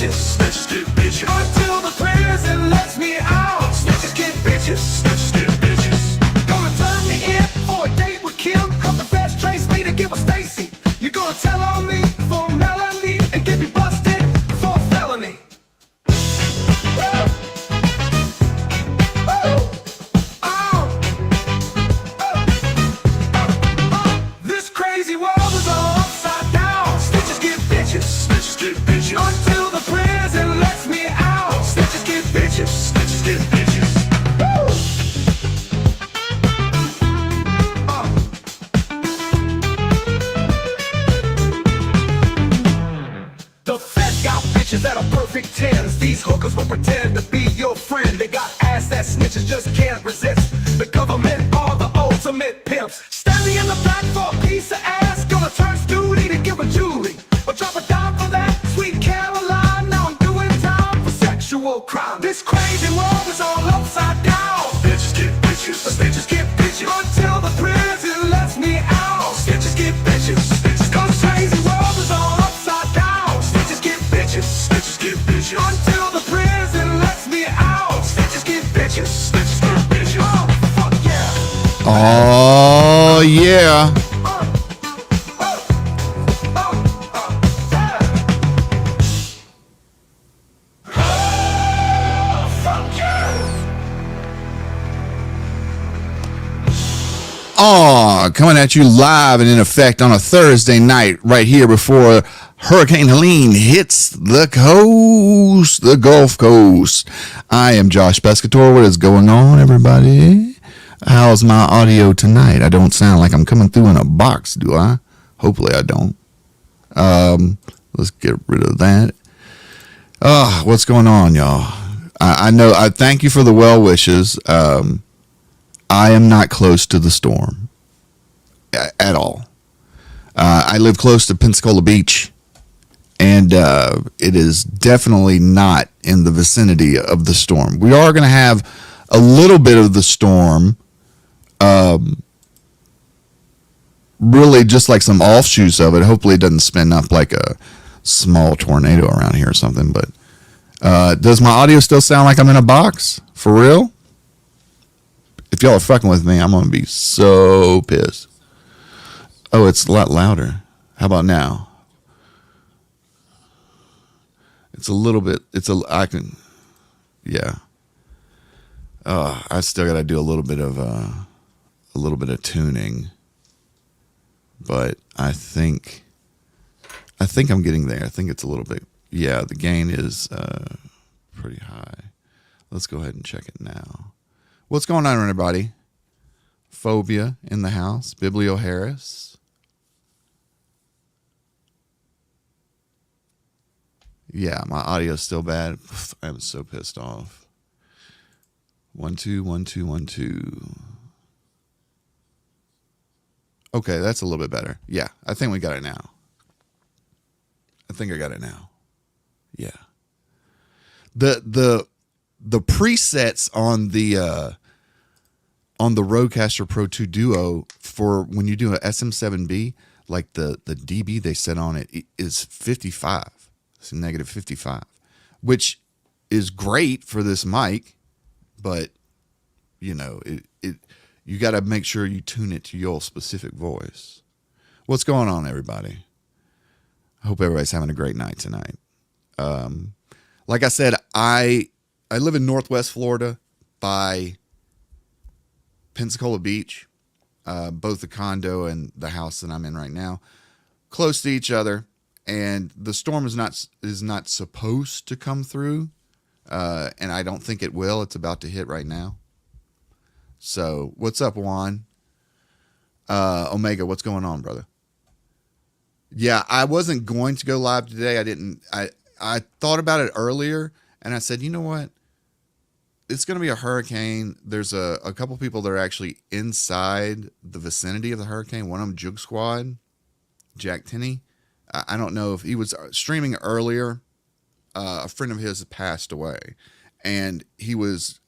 bitches, snitches get bitches. Until the prison lets me out. Snitches get bitches, snitches get bitches. Gonna turn me in for a date with Kim. Cause the feds trace me to give a Stacy. You're gonna tell on me for Melanie and get me busted for a felony. This crazy world is all upside down. Snitches get bitches, snitches get bitches. Until the prison lets me out. Snitches get bitches, snitches get bitches. The Fed got bitches that are perfect tens. These hookers will pretend to be your friend. They got ass that snitches just can't resist. The government are the ultimate pimps. Standing in the back for a piece of ass. Gonna turn Studi to give a Julie. But drop a dime for that sweet Caroline. Now I'm doing time for sexual crime. This crazy world is all upside down. Bitches get bitches, the snitches get bitches. Until the prison lets me out. Snitches get bitches, snitches. Cause crazy world is all upside down. Snitches get bitches, snitches get bitches. Until the prison lets me out. Snitches get bitches, snitches get bitches. Oh, fuck yeah. Oh, yeah. Oh, coming at you live and in effect on a Thursday night right here before Hurricane Helene hits the coast, the Gulf Coast. I am Josh Pescator. What is going on, everybody? How's my audio tonight? I don't sound like I'm coming through in a box, do I? Hopefully I don't. Let's get rid of that. What's going on, y'all? I know. I thank you for the well wishes. I am not close to the storm at all. I live close to Pensacola Beach, and it is definitely not in the vicinity of the storm. We are going to have a little bit of the storm, really just like some offshoots of it. Hopefully it doesn't spin up like a small tornado around here or something. But does my audio still sound like I'm in a box? For real? If y'all are fucking with me, I'm going to be so pissed. Oh, it's a lot louder. How about now? It's a little bit, yeah. I still got to do a little bit of tuning. But I think I'm getting there. I think it's a little bit, yeah, the gain is pretty high. Let's go ahead and check it now. What's going on, everybody? Phobia in the house. Biblio Harris. Yeah, my audio's still bad. I'm so pissed off. 1 2 1 2 1 2. Okay, that's a little bit better. Yeah, I think we got it now. I think I got it now. Yeah. The presets on the Rodecaster Pro 2 Duo for when you do an SM7B, like the dB they set on it is 55. It's negative 55, which is great for this mic, but you know, you got to make sure you tune it to your specific voice. What's going on, everybody? I hope everybody's having a great night tonight. Like I said, I live in Northwest Florida by Pensacola Beach, both the condo and the house that I'm in right now, close to each other. And the storm is not supposed to come through, and I don't think it will. It's about to hit right now. So what's up, Juan? Omega, what's going on, brother? Yeah, I wasn't going to go live today. I thought about it earlier, and I said, you know what? It's going to be a hurricane. There's a couple people that are actually inside the vicinity of the hurricane. One of them, Jug Squad, Jack Tenney. I don't know if he was streaming earlier. A friend of his passed away, and he was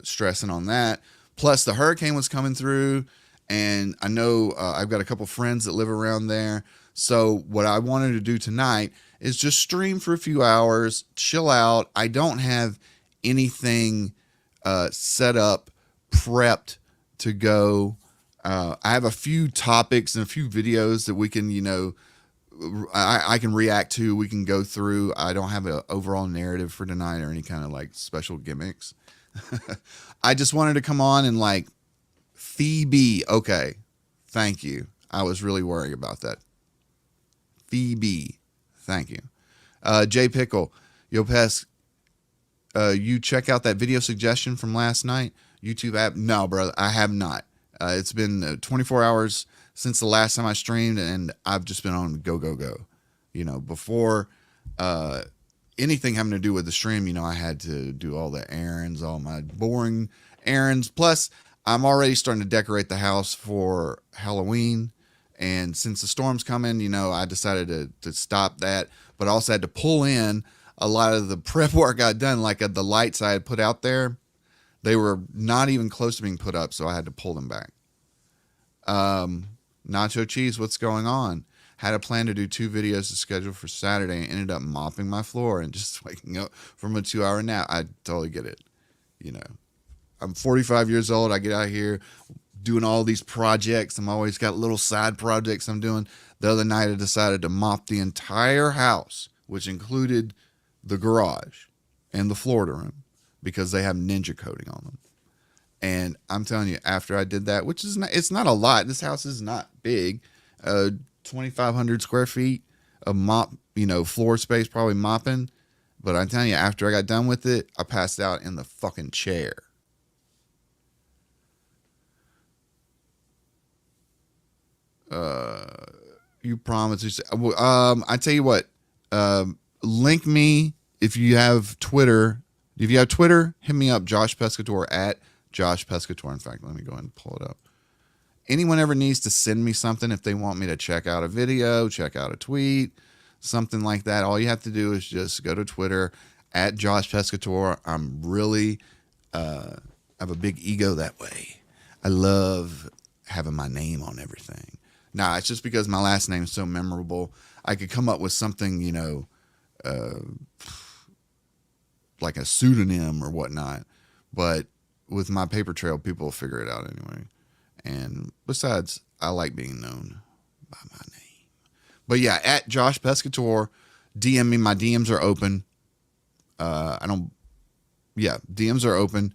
stressing on that. Plus, the hurricane was coming through, and I know I've got a couple friends that live around there. So what I wanted to do tonight is just stream for a few hours, chill out. I don't have anything set up, prepped to go. I have a few topics and a few videos that we can, I can react to. We can go through. I don't have an overall narrative for tonight or any kind of like special gimmicks. I just wanted to come on and like, Phoebe. Okay. Thank you. I was really worried about that. Phoebe. Thank you. J Pickle. Yo, Pest. You check out that video suggestion from last night? YouTube app? No, brother. I have not. It's been 24 hours since the last time I streamed, and I've just been on go, go, go. Before anything having to do with the stream, I had to do all the errands, all my boring errands. Plus, I'm already starting to decorate the house for Halloween. And since the storm's coming, I decided to stop that. But I also had to pull in a lot of the prep work I'd done, like the lights I had put out there. They were not even close to being put up, so I had to pull them back. Nacho Cheese, what's going on? Had a plan to do 2 videos to schedule for Saturday and ended up mopping my floor and just waking up from a 2-hour nap. I totally get it. I'm 45 years old. I get out here doing all these projects. I'm always got little side projects I'm doing. The other night I decided to mop the entire house, which included the garage and the Florida room, because they have ninja coating on them. And I'm telling you, after I did that, which is it's not a lot. This house is not big. 2,500 square feet of mop, floor space, probably mopping. But I'm telling you, after I got done with it, I passed out in the fucking chair. You promised. I tell you what, link me if you have Twitter. If you have Twitter, hit me up, Josh Pescator, at Josh Pescator. In fact, let me go ahead and pull it up. Anyone ever needs to send me something, if they want me to check out a video, check out a tweet, something like that, all you have to do is just go to Twitter, at Josh Pescator. I'm really, I have a big ego that way. I love having my name on everything. Nah, it's just because my last name is so memorable. I could come up with something, like a pseudonym or whatnot. But with my paper trail, people will figure it out anyway. And besides, I like being known by my name. But yeah, at Josh Pescator, DM me. My DMs are open. DMs are open.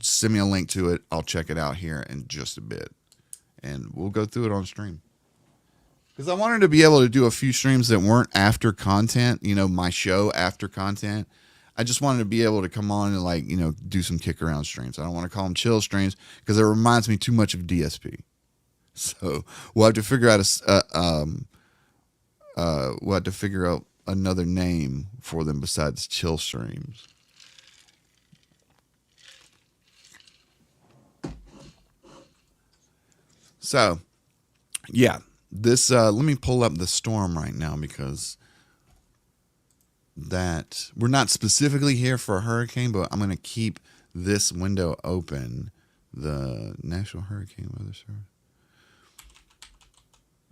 Send me a link to it. I'll check it out here in just a bit. And we'll go through it on stream. Because I wanted to be able to do a few streams that weren't after content, my show after content. I just wanted to be able to come on and do some kick around streams. I don't want to call them chill streams because it reminds me too much of DSP. So we'll have to figure out another name for them besides chill streams. So, yeah, this, let me pull up the storm right now because we're not specifically here for a hurricane, but I'm going to keep this window open. The National Hurricane Weather Service.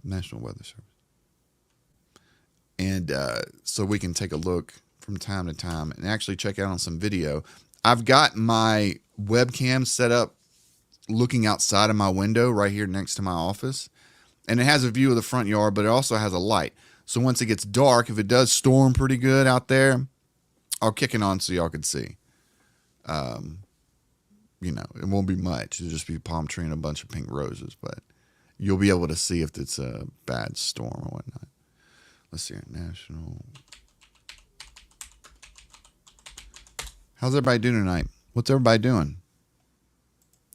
National Weather Service. And so we can take a look from time to time and actually check out on some video. I've got my webcam set up looking outside of my window right here next to my office, and it has a view of the front yard, but it also has a light. So once it gets dark, if it does storm pretty good out there, I'll kick it on so y'all can see. It won't be much. It'll just be a palm tree and a bunch of pink roses, but you'll be able to see if it's a bad storm or whatnot. Let's see here. National. How's everybody doing tonight? What's everybody doing?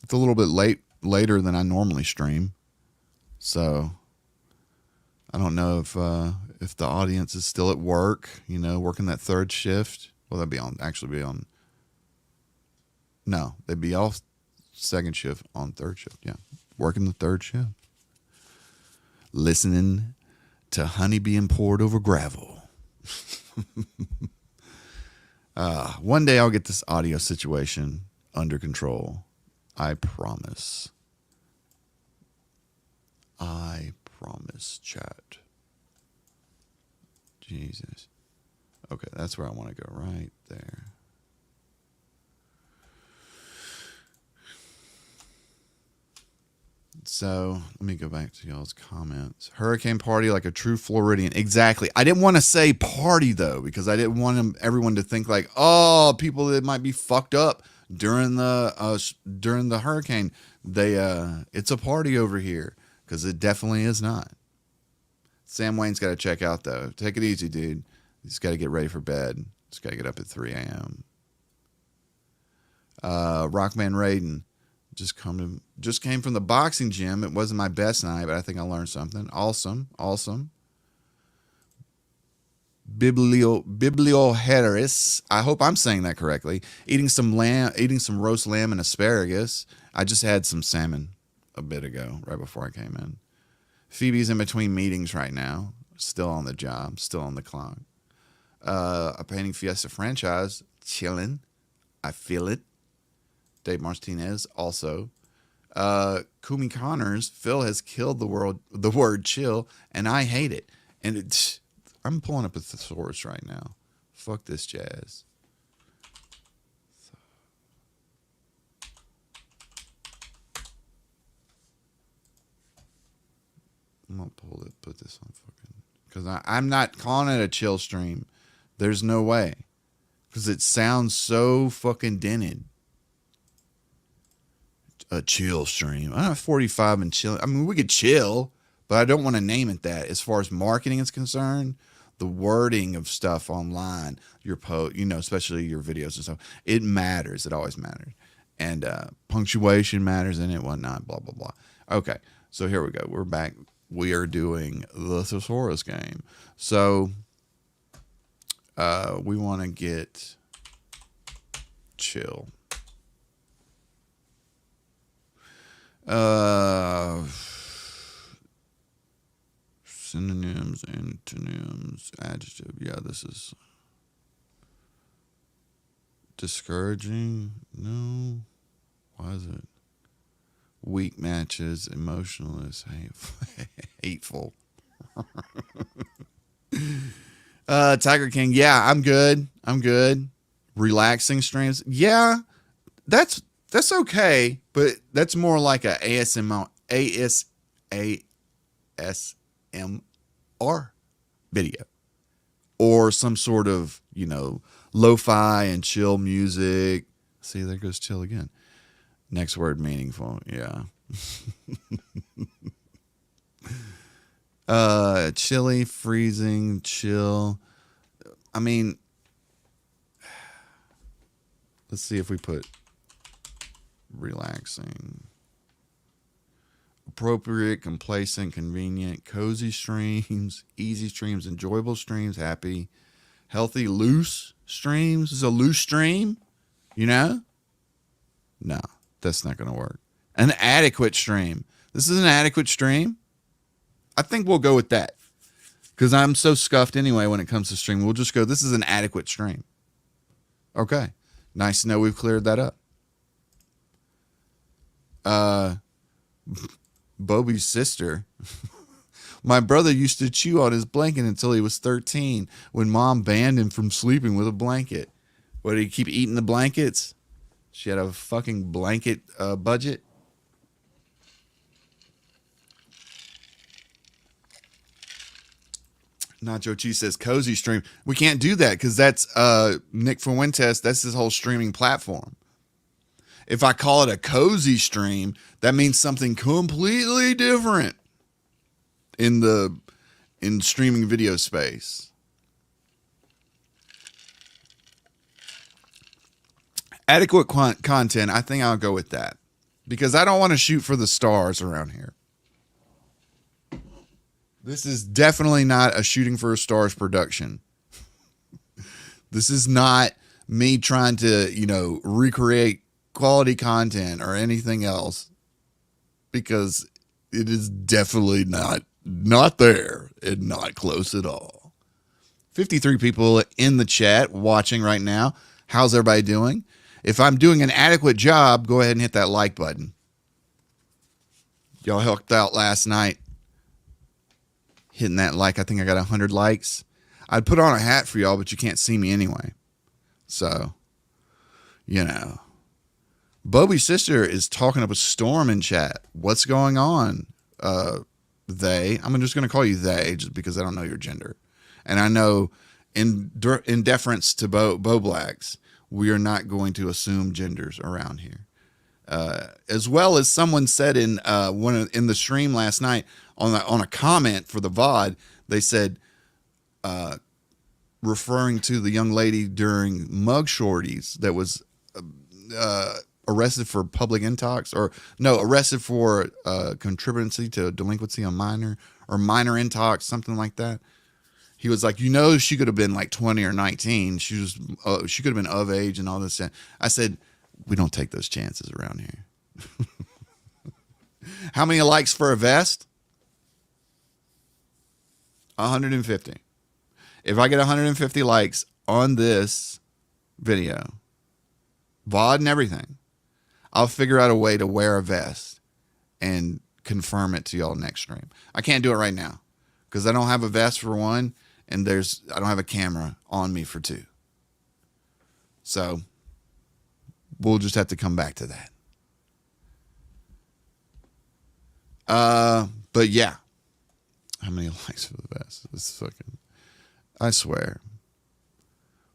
It's a little bit later than I normally stream, so I don't know if the audience is still at work, working that third shift. Well, they'd be on. No, they'd be off second shift on third shift. Yeah, working the third shift, listening to honey being poured over gravel. One day I'll get this audio situation under control. I promise. I promise, chat. Jesus. Okay, that's where I want to go, right there. So let me go back to y'all's comments. Hurricane party like a true Floridian. Exactly. I didn't want to say party though, because I didn't want everyone to think like, oh, people that might be fucked up during the hurricane. It's a party over here, because it definitely is not. Sam Wayne's got to check out though. Take it easy, dude. He's got to get ready for bed. He's got to get up at 3 a.m. Rockman Raiden. Just came from the boxing gym. It wasn't my best night, but I think I learned something. Awesome. Biblioheteris. I hope I'm saying that correctly. Eating some roast lamb and asparagus. I just had some salmon a bit ago, right before I came in. Phoebe's in between meetings right now. Still on the job, still on the clock. A Painting Fiesta franchise. Chilling. I feel it. Dave Martinez also. Kumi Connors, Phil has killed the word chill, and I hate it. And I'm pulling up a thesaurus right now. Fuck this jazz. I'm gonna put this on fucking, because I'm not calling it a chill stream. There's no way, because it sounds so fucking dented. A chill stream. I'm not 45 and chill. I mean, we could chill, but I don't want to name it that. As far as marketing is concerned, the wording of stuff online, your post, especially your videos and stuff, it matters. It always matters. And punctuation matters in it, whatnot, blah, blah, blah. Okay, so here we go. We're back. We are doing the Thesaurus game. So we want to get chill. Synonyms, antonyms, adjective. Yeah, this is discouraging. No. Why is it? Weak matches, emotionless, hateful. Tiger King. Yeah, I'm good. Relaxing streams. Yeah, that's okay, but that's more like a ASMR video, or some sort of, lo-fi and chill music. See, there goes chill again. Next word, meaningful. Yeah. Chilly, freezing, chill. I mean, let's see if we put relaxing, appropriate, complacent, convenient, cozy streams, easy streams, enjoyable streams, happy, healthy, loose streams. This is a loose stream, No, that's not going to work. An adequate stream. This is an adequate stream. I think we'll go with that, because I'm so scuffed anyway when it comes to stream. We'll just go, this is an adequate stream. Okay. Nice to know we've cleared that up. Bobby's sister. My brother used to chew on his blanket until he was 13, when mom banned him from sleeping with a blanket. What, did he keep eating the blankets? She had a fucking blanket budget. Nacho Cheese says cozy stream. We can't do that, because that's Nick Fuentes. That's his whole streaming platform. If I call it a cozy stream, that means something completely different in streaming video space. Adequate content, I think I'll go with that, because I don't want to shoot for the stars around here. This is definitely not a shooting for stars production. This is not me trying to, recreate quality content or anything else, because it is definitely not there and not close at all. 53 people in the chat watching right now. How's everybody doing? If I'm doing an adequate job, go ahead and hit that like button. Y'all helped out last night hitting that like. I think I got 100 likes. I'd put on a hat for y'all, but you can't see me anyway. So, you know. Bobby's sister is talking up a storm in chat. What's going on? They. I'm just going to call you they just because I don't know your gender. And I know in deference to Bo Blacks, we are not going to assume genders around here. As well as someone said in in the stream last night on a comment for the VOD, they said, referring to the young lady during Mug Shorties that was arrested for public intox, or no, arrested for contributancy to delinquency on minor intox, something like that. He was like, she could have been like 20 or 19. She could have been of age and all this. I said, we don't take those chances around here. How many likes for a vest? 150. If I get 150 likes on this video, VOD and everything, I'll figure out a way to wear a vest and confirm it to y'all next stream. I can't do it right now because I don't have a vest for one, and I don't have a camera on me for two. So we'll just have to come back to that. But yeah. How many likes for the vest? This fucking, I swear.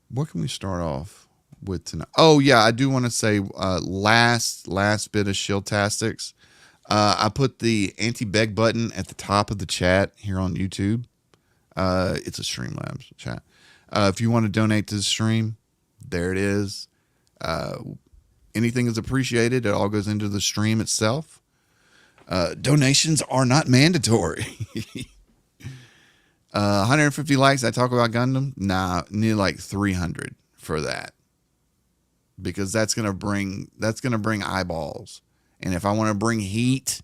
What can we start off with tonight? Oh yeah, I do want to say last bit of Shieldtastics. I put the anti-beg button at the top of the chat here on YouTube. It's a Streamlabs chat. If you want to donate to the stream, there it is. Anything is appreciated. It all goes into the stream itself. Donations are not mandatory. 150 likes. I talk about Gundam. Nah, need like 300 for that, because that's gonna bring eyeballs. And if I want to bring heat,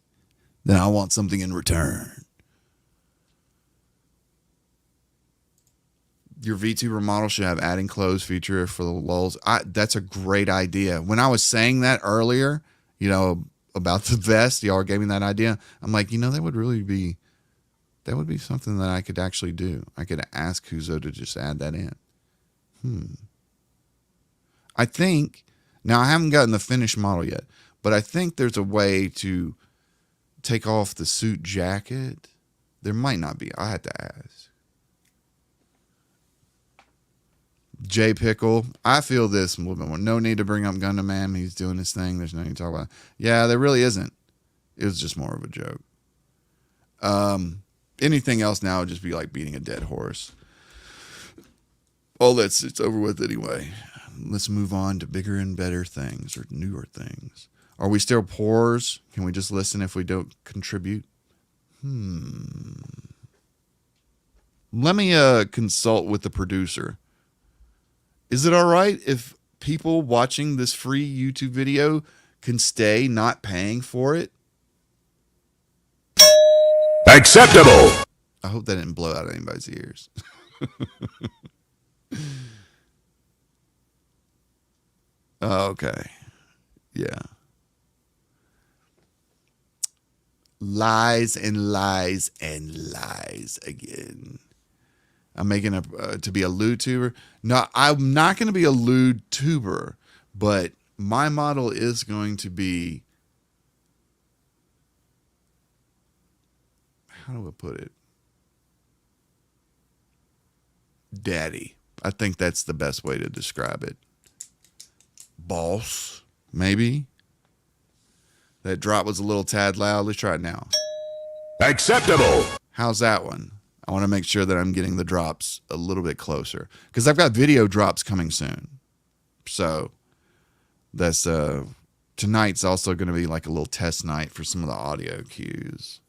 then I want something in return. Your VTuber model should have adding clothes feature for the lulz. That's a great idea. When I was saying that earlier, about the vest, y'all gave me that idea. I'm like, that would be something that I could actually do. I could ask Kuzo to just add that in. I think, now I haven't gotten the finished model yet, but I think there's a way to take off the suit jacket. There might not be. I had to ask. J Pickle, I feel this a little bit more. No need to bring up Gundam Man. He's doing his thing. There's no need to talk about it. Yeah, there really isn't. It was just more of a joke. Anything else now would just be like beating a dead horse. It's over with anyway. Let's move on to bigger and better things, or newer things. Are we still poors? Can we just listen if we don't contribute? Let me consult with the producer. Is it all right if people watching this free YouTube video can stay not paying for it? Acceptable. I hope that didn't blow out anybody's ears. Okay. Yeah. Lies and lies and lies again. I'm making to be a lewd tuber. No, I'm not going to be a lewd tuber, but my model is going to be, how do I put it? Daddy. I think that's the best way to describe it. Boss, maybe. That drop was a little tad loud. Let's try it now. Acceptable. How's that one? I want to make sure that I'm getting the drops a little bit closer, because I've got video drops coming soon. So that's tonight's also going to be like a little test night for some of the audio cues.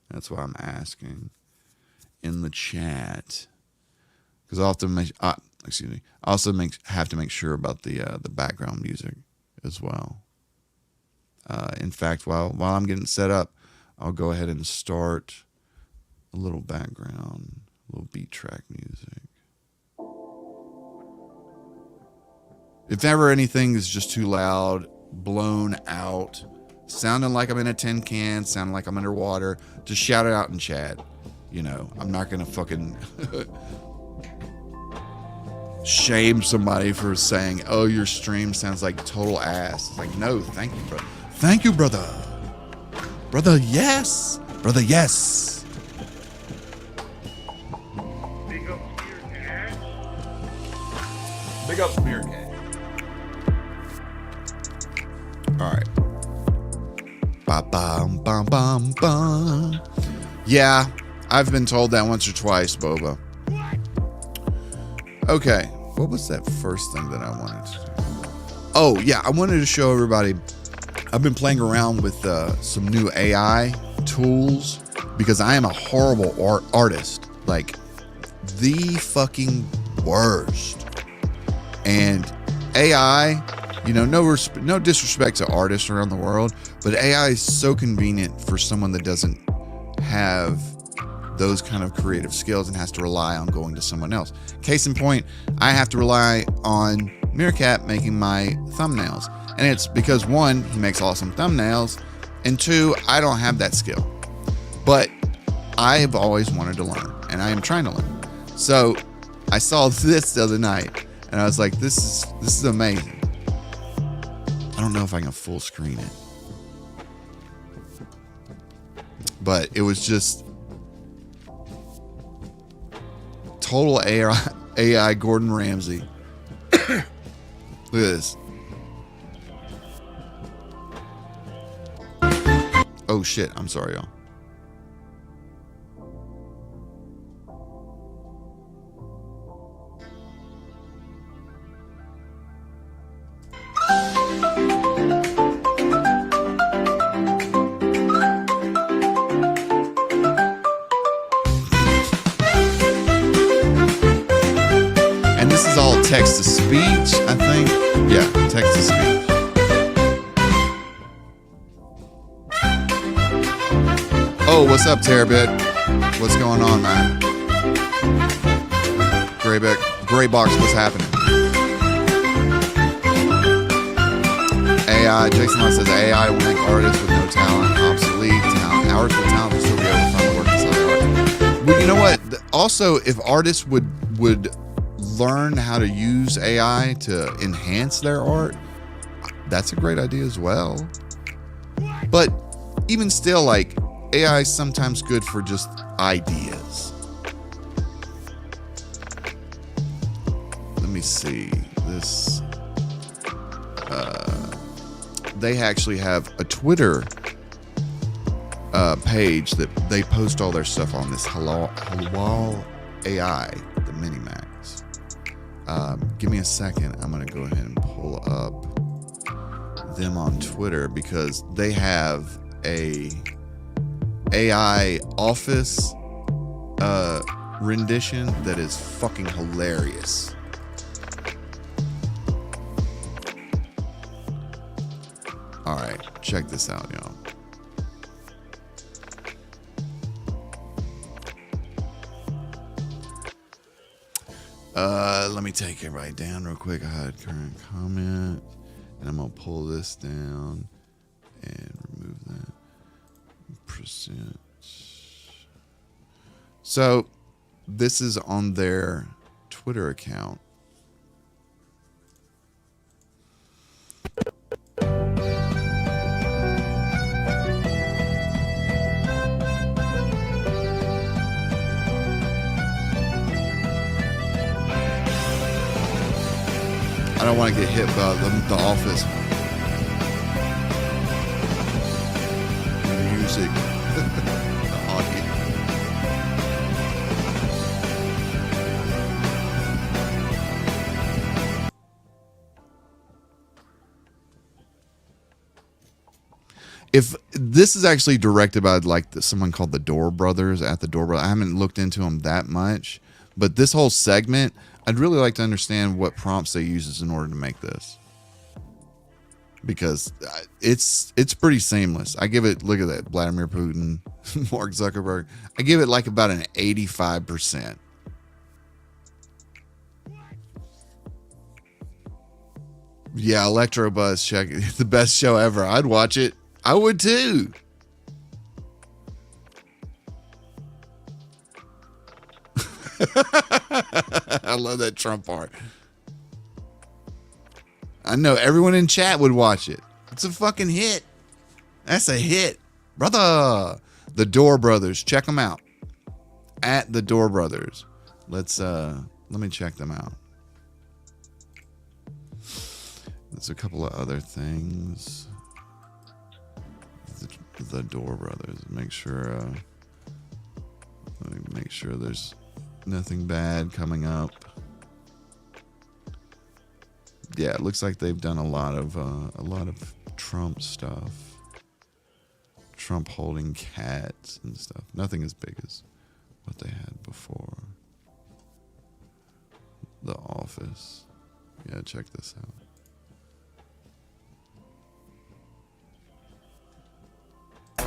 That's why I'm asking in the chat, because I'll have to make have to make sure about the background music as well. In fact, while I'm getting set up, I'll go ahead and start a little background, a little beat track music. If ever anything is just too loud, blown out, sounding like I'm in a tin can, sounding like I'm underwater, just shout it out in chat. I'm not going to fucking shame somebody for saying, "Oh, your stream sounds like total ass." It's like, no, thank you, brother. Thank you, brother. Brother, yes. Brother, yes. Big up Beer Cat. All right. Ba-bum, bum, bum, bum. Yeah, I've been told that once or twice, Boba. Okay, what was that first thing that I wanted to do? Oh, yeah, I wanted to show everybody. I've been playing around with some new AI tools because I am a horrible artist. Like, the fucking worst. And AI, you know, no disrespect to artists around the world, but AI is so convenient for someone that doesn't have those kind of creative skills and has to rely on going to someone else. Case in point, I have to rely on Meerkat making my thumbnails. And it's because, one, he makes awesome thumbnails, and two, I don't have that skill. But I've always wanted to learn, and I am trying to learn. So I saw this the other night, and I was like, this is amazing. I don't know if I can full screen it. But it was just total AI Gordon Ramsay. Look at this. Oh shit, I'm sorry, y'all. And this is all text to speech, I think. Yeah, text to speech. Oh, what's up, Terabit? What's going on, man? Gray Box, what's happening? AI, Jason Lott says AI will make artists with no talent obsolete. Artists with talent will still be able to find the work inside their art. Well, you know what? Also, if artists would learn how to use AI to enhance their art, that's a great idea as well. But even still, like, AI is sometimes good for just ideas. Let me see this. They actually have a Twitter page that they post all their stuff on, this Halal AI, the Minimax. Give me a second. I'm going to go ahead and pull up them on Twitter because they have a AI office rendition that is fucking hilarious. All right, check this out, y'all. Let me take everybody down real quick. I had current comment, and I'm gonna pull this down and remove that. Percent. So this is on their Twitter account. I don't want to get hit by the office music. The audio. If this is actually directed by someone called the Door Brothers at the Door Brothers, I haven't looked into them that much, but this whole segment, I'd really like to understand what prompts they use in order to make this, because it's pretty seamless. I give it, look at that, Vladimir Putin, Mark Zuckerberg. I give it like about an 85%. Yeah, Electrobuzz, check it. It's the best show ever. I'd watch it. I would too. I love that Trump part. I know everyone in chat would watch it. It's a fucking hit. That's a hit, brother. The Door Brothers, check them out. At the Door Brothers. Let me check them out. There's a couple of other things. The Door Brothers. Make sure there's nothing bad coming up. Yeah, it looks like they've done a lot of Trump stuff. Trump holding cats and stuff. Nothing as big as what they had before. The Office. Yeah, check this out.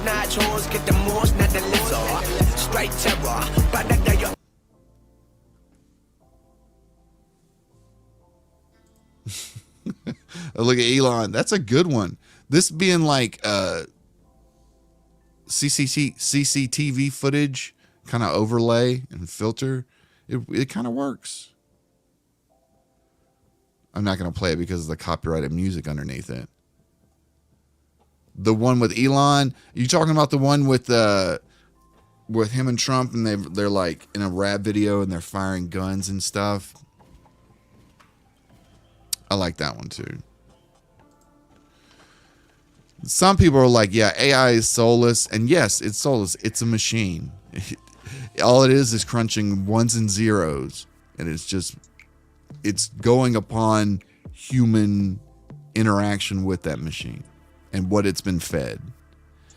Nachos, get the most, not the little. Straight terror, but that day you. Oh, look at Elon. That's a good one. This being like CCTV footage kind of overlay and filter. It kind of works. I'm not going to play it because of the copyrighted music underneath it. The one with Elon, you talking about the one with him and Trump, and they're like in a rap video and they're firing guns and stuff. I like that one too. Some people are like, yeah, AI is soulless, and yes, it's soulless. It's a machine. All it is crunching ones and zeros, and it's going upon human interaction with that machine and what it's been fed.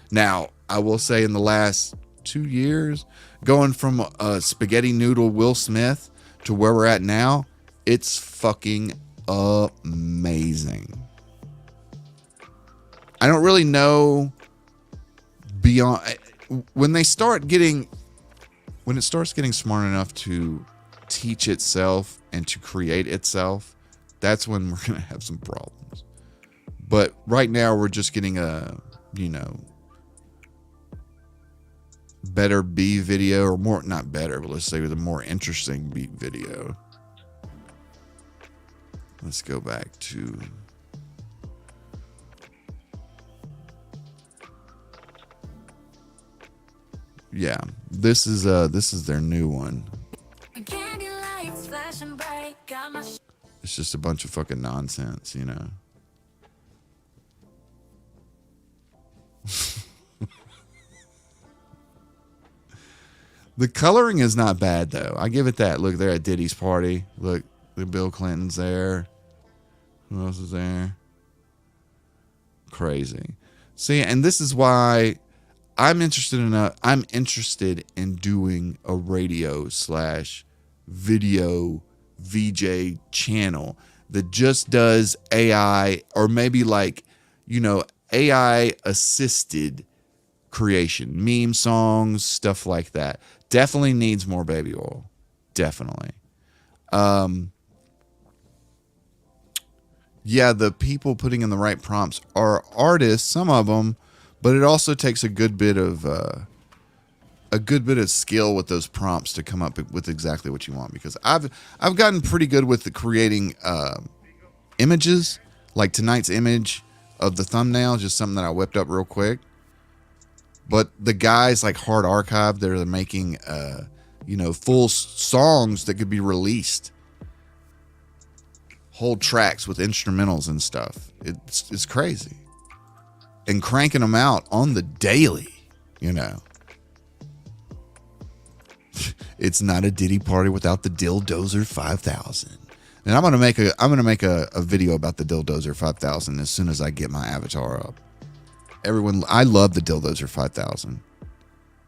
Now, I will say in the last 2 years, going from a spaghetti noodle Will Smith to where we're at now, it's fucking amazing. I don't really know beyond when it starts getting smart enough to teach itself and to create itself, that's when we're going to have some problems. But right now we're just getting a, better B video, or more, not better, but let's say with a more interesting beat video. Let's go back to yeah, this is their new one. It's just a bunch of fucking nonsense, The coloring is not bad though. I give it that. Look, they're at Diddy's party. Look, Bill Clinton's there. Who else is there? Crazy. See, and this is why I'm interested in doing a radio / video VJ channel that just does AI, or maybe like, AI assisted creation, meme songs, stuff like that. Definitely needs more baby oil. Definitely. Yeah, the people putting in the right prompts are artists, some of them, but it also takes a good bit of skill with those prompts to come up with exactly what you want. Because I've gotten pretty good with creating images, like tonight's image of the thumbnail, just something that I whipped up real quick. But the guys like Hard Archive, they're making full songs that could be released, whole tracks with instrumentals and stuff. It's crazy, and cranking them out on the daily. It's not a Diddy party without the Dildozer 5000. And I'm gonna make a video about the Dildozer 5000 as soon as I get my avatar up. Everyone, I love the Dildozer 5000.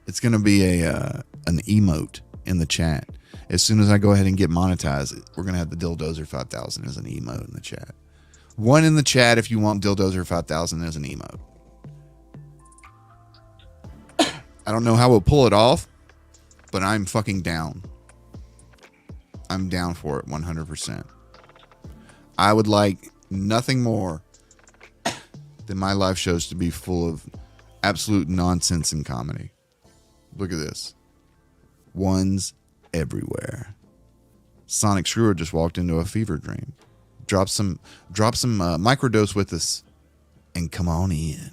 It's gonna be an emote in the chat. As soon as I go ahead and get monetized, we're gonna have the Dildozer 5000 as an emote in the chat. One in the chat if you want Dildozer 5000 as an emote. I don't know how we'll pull it off, but I'm fucking down. I'm down for it 100%. I would like nothing more than my live shows to be full of absolute nonsense and comedy. Look at this. Ones everywhere. Sonic Screwer just walked into a fever dream. Drop some microdose with us and come on in.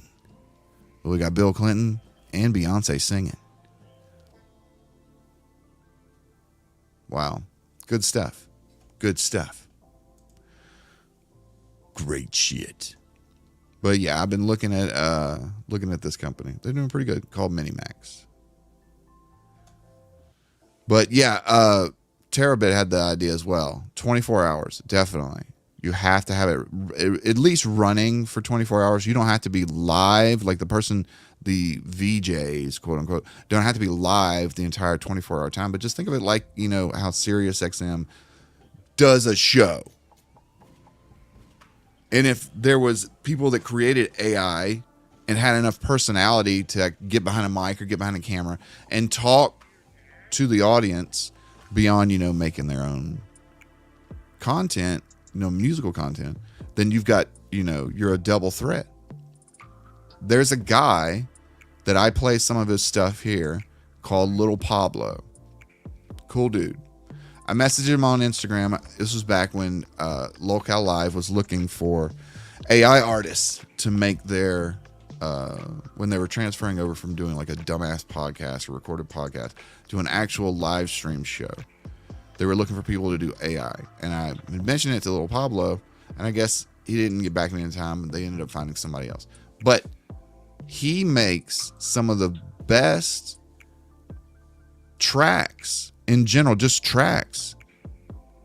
We got Bill Clinton and Beyonce singing. Wow. Good stuff. Good stuff. Great shit. But yeah, I've been looking at this company. They're doing pretty good, called Minimax. But yeah, Terabit had the idea as well. 24 hours, definitely. You have to have it at least running for 24 hours. You don't have to be live, like the VJs, quote unquote, don't have to be live the entire 24-hour time. But just think of it like, you know, how SiriusXM does a show. And if there was people that created AI and had enough personality to get behind a mic or get behind a camera and talk to the audience beyond, you know, making their own content, you know, musical content, then you've got, you know, you're a double threat. There's a guy that I play some of his stuff here called Little Pablo. Cool dude. I messaged him on Instagram. This was back when Locale Live was looking for AI artists to make their, when they were transferring over from doing like a dumbass podcast or recorded podcast to an actual live stream show. They were looking for people to do AI. And I mentioned it to Little Pablo, and I guess he didn't get back to me in time. They ended up finding somebody else. But he makes some of the best tracks in general, just tracks.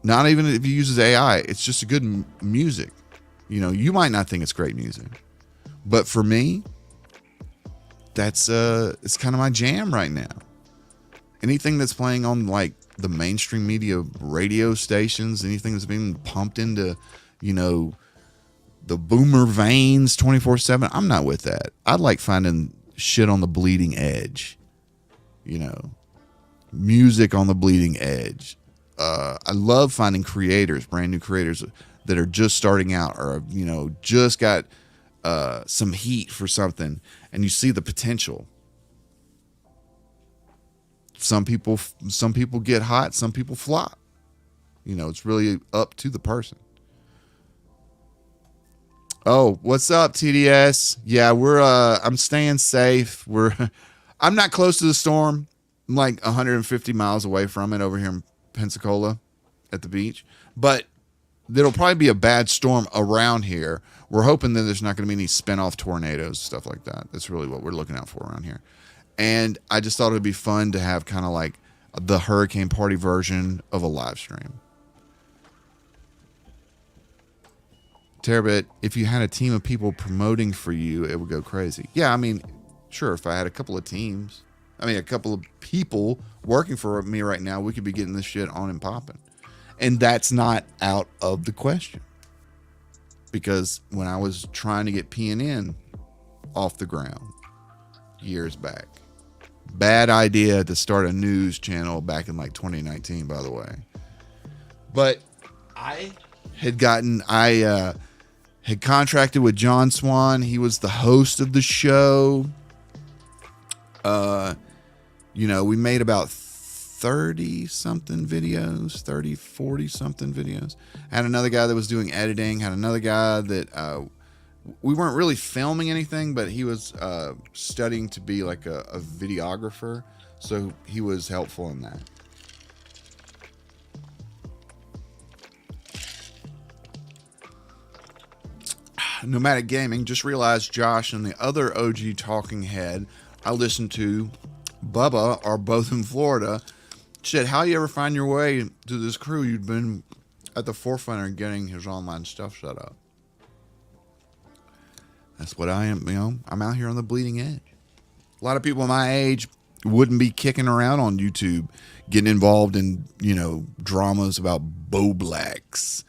Not even if he uses AI, it's just a good music. You know, you might not think it's great music, but for me, that's it's kind of my jam right now. Anything that's playing on like the mainstream media radio stations, anything that's being pumped into, you know, the boomer veins 24/7, I'm not with that. I like finding shit on the bleeding edge, you know, music on the bleeding edge. I love finding creators, brand new creators that are just starting out or, you know, just got some heat for something, and you see the potential. Some people get hot, some people flop. You know, it's really up to the person. Oh, what's up, TDS? Yeah, I'm staying safe. I'm not close to the storm. I'm like 150 miles away from it over here in Pensacola at the beach. But there'll probably be a bad storm around here. We're hoping that there's not going to be any spin-off tornadoes, stuff like that. That's really what we're looking out for around here. And I just thought it would be fun to have kind of like the hurricane party version of a live stream. Terabit, if you had a team of people promoting for you, it would go crazy. Yeah, I mean, sure, if I had a couple of teams, a couple of people working for me right now, we could be getting this shit on and popping. And that's not out of the question. Because when I was trying to get PNN off the ground years back, bad idea to start a news channel back in like 2019, by the way. But I had contracted with John Swan. He was the host of the show. You know, we made about 30 something videos, 40 something videos. Had another guy that was doing editing, had another guy that, we weren't really filming anything, but he was, studying to be like a videographer. So he was helpful in that. Nomadic Gaming, just realized Josh and the other OG talking head I listened to, Bubba, are both in Florida. Shit, how you ever find your way to this crew? You've been at the forefront of getting his online stuff set up. That's what I am, you know, I'm out here on the bleeding edge. A lot of people my age wouldn't be kicking around on YouTube, getting involved in, you know, dramas about Bo Blacks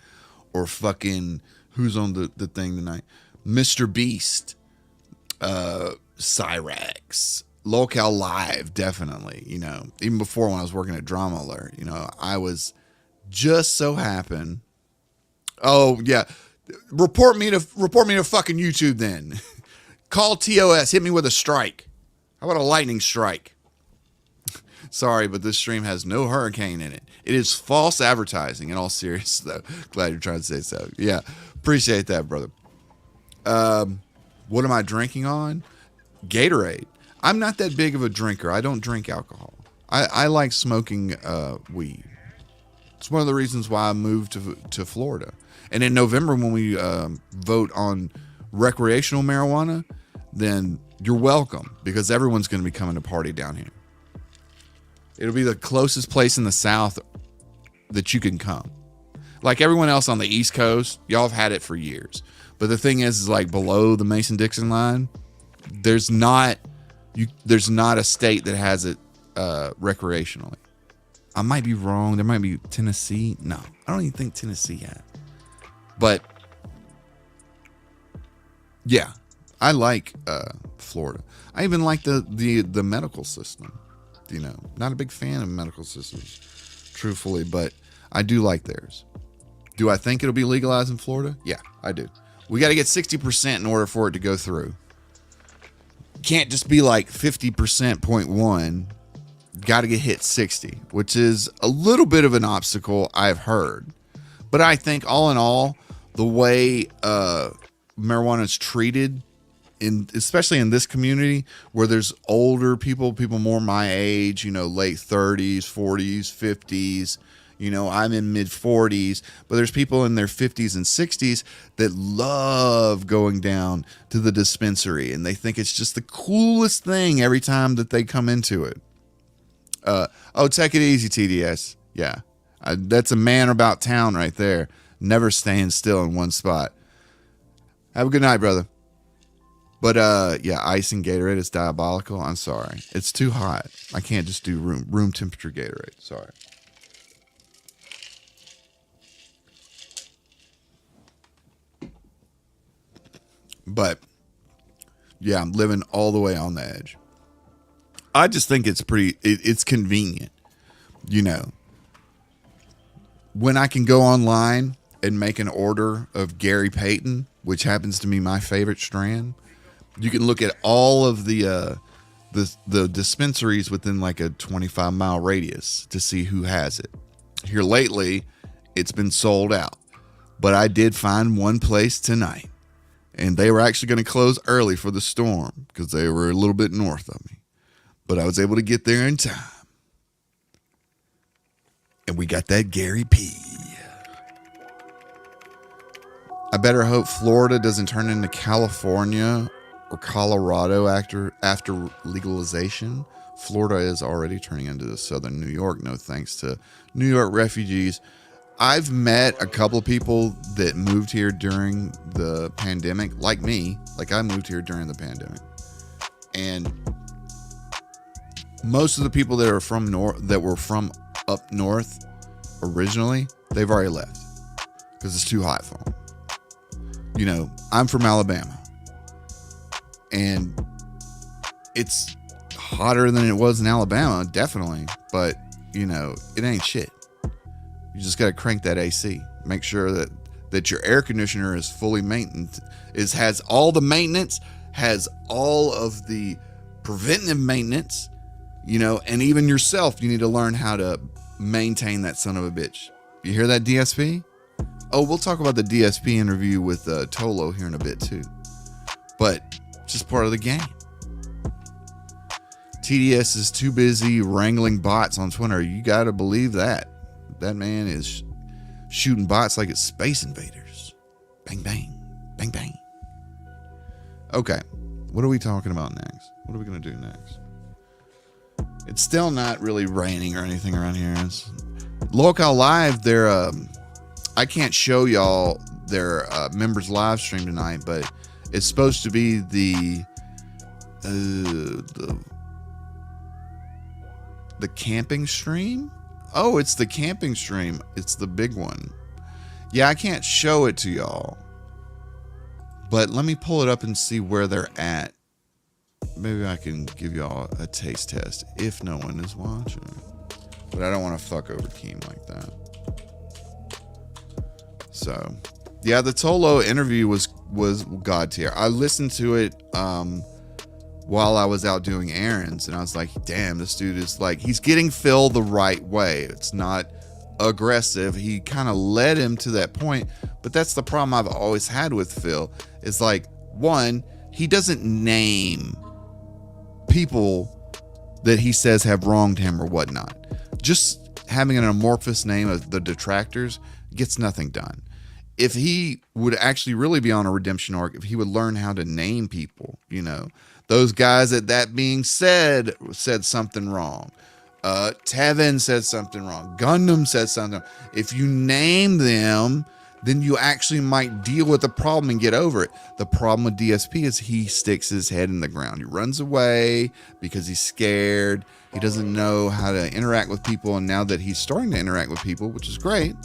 or fucking, who's on the thing tonight? MrBeast, Cyrax, Locale Live, definitely. You know, even before when I was working at Drama Alert, you know, I was just so happen. Oh yeah, report me to fucking YouTube then. Call TOS, hit me with a strike. How about a lightning strike? Sorry, but this stream has no hurricane in it. It is false advertising. In all seriousness, though. Glad you're trying to say so. Yeah, appreciate that, brother. What am I drinking on? Gatorade. I'm not that big of a drinker. I don't drink alcohol. I like smoking weed. It's one of the reasons why I moved to Florida. And in November, when we vote on recreational marijuana, then you're welcome, because everyone's going to be coming to party down here. It'll be the closest place in the South that you can come. Like everyone else on the East Coast, y'all have had it for years. But the thing is like below the Mason-Dixon line, there's not a state that has it recreationally. I might be wrong. There might be Tennessee. No, I don't even think Tennessee had. But yeah, I like Florida. I even like the medical system. You know, not a big fan of medical systems, truthfully, but I do like theirs. Do I think it'll be legalized in Florida? Yeah, I do. We got to get 60% in order for it to go through. Can't just be like 50.1. Got to get hit 60, which is a little bit of an obstacle, I've heard. But I think all in all, the way marijuana is treated, especially in this community where there's older people more my age, you know, late 30s, 40s, 50s. You know, I'm in mid 40s, but there's people in their 50s and 60s that love going down to the dispensary, and they think it's just the coolest thing every time that they come into it. Take it easy, TDS. Yeah, that's a man about town right there. Never staying still in one spot. Have a good night, brother. But yeah, ice and Gatorade is diabolical. I'm sorry. It's too hot. I can't just do room temperature Gatorade. Sorry. But yeah, I'm living all the way on the edge. I just think it's it's convenient. You know, when I can go online and make an order of Gary Payton, which happens to be my favorite strand, you can look at all of the dispensaries within like a 25-mile radius to see who has it. Here lately, it's been sold out. But I did find one place tonight. And they were actually going to close early for the storm because they were a little bit north of me. But I was able to get there in time. And we got that Gary P. I better hope Florida doesn't turn into California or Colorado after legalization. Florida is already turning into southern New York, no thanks to New York refugees. I've met a couple of people that moved here during the pandemic, like me. Like I moved here during the pandemic. And most of the people that are that were from up north originally, they've already left because it's too hot for them. You know, I'm from Alabama, and it's hotter than it was in Alabama, definitely. But you know, it ain't shit. You just got to crank that AC. Make sure that your air conditioner is fully maintained, has all the maintenance, has all of the preventative maintenance, you know, and even yourself, you need to learn how to maintain that son of a bitch. You hear that, DSP? Oh, we'll talk about the DSP interview with Tolo here in a bit too. But just part of the game. TDS is too busy wrangling bots on Twitter. You got to believe that. That man is shooting bots like it's Space Invaders. Bang, bang, bang, bang. Okay, what are we talking about next? What are we going to do next? It's still not really raining or anything around here. It's Local Live, I can't show y'all their members live stream tonight, but it's supposed to be the camping stream. Oh, it's the camping stream. It's the big one. Yeah, I can't show it to y'all, but let me pull it up and see where they're at. Maybe I can give y'all a taste test if no one is watching. But I don't want to fuck over Keem like that. So, yeah, the Tolo interview was god tier. I listened to it while I was out doing errands, and I was like, damn, this dude is like, he's getting Phil the right way. It's not aggressive. He kind of led him to that point. But that's the problem I've always had with Phil. Is like, one, he doesn't name people that he says have wronged him or whatnot. Just having an amorphous name of the detractors gets nothing done. If he would actually really be on a redemption arc, if he would learn how to name people, you know, those guys that being said something wrong. Tevin said something wrong. Gundam said something. If you name them, then you actually might deal with the problem and get over it. The problem with DSP is he sticks his head in the ground. He runs away because he's scared. He doesn't know how to interact with people. And now that he's starting to interact with people, which is great,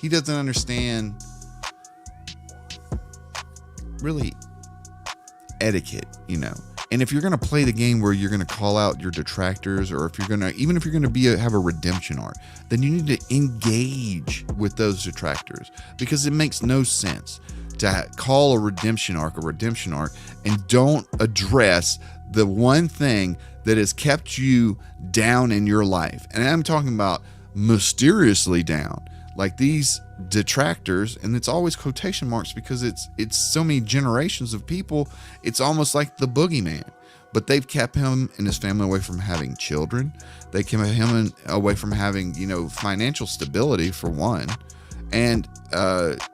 he doesn't understand really etiquette, you know. And if you're going to play the game where you're going to call out your detractors, or if you're going to, even if you're going to have a redemption arc, then you need to engage with those detractors, because it makes no sense to call a redemption arc, and don't address the one thing that has kept you down in your life. And I'm talking about mysteriously down, like these detractors, and it's always quotation marks because it's so many generations of people. It's almost like the boogeyman, but they've kept him and his family away from having children. They kept him away from having, you know, financial stability for one, and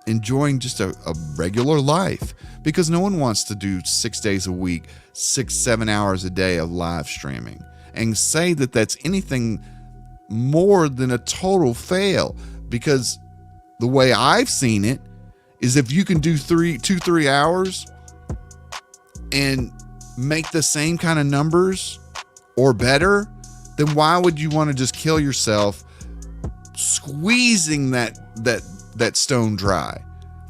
enjoying just a regular life, because no one wants to do 6 days a week, 6-7 hours a day of live streaming and say that that's anything more than a total fail. Because the way I've seen it is, if you can do 2-3 hours and make the same kind of numbers or better, then why would you want to just kill yourself squeezing that stone dry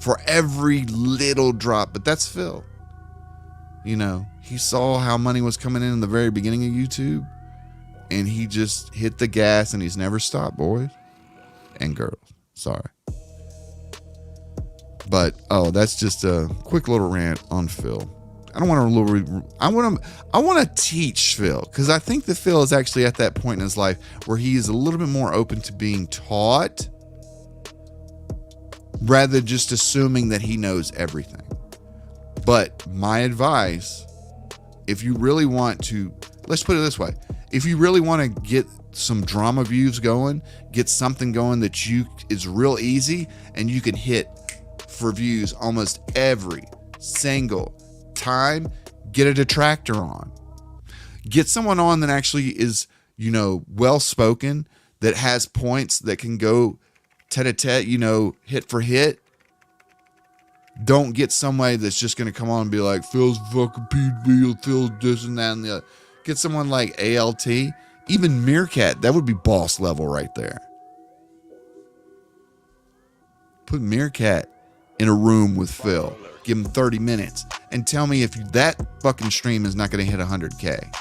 for every little drop? But that's Phil. You know, he saw how money was coming in the very beginning of YouTube, and he just hit the gas, and he's never stopped, boys and girls. Sorry. But that's just a quick little rant on Phil. I want to teach Phil, because I think that Phil is actually at that point in his life where he is a little bit more open to being taught, rather than just assuming that he knows everything. But my advice, if you really want to, let's put it this way, if you really want to get some drama views going, get something going that is real easy and you can hit for views almost every single time, get a detractor on. Get someone on that actually is, you know, well spoken, that has points, that can go tete-a-tete, you know, hit for hit. Don't get somebody that's just going to come on and be like, Phil's fucking PB, Phil's this and that and the other. Get someone like ALT, even Meerkat. That would be boss level right there. Put Meerkat in a room with Phil. Give him 30 minutes and tell me if that fucking stream is not going to hit 100K.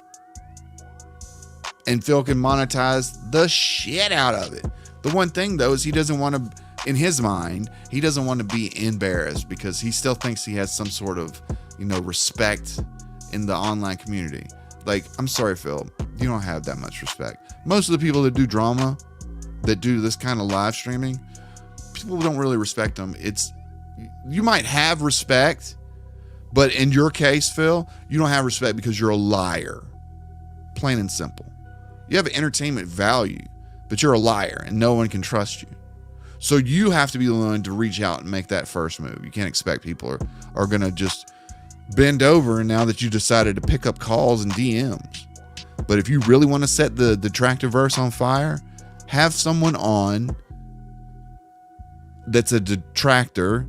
And Phil can monetize the shit out of it. The one thing, though, is he doesn't want to, in his mind, he doesn't want to be embarrassed, because he still thinks he has some sort of, you know, respect in the online community. Like, I'm sorry, Phil, you don't have that much respect. Most of the people that do drama, that do this kind of live streaming, people don't really respect them. You might have respect, but in your case, Phil, you don't have respect because you're a liar. Plain and simple. You have entertainment value, but you're a liar and no one can trust you. So you have to be willing to reach out and make that first move. You can't expect people are going to just bend over now that you decided to pick up calls and DMs. But if you really want to set the detractorverse on fire, have someone on that's a detractor,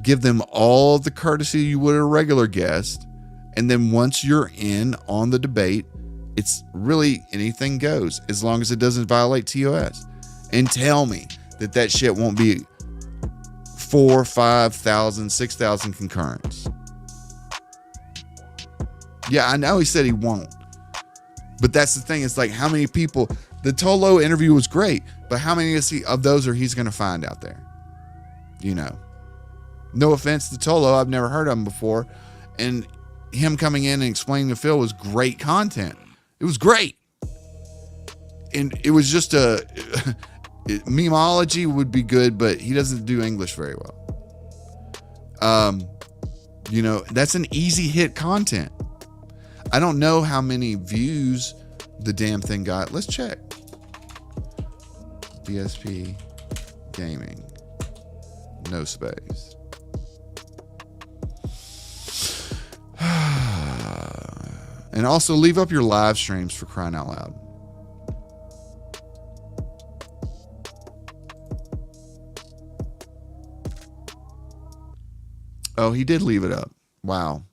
give them all the courtesy you would a regular guest, and then once you're in on the debate, it's really anything goes, as long as it doesn't violate TOS. And tell me that shit won't be 4,000, 5,000, 6,000 concurrents. Yeah, I know he said he won't, but that's the thing. It's like, how many people? The Tolo interview was great, but how many of those are he's going to find out there? You know, no offense to Tolo, I've never heard of him before, and him coming in and explaining to Phil was great content. It was great. and it was just memeology would be good, but he doesn't do English very well. That's an easy hit content. I don't know how many views the damn thing got. Let's check. DSP Gaming. No space. And also leave up your live streams, for crying out loud. Oh, he did leave it up. Wow.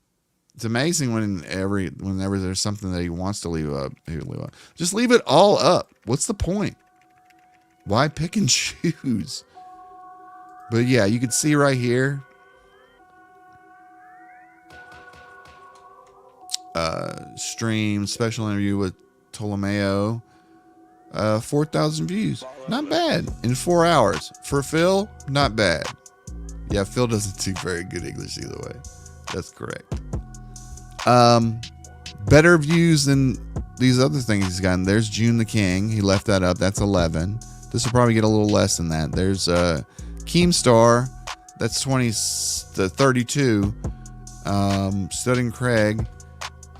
It's amazing whenever there's something that he wants to leave up, he will leave up. Just leave it all up. What's the point? Why pick and choose? But yeah, you can see right here. Stream special interview with Ptolomeo. 4,000 views. Not bad. In 4 hours. For Phil, not bad. Yeah, Phil doesn't do very good English either way. That's correct. Better views than these other things he's gotten. There's June the King. He left that up. That's 11. This will probably get a little less than that. There's Keemstar. That's 32. Studding Craig.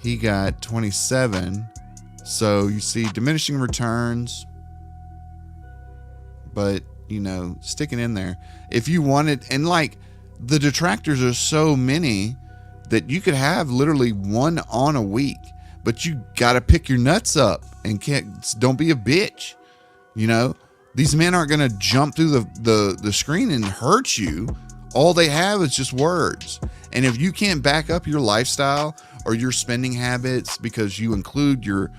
He got 27. So you see diminishing returns. But, sticking in there. If you wanted, and like the detractors are so many that you could have literally one on a week, but you got to pick your nuts up and don't be a bitch. These men aren't going to jump through the screen and hurt you. All they have is just words. And if you can't back up your lifestyle or your spending habits because you include your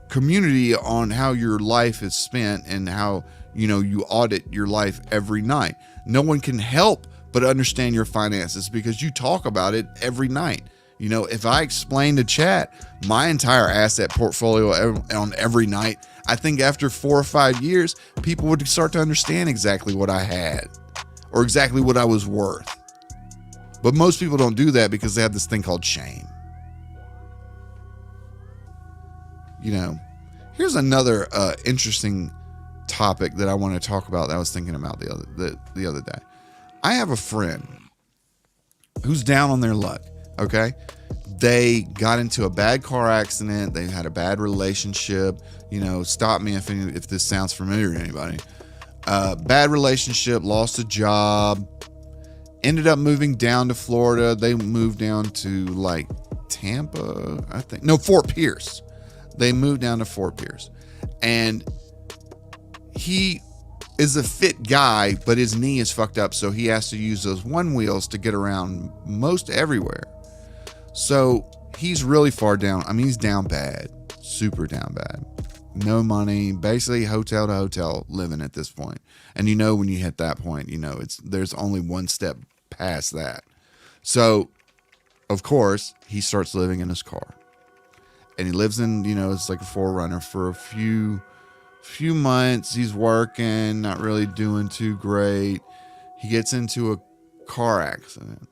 community on how your life is spent and how, you audit your life every night, no one can help but understand your finances because you talk about it every night. If I explain to chat my entire asset portfolio on every night, I think after 4 or 5 years, people would start to understand exactly what I had or exactly what I was worth. But most people don't do that because they have this thing called shame. Here's another interesting topic that I want to talk about that I was thinking about the other day. I have a friend who's down on their luck. Okay. They got into a bad car accident. They had a bad relationship. Stop me if this sounds familiar to anybody. Bad relationship, lost a job, ended up moving down to Florida. They moved down to like Tampa, I think. No, Fort Pierce. They moved down to Fort Pierce. And he is a fit guy, but his knee is fucked up. So he has to use those one wheels to get around most everywhere. So he's really far down. I mean, he's down bad, super down bad. No money, basically hotel to hotel living at this point. And when you hit that point, there's only one step past that. So of course he starts living in his car, and he lives in, it's like a 4Runner for a few months. He's working, not really doing too great. He gets into a car accident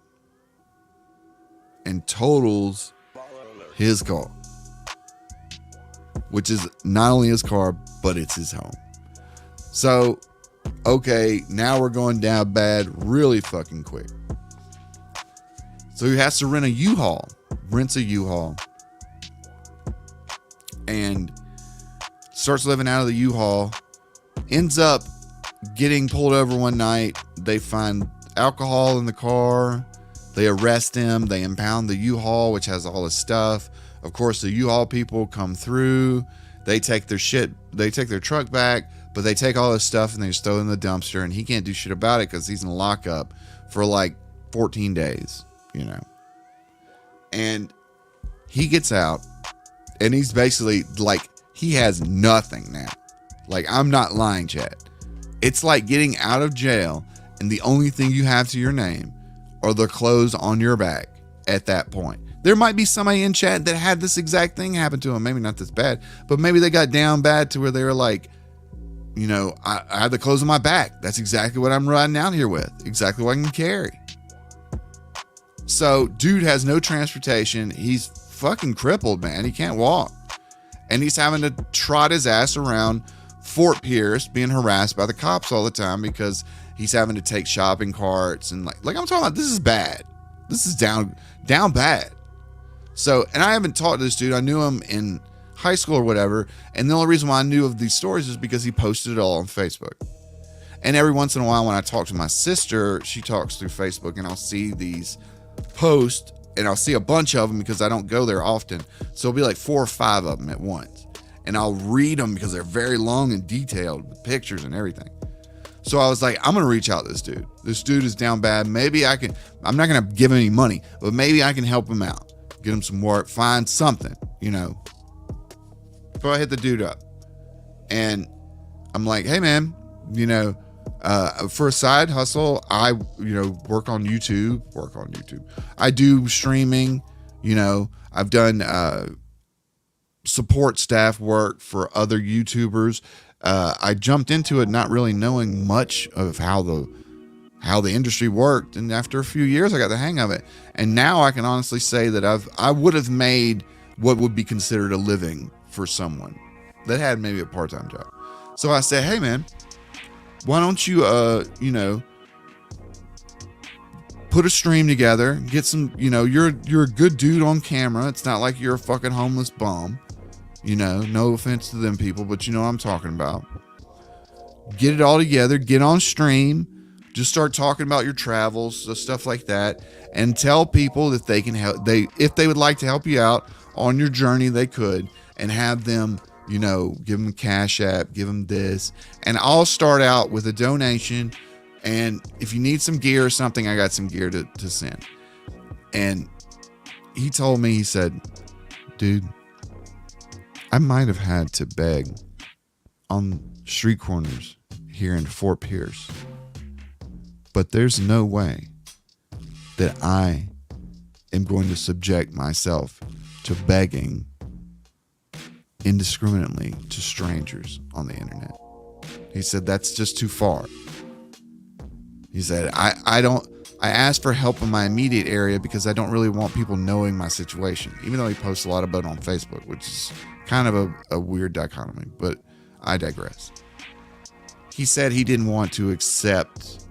and totals his car, which is not only his car, but it's his home. So, okay, now we're going down bad really fucking quick. So he has to rent a U-Haul, rents a U-Haul, and starts living out of the U-Haul, ends up getting pulled over one night. They find alcohol in the car. They arrest him. They impound the U-Haul, which has all his stuff. Of course, the U-Haul people come through. They take their shit. They take their truck back, but they take all his stuff and they just throw it in the dumpster. And he can't do shit about it because he's in lockup for like 14 days, And he gets out, and he's basically like, he has nothing now. Like, I'm not lying, chat. It's like getting out of jail, and the only thing you have to your name are the clothes on your back at that point. There might be somebody in chat that had this exact thing happen to them. Maybe not this bad, but maybe they got down bad to where they were like, I have the clothes on my back. That's exactly what I'm riding out here with. Exactly what I can carry. So dude has no transportation. He's fucking crippled, man. He can't walk. And he's having to trot his ass around Fort Pierce, being harassed by the cops all the time because he's having to take shopping carts and like I'm talking about, this is bad. This is down bad. So, and I haven't talked to this dude. I knew him in high school or whatever. And the only reason why I knew of these stories is because he posted it all on Facebook. And every once in a while when I talk to my sister, she talks through Facebook, and I'll see these posts, and I'll see a bunch of them because I don't go there often. So it'll be like 4 or 5 of them at once. And I'll read them because they're very long and detailed with pictures and everything. So I was like, I'm going to reach out to this dude. This dude is down bad. Maybe I can, I'm not going to give him any money, but maybe I can help him out. Get him some work, find something, you know. So I hit the dude up. And I'm like, hey man, you know, for a side hustle, I, work on YouTube. I do streaming, I've done support staff work for other YouTubers. I jumped into it not really knowing much of how the industry worked, and after a few years I got the hang of it. And now I can honestly say that I would have made what would be considered a living for someone that had maybe a part-time job. So I said, hey man, why don't you put a stream together, get some, you're a good dude on camera. It's not like you're a fucking homeless bum. No offense to them people, but you know what I'm talking about. Get it all together, get on stream, just start talking about your travels, stuff like that, and tell people that they can help. If they would like to help you out on your journey, they could, and have them, give them Cash App, give them this, and I'll start out with a donation. And if you need some gear or something, I got some gear to send. And he told me, he said, dude, I might have had to beg on street corners here in Fort Pierce, but there's no way that I am going to subject myself to begging indiscriminately to strangers on the internet. He said, that's just too far. He said, I asked for help in my immediate area because I don't really want people knowing my situation, even though he posts a lot about it on Facebook, which is kind of a weird dichotomy, but I digress. He said he didn't want to accept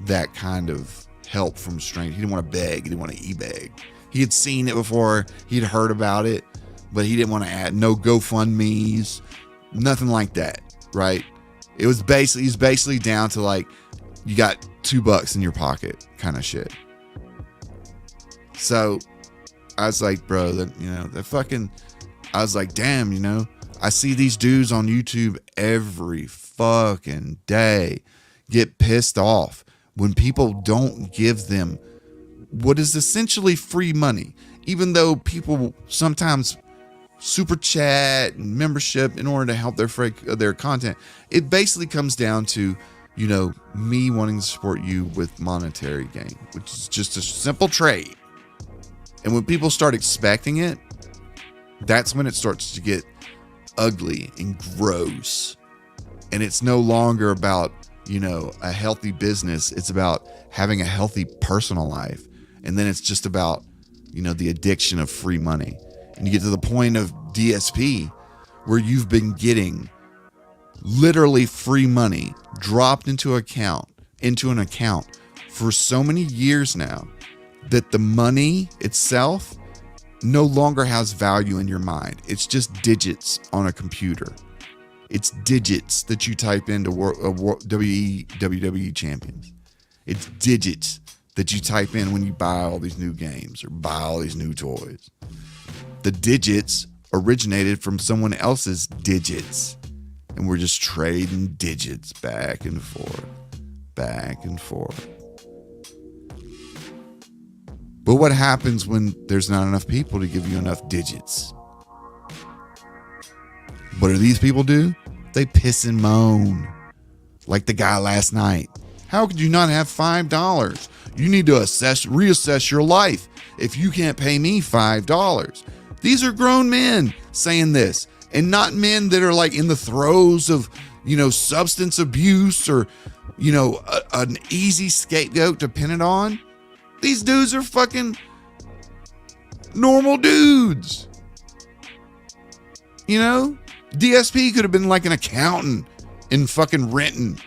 that kind of help from strangers. He didn't want to beg. He didn't want to e-beg. He had seen it before. He'd heard about it, but he didn't want to add no GoFundMe's, nothing like that, right? He's basically down to like, you got $2 in your pocket kind of shit. So I was like, bro, I was like, damn, I see these dudes on YouTube every fucking day get pissed off when people don't give them what is essentially free money, even though people sometimes super chat and membership in order to help their content. It basically comes down to, me wanting to support you with monetary gain, which is just a simple trade. And when people start expecting it, that's when it starts to get ugly and gross. And it's no longer about, a healthy business. It's about having a healthy personal life. And then it's just about, the addiction of free money. And you get to the point of DSP where you've been getting literally free money dropped into an account for so many years now that the money itself no longer has value in your mind. It's just digits on a computer. It's digits that you type into WWE champions. It's digits that you type in when you buy all these new games or buy all these new toys. The digits originated from someone else's digits. And we're just trading digits back and forth. But what happens when there's not enough people to give you enough digits? What do these people do? They piss and moan. Like the guy last night. How could you not have $5? You need to reassess your life if you can't pay me $5. These are grown men saying this. And not men that are like in the throes of, substance abuse or, an easy scapegoat to pin it on. These dudes are fucking normal dudes. You know, DSP could have been like an accountant in fucking Renton.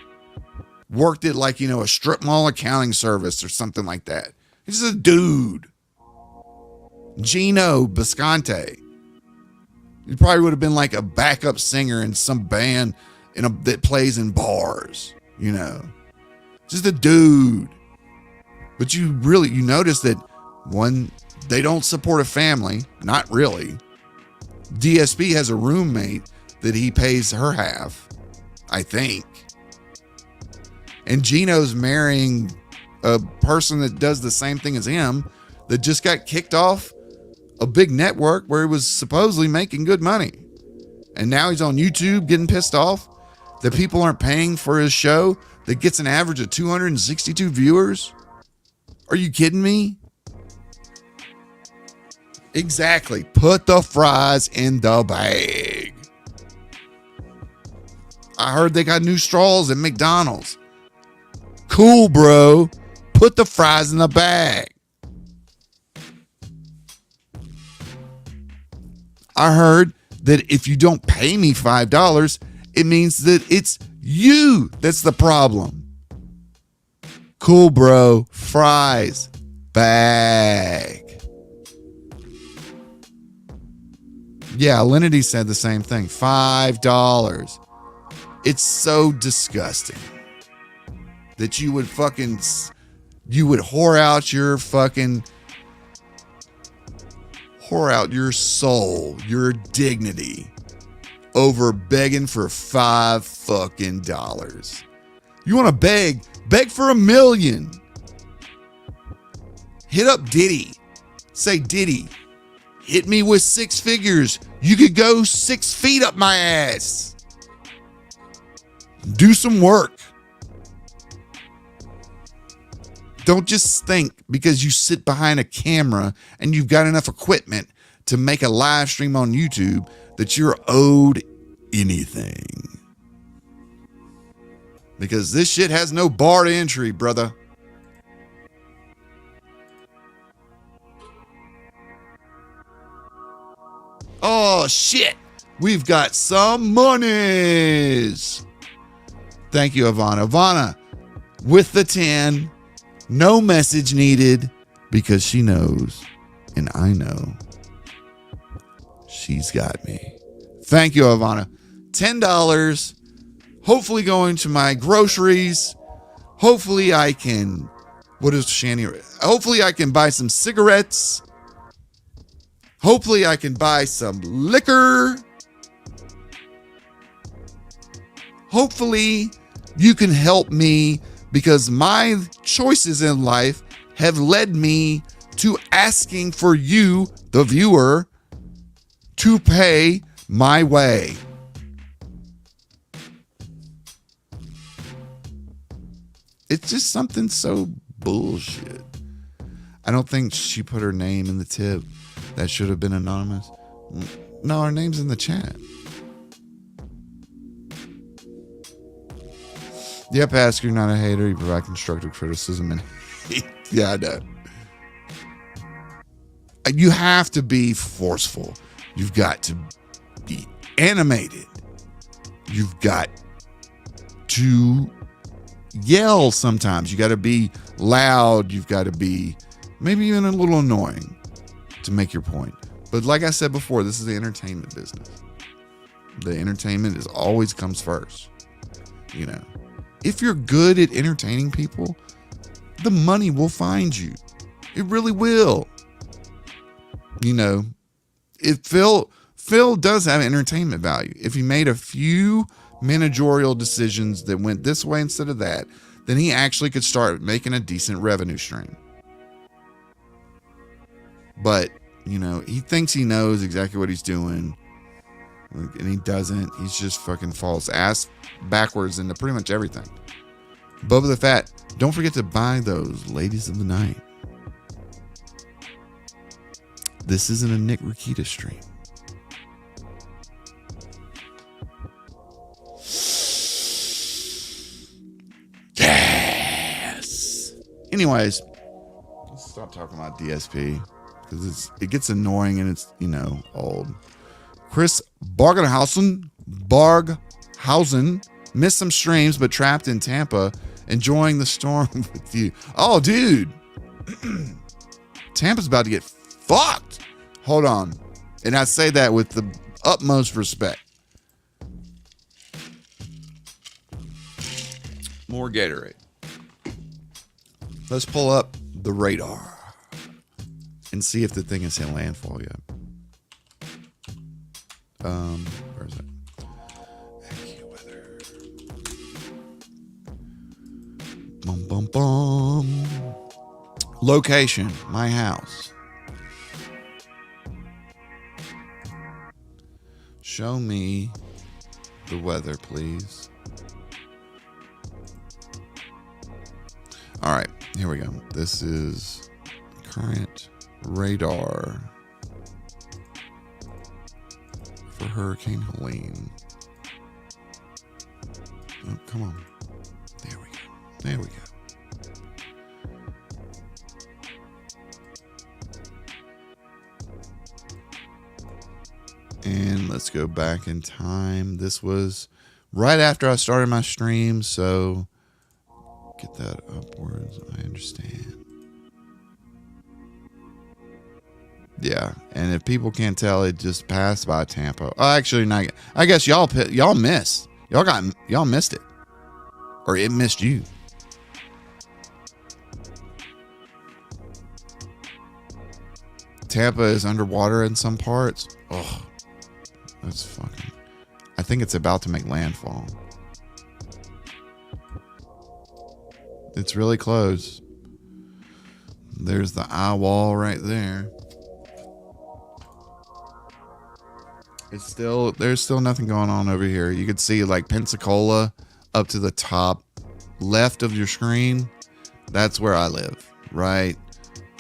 Worked at like, you know, a strip mall accounting service or something like that. He's just a dude. Gino Bisconte. He probably would have been like a backup singer in some band that plays in bars, you know. Just a dude. But you notice that one, they don't support a family. Not really. DSP has a roommate that he pays her half, I think. And Gino's marrying a person that does the same thing as him that just got kicked off a big network where he was supposedly making good money. And now he's on YouTube getting pissed off that people aren't paying for his show that gets an average of 262 viewers. Are you kidding me? Exactly. Put the fries in the bag. I heard they got new straws at McDonald's. Cool, bro. Put the fries in the bag. I heard that if you don't pay me $5, it means that it's you that's the problem. Cool, bro. Fries. Bag. Yeah, Alinity said the same thing. $5. It's so disgusting that you would whore out your soul, your dignity over begging for $5. You want to beg for $1 million. Hit up Diddy. Say, Diddy, hit me with 6 figures. You could go 6 feet up my ass. Do some work. Don't just think because you sit behind a camera and you've got enough equipment to make a live stream on YouTube that you're owed anything. Because this shit has no bar to entry, brother. Oh, shit. We've got some monies. Thank you, Ivana. Ivana, with the 10, no message needed because she knows, and I know, she's got me. Thank you, Ivana. $10, hopefully going to my groceries. Hopefully I can, hopefully I can buy some cigarettes. Hopefully I can buy some liquor. Hopefully you can help me because my choices in life have led me to asking for you, the viewer, to pay my way. It's just something so bullshit. I don't think she put her name in the tip. That should have been anonymous. No, her name's in the chat. Yep, ask you're not a hater. You provide constructive criticism and yeah, I know. You have to be forceful. You've got to be animated. You've got to yell sometimes. You got to be loud. You've got to be maybe even a little annoying to make your point. But like I said before, this is the entertainment business. The entertainment is always comes first. You know, if you're good at entertaining people, the money will find you. It really will. You know, if Phil does have entertainment value. If he made a few managerial decisions that went this way instead of that, then he actually could start making a decent revenue stream. But, you know, he thinks he knows exactly what he's doing, and he doesn't. He's just fucking falls ass backwards into pretty much everything. Bubba the Fat, don't forget to buy those Ladies of the Night. This isn't a Nick Rakita stream. Yes. Anyways, let's stop talking about DSP because it gets annoying and it's, you know, old. Chris Barghausen missed some streams, but trapped in Tampa, enjoying the storm with you. Oh, dude. Tampa's about to get fucked. Hold on. And I say that with the utmost respect. More Gatorade. Let's pull up the radar and see if the thing has hit landfall yet. Where is it? AccuWeather. Bum, bum, bum. Location, my house. Show me the weather, please. All right, here we go. This is current radar for Hurricane Helene. Oh, come on. There we go. There we go. And let's go back in time. This was right after I started my stream, so get that upwards. I understand. Yeah, and if people can't tell, it just passed by Tampa. Oh, actually, not. I guess y'all missed. Y'all missed it, or it missed you. Tampa is underwater in some parts. Oh. That's fucking... I think it's about to make landfall. It's really close. There's the eye wall right there. There's still nothing going on over here. You could see like Pensacola up to the top left of your screen. That's where I live, right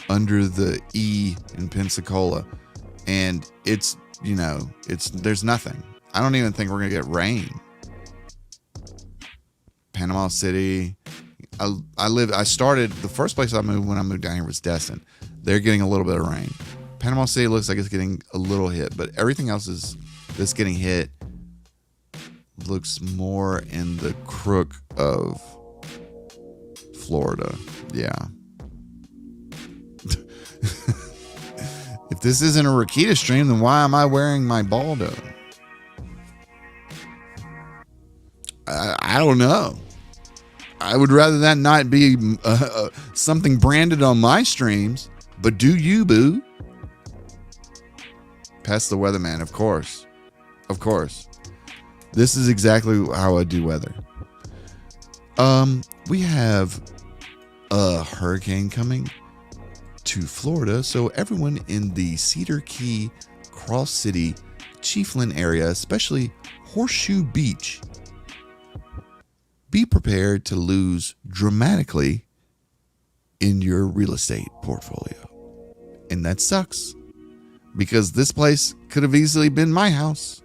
under the E in Pensacola. And it's, you know, there's nothing. I don't even think we're gonna get rain. Panama City. The first place I moved when I moved down here was Destin. They're getting a little bit of rain. Panama City looks like it's getting a little hit, but everything else that's getting hit looks more in the crook of Florida. Yeah. If this isn't a Rakita stream, then why am I wearing my Baldo? I don't know. I would rather that not be something branded on my streams, but do you, boo? Pest the weatherman, of course. Of course. This is exactly how I do weather. We have a hurricane coming to Florida, so everyone in the Cedar Key, Cross City, Chiefland area, especially Horseshoe Beach, be prepared to lose dramatically in your real estate portfolio. And that sucks, because this place could have easily been my house.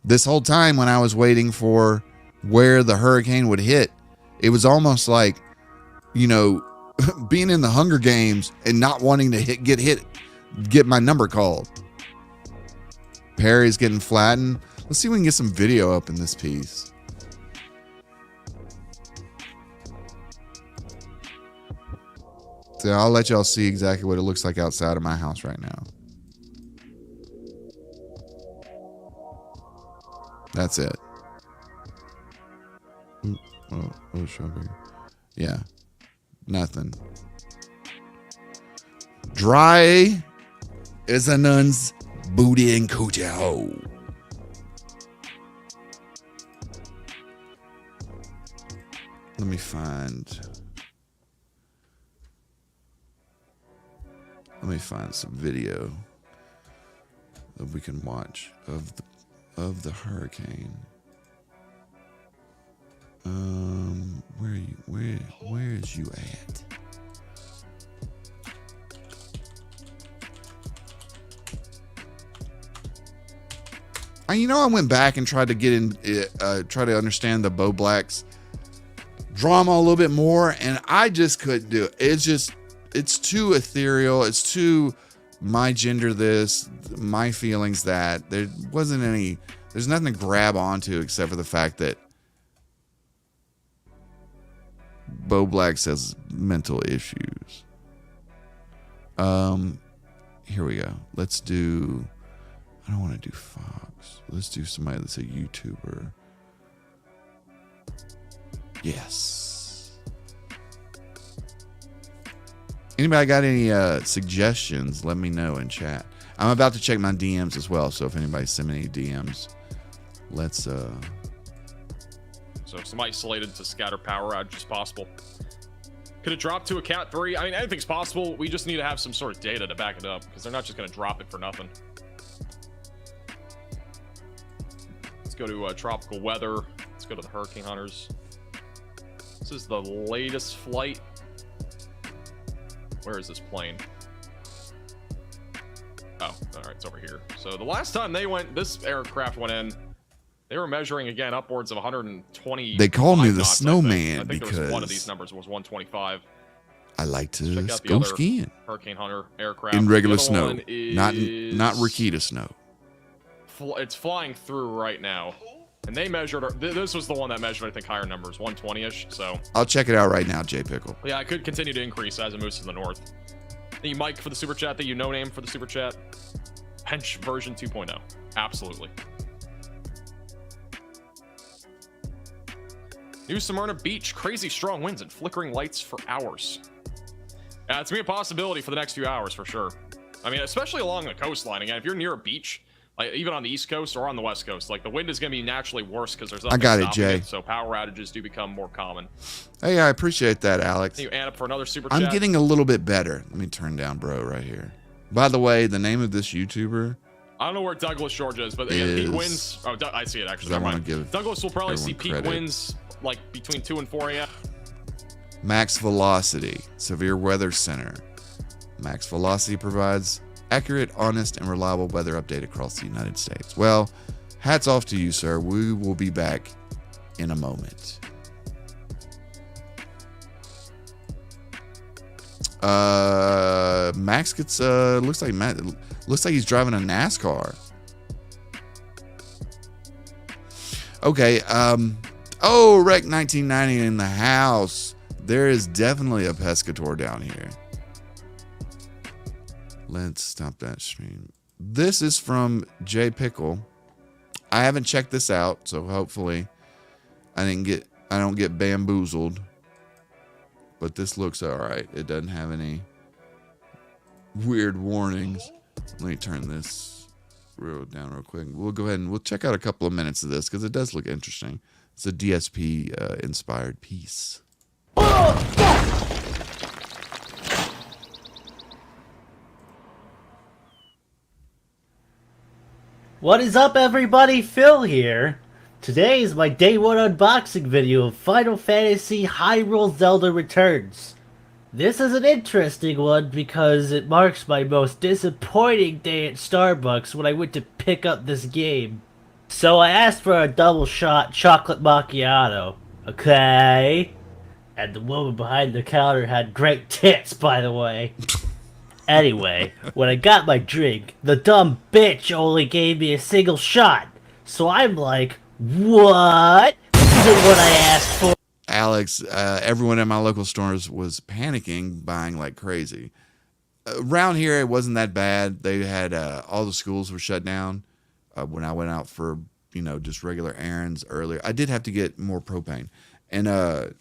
This whole time when I was waiting for where the hurricane would hit, it was almost like, you know, being in the Hunger Games and not wanting to get my number called. Perry's getting flattened. Let's see if we can get some video up in this piece. So I'll let y'all see exactly what it looks like outside of my house right now. That's it. Oh, strawberry. Yeah. Nothing. Dry as a nun's booty and coochie hole. Let me find some video that we can watch of the hurricane. Where is you at? I went back and tried to try to understand the Bo Black's drama a little bit more, and I just couldn't do it. It's too ethereal. It's too my gender this, my feelings that. There wasn't any, there's nothing to grab onto except for the fact that Bo Black says mental issues. Here we go. Let's do, I don't want to do Fox. Let's do somebody that's a YouTuber. Yes. Anybody got any suggestions? Let me know in chat. I'm about to check my DMs as well, so if anybody send me any DMs, let's So if somebody's slated to scatter power outage is possible. Could it drop to a Cat 3? I mean, anything's possible. We just need to have some sort of data to back it up, because they're not just going to drop it for nothing. Let's go to tropical weather. Let's go to the Hurricane Hunters. This is the latest flight. Where is this plane? Oh, all right, it's over here. So the last time they went, this aircraft went in, they were measuring again upwards of 120. They call me the knots, snowman I think there was one of because these numbers was 125. I like to Check out the go other skiing Hurricane Hunter aircraft. in regular The other snow, one is- not Rakita snow. It's flying through right now, and they measured. This was the one that measured, I think, higher numbers, 120ish. So I'll check it out right now, J Pickle. yeah, it could continue to increase as it moves to the north. Thank you, Mike, for the super chat. Thank you, No Name, for the super chat. Hench version 2.0. Absolutely. New Smyrna Beach, crazy strong winds and flickering lights for hours. It's gonna be a possibility for the next few hours for sure. I mean, especially along the coastline. Again, if you're near a beach, like even on the East Coast or on the West Coast, like the wind is gonna be naturally worse because there's nothing I got it, stopping Jay. So power outages do become more common. Hey, I appreciate that, Alex. Thank you, Anna, for another super I'm chat. getting a little bit better. Let me turn down bro right here. By the way, the name of this YouTuber, I don't know where Douglas, Georgia is, but again, peak Is- winds. Oh, I see it actually. I Never wanna mind. give Douglas will probably see everyone peak credit. winds like between 2 and 4 a.m. Max Velocity, Severe Weather Center. Max Velocity provides accurate, honest, and reliable weather update across the United States. Well, hats off to you, sir. We will be back in a moment. Max gets looks like he's driving a NASCAR. Okay, oh, Rec 1990 in the house. There is definitely a pescator down here. Let's stop that stream. This is from J Pickle. I haven't checked this out, so hopefully I don't get bamboozled. But this looks all right. It doesn't have any weird warnings. Let me turn this down real quick. We'll go ahead and we'll check out a couple of minutes of this because it does look interesting. It's a DSP inspired piece. What is up, everybody? Phil here. Today is my day one unboxing video of Final Fantasy Hyrule Zelda Returns. This is an interesting one because it marks my most disappointing day at Starbucks when I went to pick up this game. So I asked for a double shot chocolate macchiato. Okay? And the woman behind the counter had great tits, by the way. Anyway, when I got my drink, the dumb bitch only gave me a single shot. So I'm like, what? This isn't what I asked for. Alex, everyone at my local stores was panicking, buying like crazy. Around here, it wasn't that bad. They had all the schools were shut down when I went out for just regular errands earlier. I did have to get more propane, and the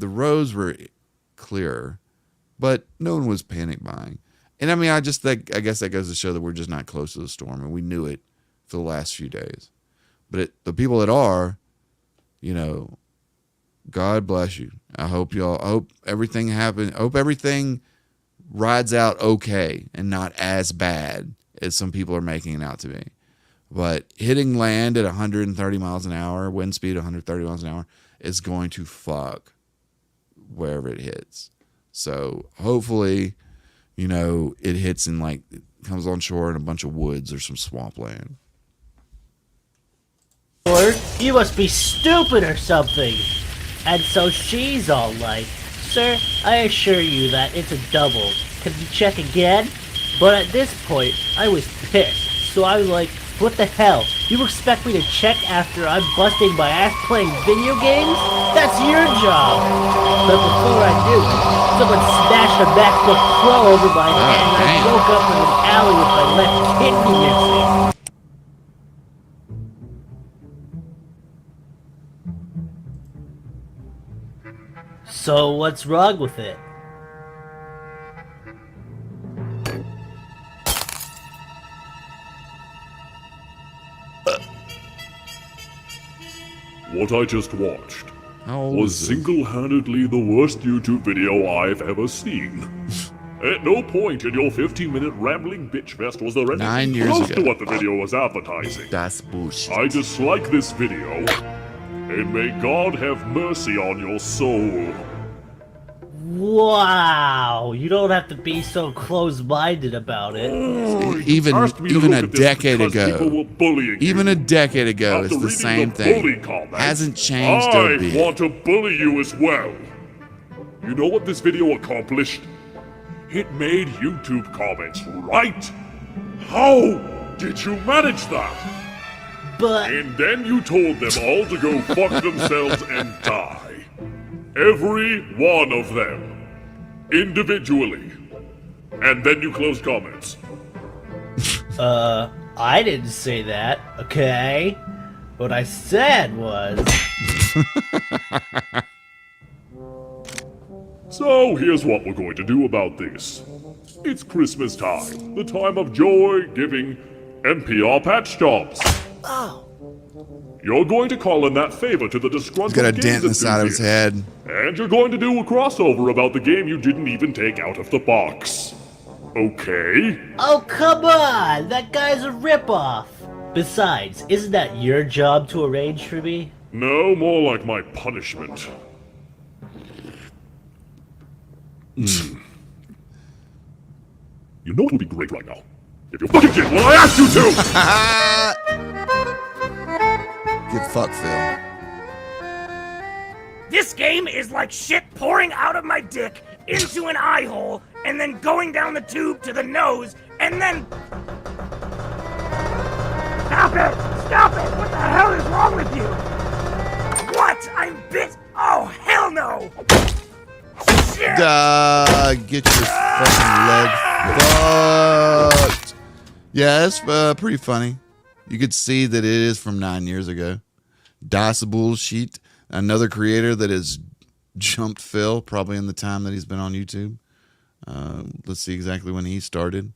roads were clearer, but no one was panic buying. And I mean, I guess that goes to show that we're just not close to the storm, and we knew it for the last few days. But the people that are, God bless you. I hope everything happens. I hope everything rides out okay and not as bad as some people are making it out to be. But hitting land at 130 miles an hour, wind speed 130 miles an hour, is going to fuck wherever it hits. So hopefully, it hits in it comes on shore in a bunch of woods or some swampland. You must be stupid or something. And so she's all like, sir, I assure you that it's a double. Can you check again? But at this point, I was pissed, so I was like, what the hell? You expect me to check after I'm busting my ass playing video games? That's your job! But before I knew it, someone smashed a MacBook Pro over my head and I woke up in an alley with my left kidney missing. So what's wrong with it? What I just watched How old was is this? single-handedly the worst YouTube video I've ever seen. At no point in your 15-minute rambling bitch fest was there anything 9 years close ago. to what the video was advertising. That's bullshit. I dislike this video, and may God have mercy on your soul. Wow, you don't have to be so close-minded about it. Even Asked me to even look a at this decade because people ago, were bullying even you. a decade ago, After it's the reading same the bully thing. comments, Hasn't changed a I bit. want to bully you as well. You know what this video accomplished? It made YouTube comments right. How did you manage that? But And then you told them all to go fuck themselves and die. Every one of them. Individually. And then you closed comments. I didn't say that, okay? What I said was... So here's what we're going to do about this. It's Christmas time, the time of joy, giving, and PR patch jobs. Oh, You're going to call in that favor to the disgruntled He's got a games dent in the side of his enthusiast. head. And you're going to do a crossover about the game you didn't even take out of the box. Okay? oh, come on! That guy's a ripoff! Besides, isn't that your job to arrange for me? No, more like my punishment. You know what would be great right now? If you fucking did what I asked you to! Get fucked, Phil. This game is like shit pouring out of my dick into an eye hole and then going down the tube to the nose and then... Stop it! Stop it! What the hell is wrong with you? What? I'm bit? Oh, hell no! Shit! Get your fucking leg fucked. Yeah, that's pretty funny. You could see that it is from 9 years ago. Das Bullshit, another creator that has jumped Phil, probably in the time that he's been on YouTube. Let's see exactly when he started.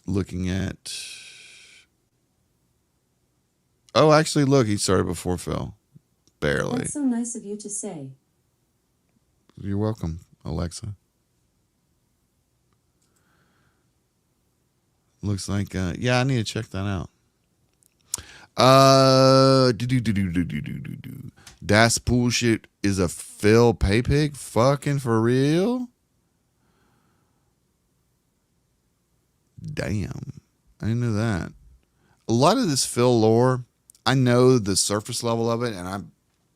Looking at... Oh, actually, look, he started before Phil. Barely. That's so nice of you to say. You're welcome, Alexa. Looks like, yeah, I need to check that out. Das Bullshit is a Phil Paypig? Fucking for real? Damn. I didn't know that. A lot of this Phil lore, I know the surface level of it, and I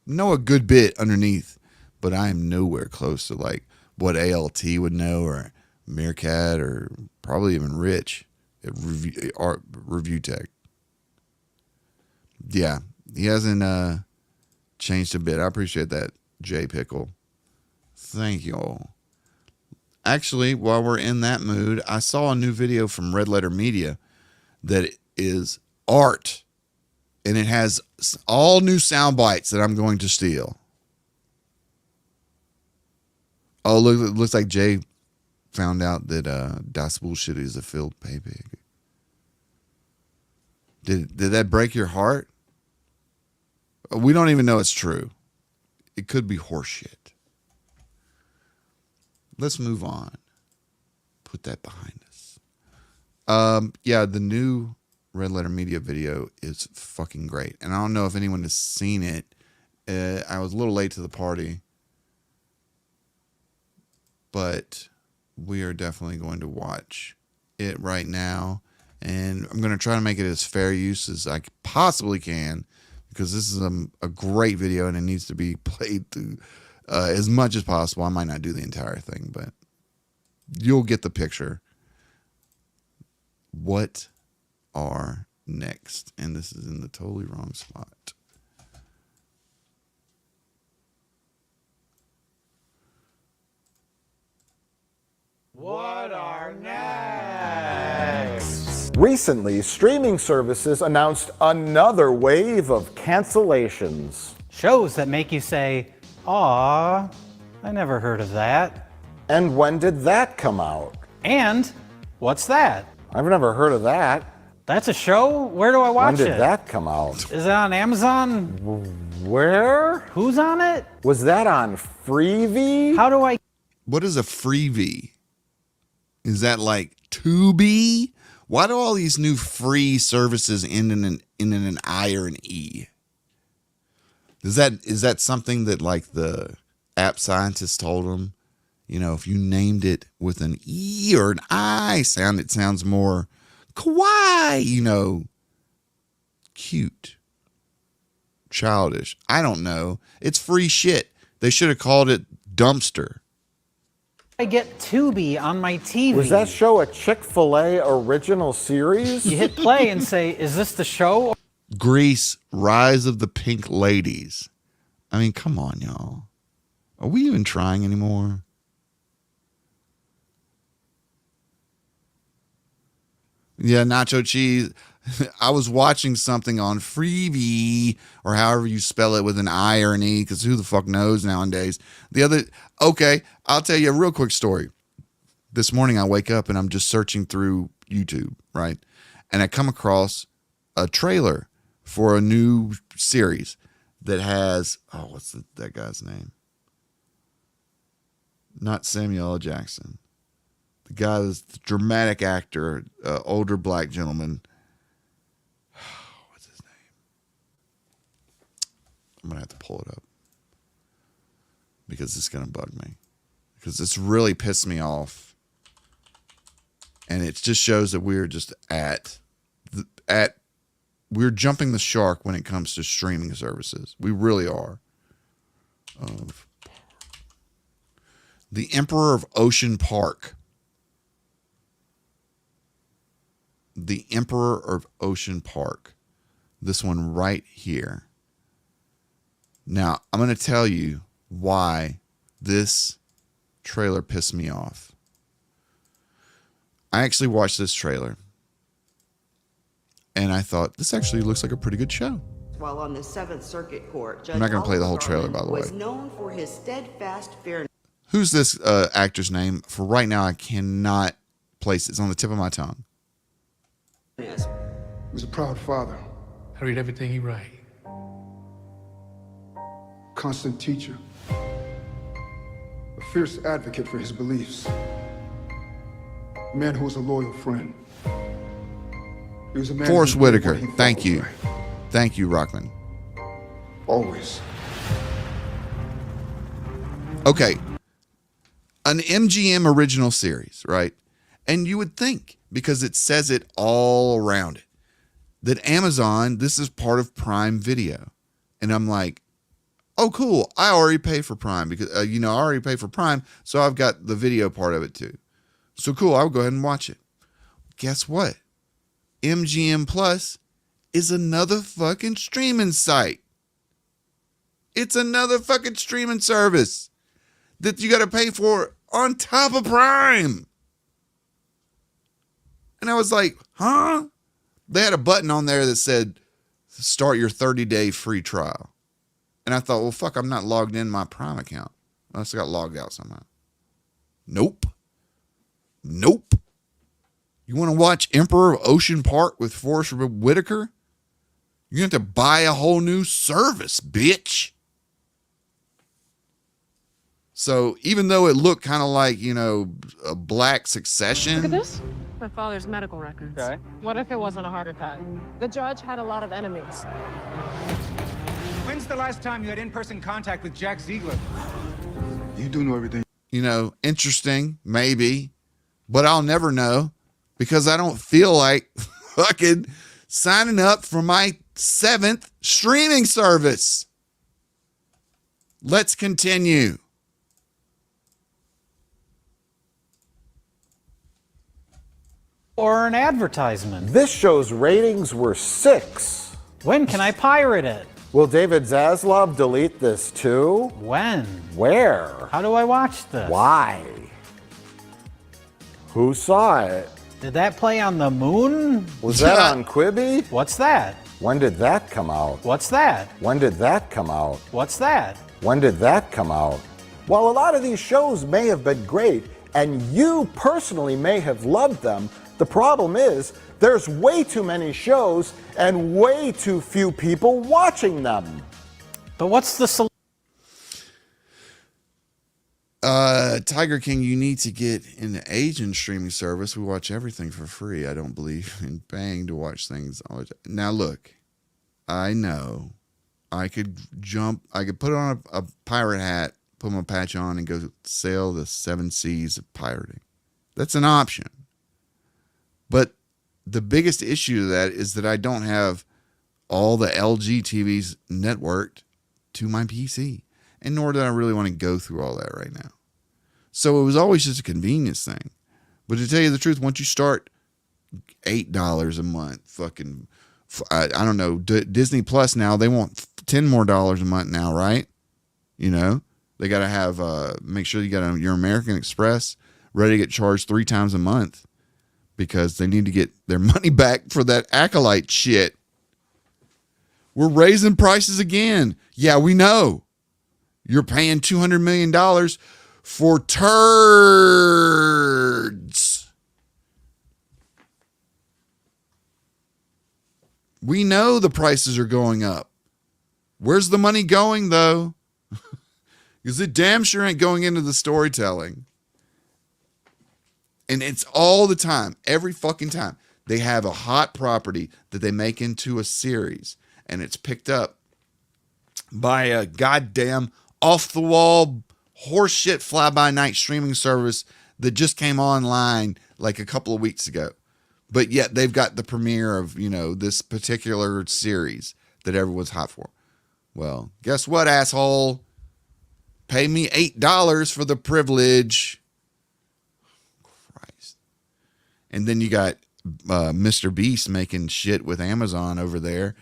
know a good bit underneath, but I am nowhere close to like what ALT would know, or Meerkat, or probably even Rich at Review Tech. Yeah, he hasn't changed a bit. I appreciate that, J Pickle. Thank you all. Actually, while we're in that mood, I saw a new video from Red Letter Media that is art, and it has all new sound bites that I'm going to steal. Oh, look! It looks like Jay found out that Das Bullshit is a Phil Paypig. Did that break your heart? We don't even know it's true. It could be horseshit. Let's move on. Put that behind us. Yeah, the new Red Letter Media video is fucking great. And I don't know if anyone has seen it. I was a little late to the party. But we are definitely going to watch it right now. And I'm going to try to make it as fair use as I possibly can, because this is a great video and it needs to be played through as much as possible. I might not do the entire thing, but you'll get the picture. What are next? And this is in the totally wrong spot. What are next? Recently, streaming services announced another wave of cancellations. Shows that make you say, "Aw, I never heard of that." And when did that come out? And what's that? I've never heard of that. That's a show? Where do I watch When did it? that come out? Is it on Amazon? Where? Who's on it? Was that on Freevee? How do I? What is a freebie? Is that like Tubi? Why do all these new free services end in an I or an E? Is that something that like the app scientists told them? You know, if you named it with an E or an I sound, it sounds more kawaii, you know, cute, childish. I don't know. It's free shit. They should have called it dumpster. I get Tubi on my TV. Was that show a Chick-fil-A original series? You hit play and say, "Is this the show?" Grease, Rise of the Pink Ladies. I mean, come on, y'all. Are we even trying anymore? Yeah, nacho cheese. I was watching something on Freevee, or however you spell it with an I or an E, because who the fuck knows nowadays. Okay, I'll tell you a real quick story. This morning I wake up and I'm just searching through YouTube, right? And I come across a trailer for a new series that has, what's that guy's name? Not Samuel L. Jackson. The guy is the dramatic actor, older black gentleman. What's his name? I'm going to have to pull it up because it's going to bug me, because it's really pissed me off. And it just shows that we're just we're jumping the shark when it comes to streaming services. We really are. The Emperor of Ocean Park. The Emperor of Ocean Park. This one right here. Now, I'm going to tell you why this trailer pissed me off. I actually watched this trailer and I thought, this actually looks like a pretty good show. While on the Seventh Circuit Court, Judge I'm not going to play the whole Oliver trailer, Garland by the way. was known for his steadfast fairness. Who's this actor's name? For right now, I cannot place it. It's on the tip of my tongue. He was a proud father. I read everything he write. Constant teacher. A fierce advocate for his beliefs. A man who was a loyal friend. He was a man Forrest who did Whitaker. what he thought Thank was you. right. Thank you, Rockman. Always. Okay. An MGM original series, right? And you would think, because it says it all around it, that Amazon, this is part of Prime Video. And I'm like, oh, cool. I already pay for Prime because, I already pay for Prime. So I've got the video part of it too. So cool. I'll go ahead and watch it. Guess what? MGM Plus is another fucking streaming site. It's another fucking streaming service that you got to pay for on top of Prime. And I was like, huh? They had a button on there that said, start your 30-day free trial. And I thought, well, fuck, I'm not logged in my Prime account. I must have got logged out somehow. Nope. You want to watch Emperor of Ocean Park with Forrest Whitaker? You have to buy a whole new service, bitch. So even though it looked kind of like, a black Succession. Look at this. My father's medical records. Okay. What if it wasn't a heart attack? The judge had a lot of enemies. When's the last time you had in-person contact with Jack Ziegler? You do know everything. Interesting, maybe, but I'll never know because I don't feel like fucking signing up for my 7th streaming service. Let's continue. Or an advertisement. This show's ratings were 6. When can I pirate it? Will David Zaslav delete this too? When? Where? How do I watch this? Why? Who saw it? Did that play on the moon? Was that on Quibi? What's that? When did that come out? What's that? When did that come out? What's that? When did that come out? While a lot of these shows may have been great, and you personally may have loved them, the problem is there's way too many shows and way too few people watching them. But what's the solution? Tiger King, you need to get an Asian streaming service. We watch everything for free. I don't believe in paying to watch things. Now, look, I know I could put on a pirate hat, put my patch on, and go sail the 7 seas of pirating. That's an option. But the biggest issue to that is that I don't have all the LG TVs networked to my PC. And nor do I really want to go through all that right now. So it was always just a convenience thing. But to tell you the truth, once you start $8 a month, fucking, I don't know, Disney Plus now, they want $10 more a month now, right? You know, they got to have, make sure you got your American Express ready to get charged 3 times a month because they need to get their money back for that Acolyte shit. We're raising prices again. Yeah, we know. You're paying $200 million for turds. We know the prices are going up. Where's the money going, though? Because it damn sure ain't going into the storytelling. And it's all the time, every fucking time. They have a hot property that they make into a series, and it's picked up by a goddamn off-the-wall horseshit fly-by-night streaming service that just came online like a couple of weeks ago. But yet they've got the premiere of, you know, this particular series that everyone's hot for. Well, guess what, asshole? Pay me $8 for the privilege. Christ. And then you got MrBeast making shit with Amazon over there.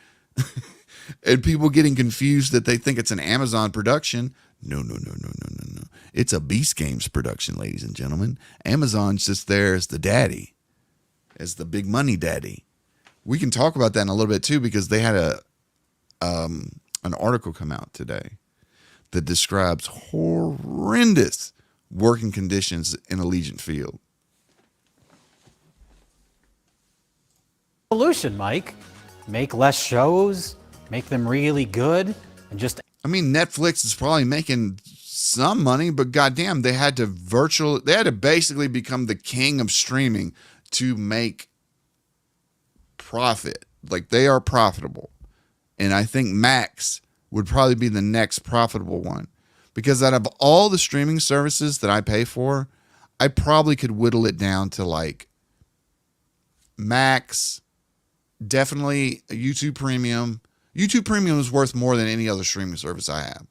And people getting confused that they think it's an Amazon production. No. It's a Beast Games production, ladies and gentlemen. Amazon's just there as the daddy, as the big money daddy. We can talk about that in a little bit too, because they had an article come out today that describes horrendous working conditions in Allegiant Field. Solution, Mike. Make less shows, make them really good, and just... I mean, Netflix is probably making some money, but goddamn, they had to basically become the king of streaming to make profit. Like, they are profitable. And I think Max would probably be the next profitable one. Because out of all the streaming services that I pay for, I probably could whittle it down to like Max, definitely a YouTube Premium. YouTube Premium is worth more than any other streaming service I have.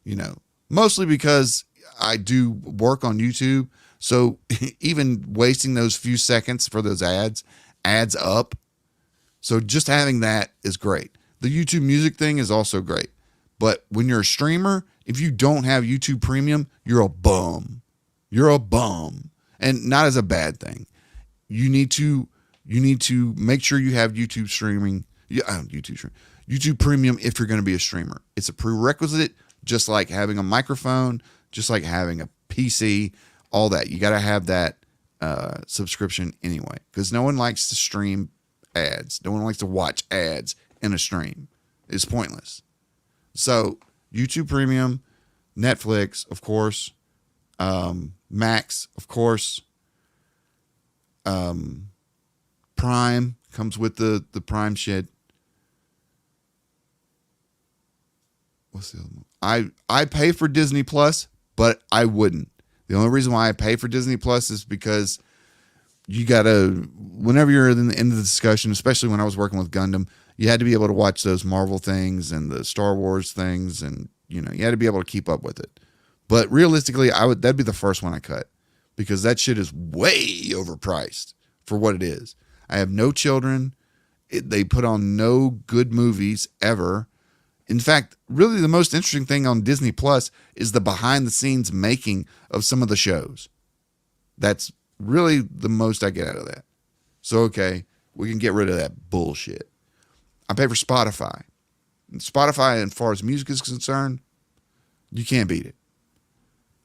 You know, mostly because I do work on YouTube. So even wasting those few seconds for those ads adds up. So just having that is great. The YouTube Music thing is also great. But when you're a streamer, if you don't have YouTube Premium, you're a bum. You're a bum. And not as a bad thing. You need to make sure you have YouTube streaming. YouTube Premium if you're going to be a streamer. It's a prerequisite, just like having a microphone, just like having a PC, all that. You got to have that subscription anyway, because no one likes to stream ads. No one likes to watch ads in a stream. It's pointless. So YouTube Premium, Netflix, of course, Max, of course, Prime comes with the Prime shit. What's the other one? I pay for Disney Plus, but I wouldn't. The only reason why I pay for Disney Plus is because you gotta, whenever you're in the end of the discussion, especially when I was working with Gundam, you had to be able to watch those Marvel things and the Star Wars things, and you know, you had to be able to keep up with it. But realistically, that'd be the first one I cut, because that shit is way overpriced for what it is. I have no children. They put on no good movies ever. In fact, really the most interesting thing on Disney Plus is the behind the scenes making of some of the shows. That's really the most I get out of that. So, okay, we can get rid of that bullshit. I pay for Spotify. And Spotify, as far as music is concerned, you can't beat it.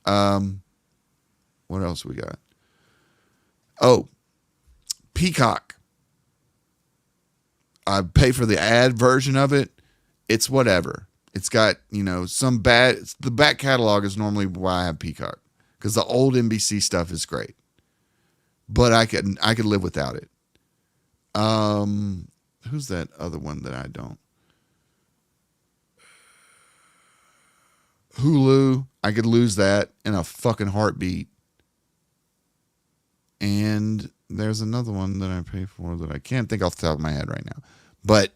What else we got? Oh, Peacock. I pay for the ad version of it. It's whatever. It's got, some bad. The back catalog is normally why I have Peacock, because the old NBC stuff is great. But I could live without it. Who's that other one that I don't? Hulu. I could lose that in a fucking heartbeat. And there's another one that I pay for that I can't think off the top of my head right now. But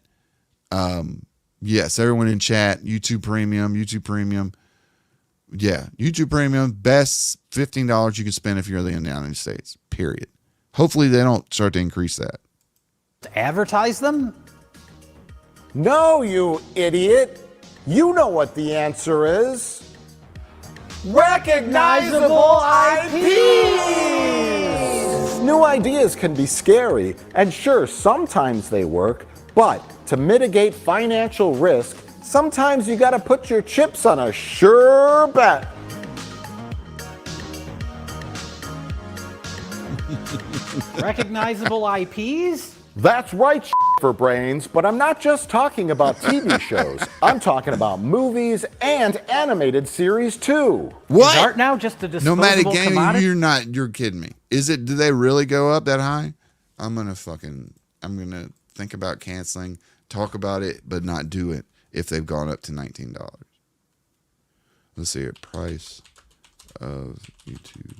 yes, everyone in chat, YouTube Premium. Yeah, YouTube Premium, best $15 you can spend if you're in the United States, period. Hopefully they don't start to increase that. Advertise them? No, you idiot. You know what the answer is. Recognizable IPs! New ideas can be scary, and sure, sometimes they work, but to mitigate financial risk, sometimes you gotta put your chips on a sure bet. Recognizable IPs? That's right, for brains, but I'm not just talking about TV shows. I'm talking about movies and animated series too. What? Is art now just a disposable Nomadic Gaming, commodity? you're kidding me. Do they really go up that high? I'm gonna think about canceling, talk about it, but not do it if they've gone up to $19. Let's see here. Price of YouTube.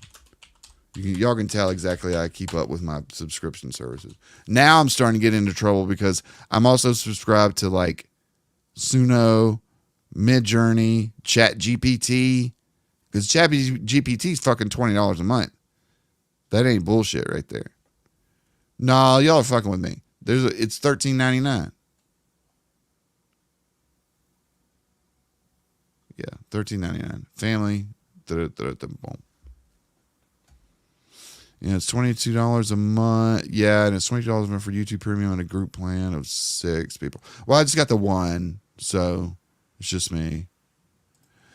Y'all can tell exactly how I keep up with my subscription services. Now I'm starting to get into trouble because I'm also subscribed to like Suno, Midjourney, ChatGPT. Because ChatGPT is fucking $20 a month. That ain't bullshit right there. Nah, y'all are fucking with me. It's $13.99. Yeah, $13.99. Family. Boom. Yeah, it's $22 a month. Yeah, and it's $22 a month for YouTube Premium and a group plan of 6 people. Well, I just got the one, so it's just me.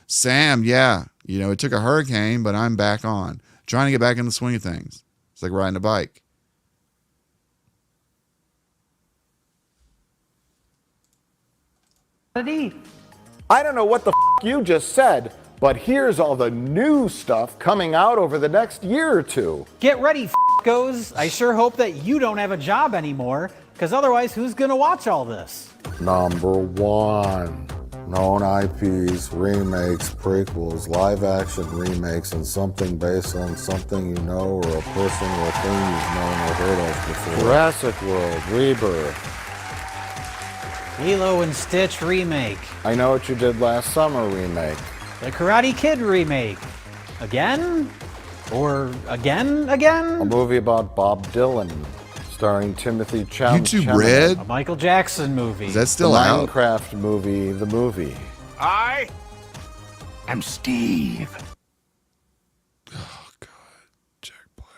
Sam, yeah. It took a hurricane, but I'm back on. Trying to get back in the swing of things. It's like riding a bike. I don't know what the you just said, but here's all the new stuff coming out over the next year or two. Get ready, f***os. I sure hope that you don't have a job anymore, because otherwise who's going to watch all this? Number 1. Known IPs, remakes, prequels, live-action remakes, and something based on something you know or a person or a thing you've known or heard of before. Jurassic World, Rebirth. Lilo and Stitch remake. I Know What You Did Last Summer remake. The Karate Kid remake. Again? Or again? A movie about Bob Dylan, starring Timothy Chalamet. YouTube Red? A Michael Jackson movie. Is that still the out? Minecraft movie, the movie. I am Steve. Oh, God. Jack Black.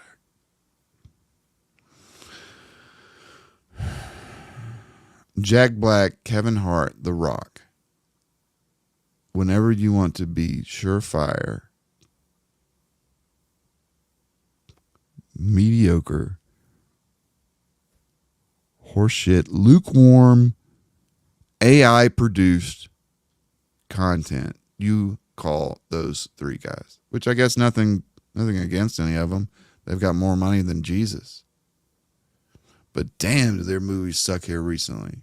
Jack Black, Kevin Hart, The Rock. Whenever you want to be surefire, mediocre, horseshit, lukewarm, AI-produced content, you call those 3 guys. Which I guess nothing against any of them. They've got more money than Jesus. But damn, do their movies suck here recently.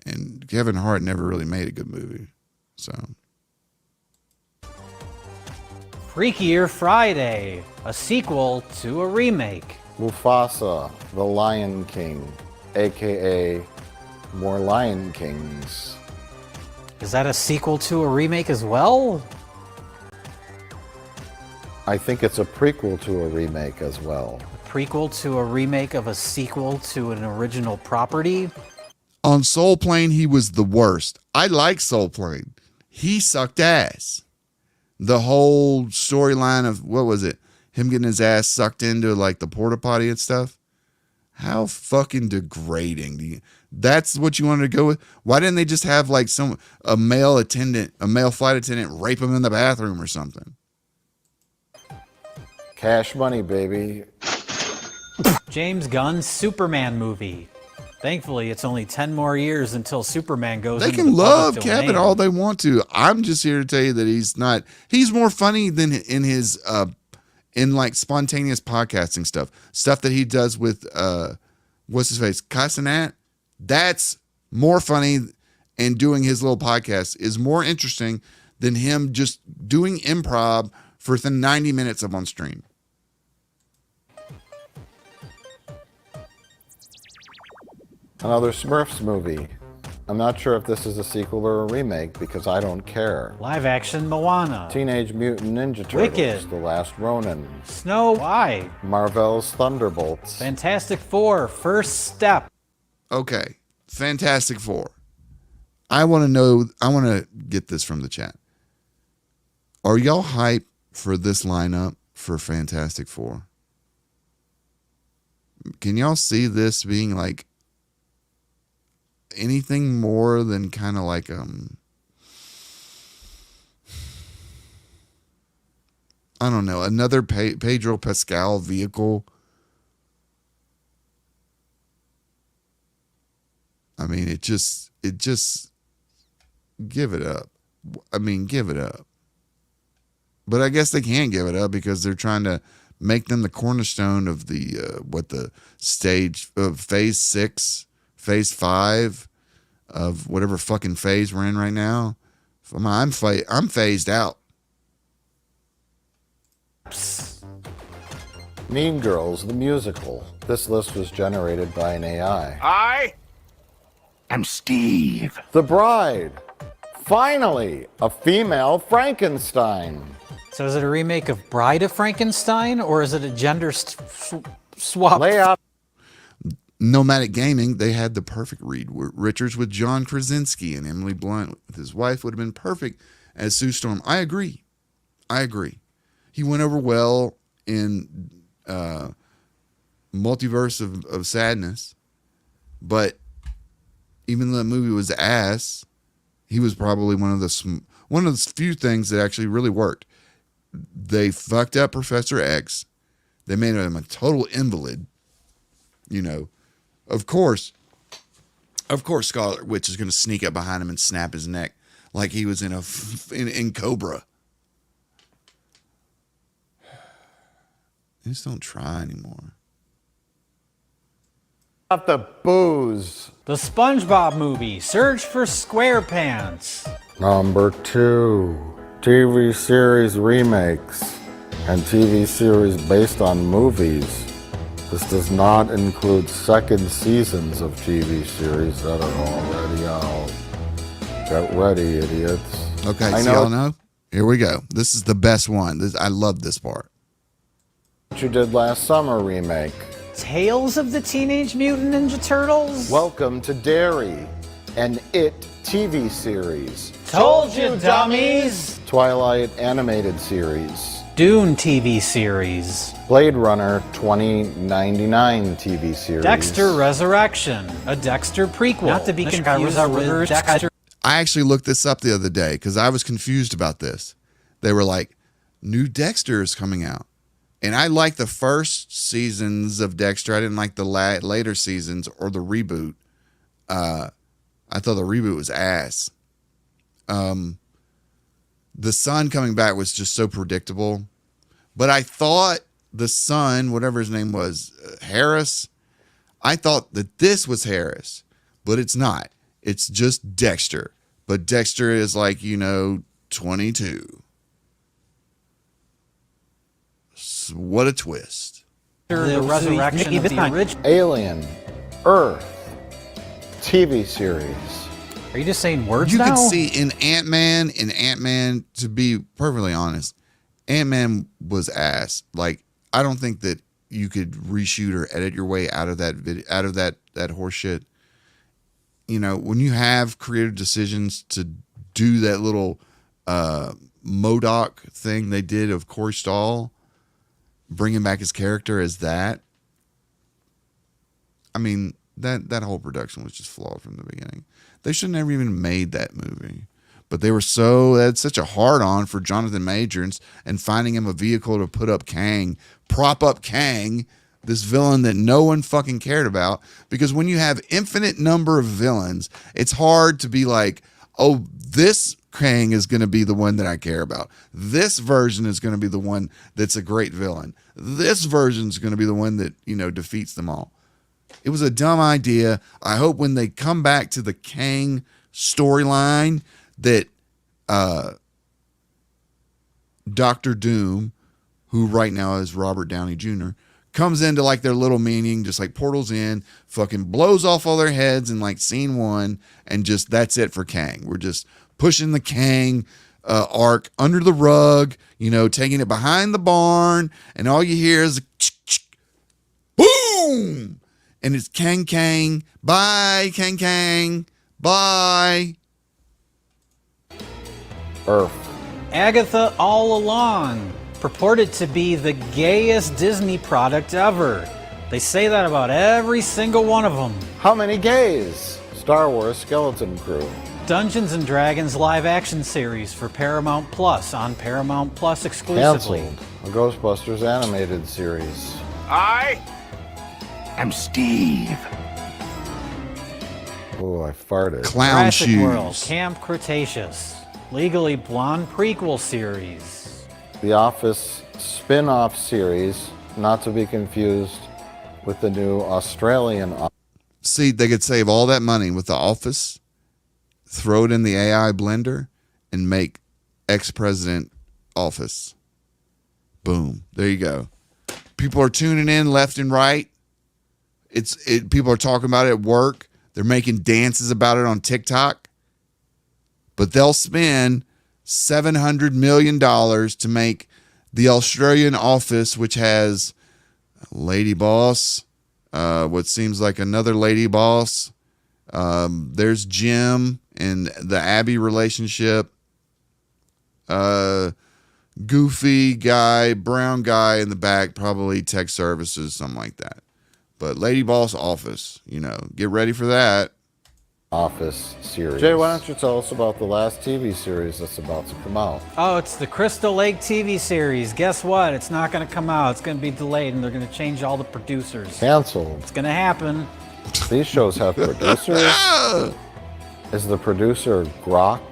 And Kevin Hart never really made a good movie. So, Freakier Friday, a sequel to a remake. Mufasa, The Lion King, aka more Lion Kings. Is that a sequel to a remake as well? I think it's a prequel to a remake as well. prequel to a remake of a sequel to an original property. On Soul Plane, he was the worst. I like Soul Plane. He sucked ass. The whole storyline of, what was it? Him getting his ass sucked into like the porta potty and stuff. How fucking degrading. That's what you wanted to go with? Why didn't they just have like a male flight attendant rape him in the bathroom or something? Cash money, baby. James Gunn's Superman movie. Thankfully, it's only 10 more years until Superman goes into the public domain. They can love Kevin all they want to. I'm just here to tell you that he's more funny than in his in like spontaneous podcasting stuff that he does with what's his face, Casanat. That's more funny, and doing his little podcast is more interesting than him just doing improv for the 90 minutes of on stream. Another Smurfs movie. I'm not sure if this is a sequel or a remake because I don't care. Live action Moana. Teenage Mutant Ninja Turtles. Wicked. The Last Ronin. Snow White. Marvel's Thunderbolts. Fantastic Four, First Step. Okay, Fantastic Four. I want to get this from the chat. Are y'all hype for this lineup for Fantastic Four? Can y'all see this being like anything more than kind of like I don't know, another Pedro Pascal vehicle? I mean, it just give it up. I mean, give it up. But I guess they can't give it up because they're trying to make them the cornerstone of the stage of phase 6, phase 5 of whatever fucking phase we're in right now. I'm phased out. Mean Girls, the musical. This list was generated by an AI. I am Steve. The Bride. Finally, a female Frankenstein. So is it a remake of Bride of Frankenstein, or is it a gender swap? Layout. Nomadic Gaming, they had the perfect Reed Richards with John Krasinski, and Emily Blunt with his wife would have been perfect as Sue Storm. I agree. He went over well in Multiverse of Sadness, but even though the movie was ass, he was probably one of the few things that actually really worked. They fucked up Professor X. They made him a total invalid. You know, of course, Scarlet Witch is going to sneak up behind him and snap his neck like he was in Cobra. They just don't try anymore. Not the booze. The SpongeBob movie, Search for SquarePants. Number 2, TV series remakes and TV series based on movies. This does not include second seasons of TV series that are already out. Get ready, idiots. Okay, so y'all know? Here we go. This is the best one. I love this part. What you did last summer remake. Tales of the Teenage Mutant Ninja Turtles. Welcome to Derry, an It TV series. Told you, dummies. Twilight animated series. Dune TV series. Blade Runner 2099 TV series. Dexter Resurrection, a Dexter prequel. Not to be confused with Dexter. I actually looked this up the other day because I was confused about this. They were like, new Dexter is coming out. And I liked the first seasons of Dexter. I didn't like the later seasons or the reboot. I thought the reboot was ass. The son coming back was just so predictable. But I thought the son, whatever his name was, Harris, I thought that this was Harris. But it's not. It's just Dexter. But Dexter is like, 22. What a twist. The resurrection of the original. Alien, Earth, TV series. Are you just saying words you now? You can see in Ant-Man, to be perfectly honest, Ant-Man was ass. Like, I don't think that you could reshoot or edit your way out of that video, out of that horse shit. You know, when you have creative decisions to do that little MODOK thing they did of Corey Stoll, bringing back his character as that. I mean, that whole production was just flawed from the beginning. They should never even made that movie. But they had such a hard on for Jonathan Majors and finding him a vehicle to prop up Kang, this villain that no one fucking cared about. Because when you have infinite number of villains, it's hard to be like, oh, this Kang is going to be the one that I care about. This version is going to be the one that's a great villain. This version is going to be the one that, you know, defeats them all. It was a dumb idea. I hope when they come back to the Kang storyline that Dr. Doom, who right now is Robert Downey Jr., comes into like their little meeting, just like portals in, fucking blows off all their heads in like scene 1, and just that's it for Kang. We're just pushing the Kang arc under the rug, you know, taking it behind the barn, and all you hear is boom, and it's Kang, bye, Kang, bye. Earth. Agatha All Along, purported to be the gayest Disney product ever. They say that about every single one of them. How many gays? Star Wars Skeleton Crew. Dungeons & Dragons live action series for Paramount Plus on Paramount Plus exclusively. Canceled. A Ghostbusters animated series. I am Steve. Oh, I farted. Clown Jurassic shoes. World, Camp Cretaceous, Legally Blonde prequel series. The Office spin-off series, not to be confused with the new Australian Office. See, they could save all that money with The Office, throw it in the AI blender, and make ex-president Office. Boom. There you go. People are tuning in left and right. People are talking about it at work. They're making dances about it on TikTok. But they'll spend $700 million to make the Australian Office, which has Lady Boss, what seems like another Lady Boss. There's Jim and the Abby relationship. Goofy guy, brown guy in the back, probably tech services, something like that. But Lady Boss Office, you know, get ready for that. Office series. Jay, why don't you tell us about the last TV series that's about to come out? Oh, it's the Crystal Lake TV series. Guess what? It's not going to come out. It's going to be delayed, and they're going to change all the producers. Canceled. It's going to happen. These shows have producers. Is the producer Grok?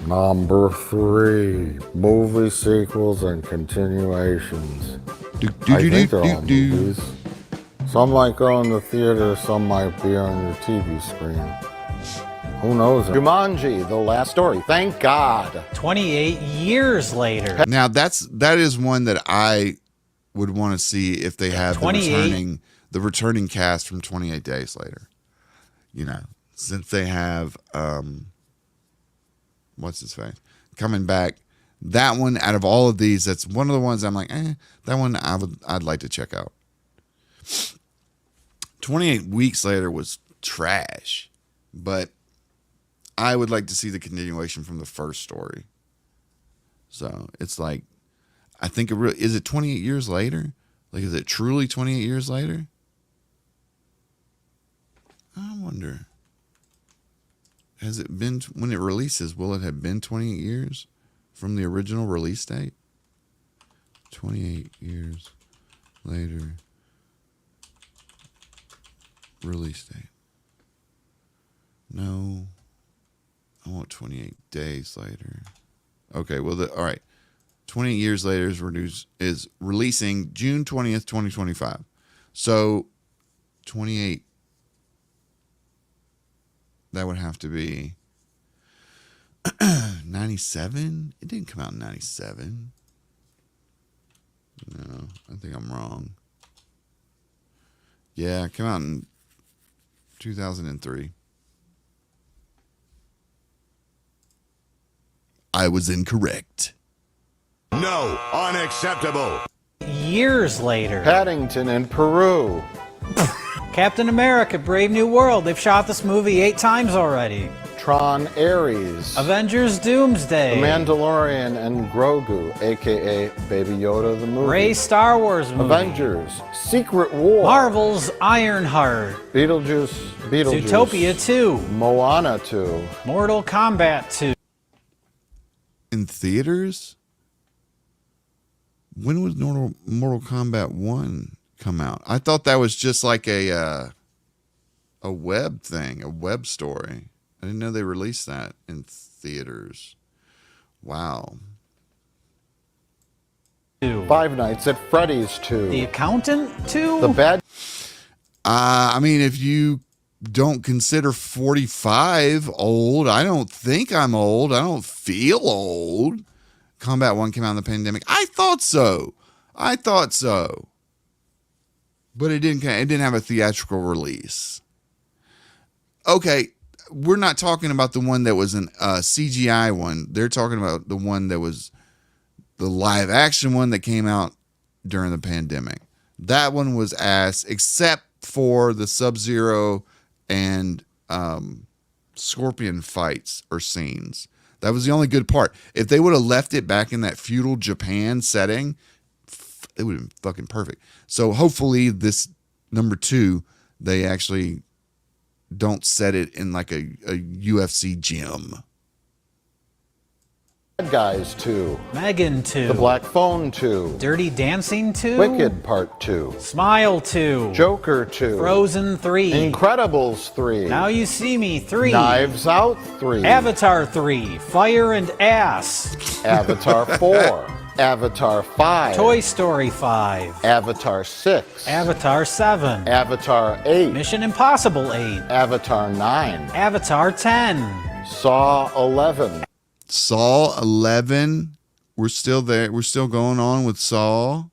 Number 3, movie sequels and continuations. I think they're all movies. Some might go in the theater, some might be on your TV screen. Who knows? Jumanji, The Last Story. Thank God. 28 years later. Now that is one that I would want to see if they have the returning cast from 28 Days Later. You know, since they have what's his face coming back. That one out of all of these, that's one of the ones I'm like, that one I'd like to check out. 28 Weeks Later was trash, but I would like to see the continuation from the first story. So it's like, I think is it 28 years later? Like, is it truly 28 years later? I wonder. Has it been, when it releases, will it have been 28 years from the original release date? 28 years later release date. No. I want 28 days later. Okay, well, all right. 28 years later is releasing June 20th, 2025. So 28, that would have to be 97? It didn't come out in 97. No, I think I'm wrong. Yeah, it came out in 2003. I was incorrect. No, unacceptable. Years later. Paddington in Peru. Captain America, Brave New World. They've shot this movie 8 times already. Tron Ares. Avengers Doomsday. The Mandalorian and Grogu, aka Baby Yoda the movie. Rey Star Wars movie. Avengers. Secret War. Marvel's Ironheart. Beetlejuice. Zootopia 2. Moana 2. Mortal Kombat 2. In theaters? When was Mortal Kombat 1 come out? I thought that was just like a web thing, a web story. I didn't know they released that in theaters. Wow. 2. Five Nights at Freddy's 2. The Accountant 2. The Bad. I mean, if you don't consider 45 old, I don't think I'm old. I don't feel old. Combat 1 came out in the pandemic. I thought so. But it didn't have a theatrical release. Okay, we're not talking about the one that was an CGI one. They're talking about the one that was the live action one that came out during the pandemic. That one was ass, except for the Sub-Zero and Scorpion fights or scenes. That was the only good part. If they would have left it back in that feudal Japan setting, it would have been fucking perfect. So hopefully this number 2, they actually don't set it in like a UFC gym. Bad Guys 2. Megan 2. The Black Phone 2. Dirty Dancing 2. Wicked Part 2. Smile 2. Joker 2. Frozen 3. Incredibles 3. Now You See Me 3. Knives Out 3. Avatar 3. Fire and Ass. Avatar 4. Avatar 5. Toy Story 5. Avatar 6. Avatar 7. Avatar 8. Mission Impossible 8. Avatar 9. Avatar 10. Saw 11. Saw 11. We're still there. We're still going on with Saw.